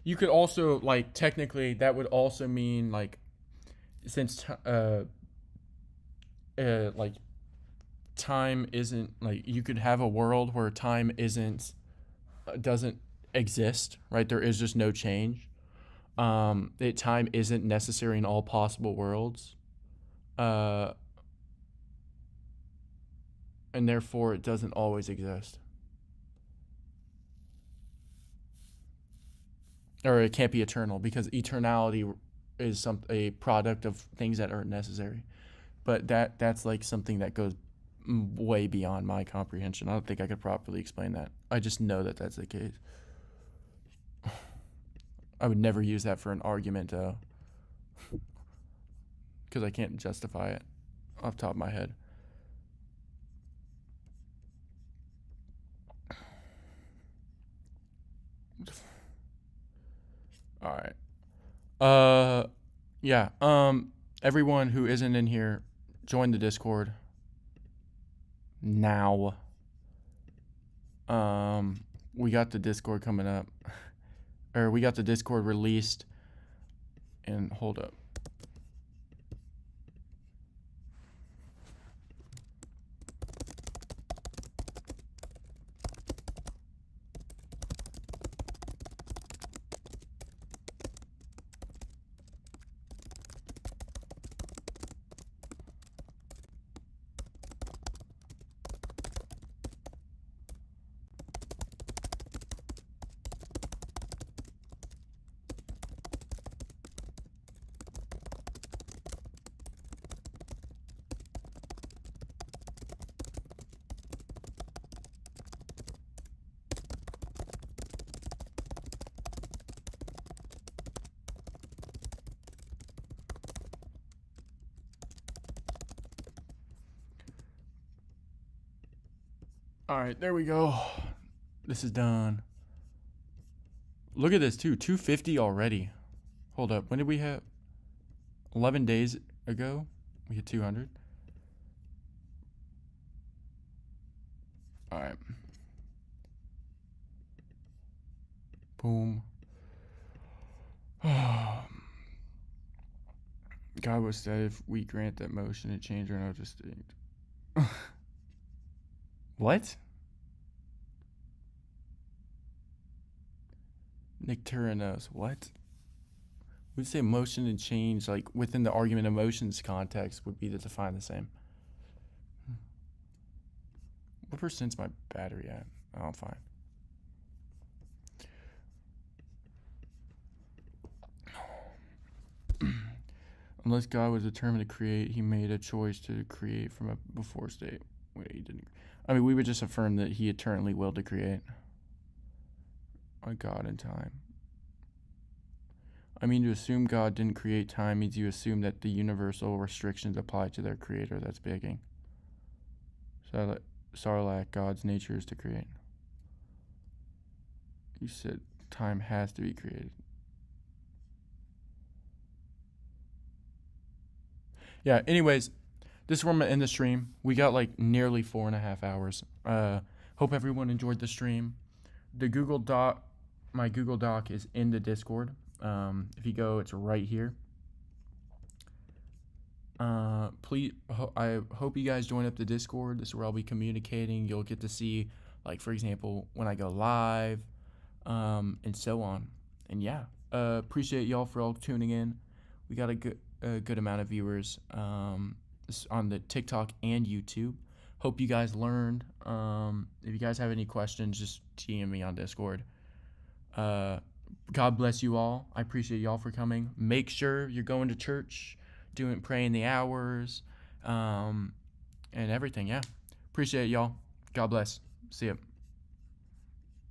You could also, like, technically that would also mean like, since like time isn't, like, you could have a world where time doesn't exist, right? There is just no change. Time isn't necessary in all possible worlds, and therefore it doesn't always exist, or it can't be eternal because eternality is a product of things that aren't necessary. But that's like something that goes way beyond my comprehension. I don't think I could properly explain that. I just know that that's the case. I would never use that for an argument, though, because I can't justify it off the top of my head. All right. Yeah. Everyone who isn't in here, join the Discord now. We got the Discord coming up, or we got the Discord released. And hold up. All right, there we go. This is done. Look at this too, 250 already. Hold up, when did we have? 11 days ago, we hit 200. All right. Boom. God was said if we grant that motion to change or not distinct. What? Nicturinos, what? We'd say motion and change, like within the argument of motions context, would be to define the same. What percent's my battery at? Oh, I'm fine. Unless God was determined to create, he made a choice to create from a before state. Wait, he didn't. I mean, we would just affirm that he eternally willed to create. A God in time. I mean, to assume God didn't create time means you assume that the universal restrictions apply to their creator. That's begging. Sarlacc, God's nature is to create. You said time has to be created. Yeah, anyways, this is where I'm going to end the stream. We got like nearly 4.5 hours. Hope everyone enjoyed the stream. The Google Doc, my Google Doc is in the Discord. If you go, it's right here. Please, I hope you guys join up the Discord. This is where I'll be communicating. You'll get to see, like, for example, when I go live, and so on. And yeah, appreciate y'all for all tuning in. We got a good amount of viewers on the TikTok and YouTube. Hope you guys learned. If you guys have any questions, just DM me on Discord. God bless you all. I appreciate y'all for coming. Make sure you're going to church, praying the hours, and everything. Yeah, appreciate y'all. God bless. See ya.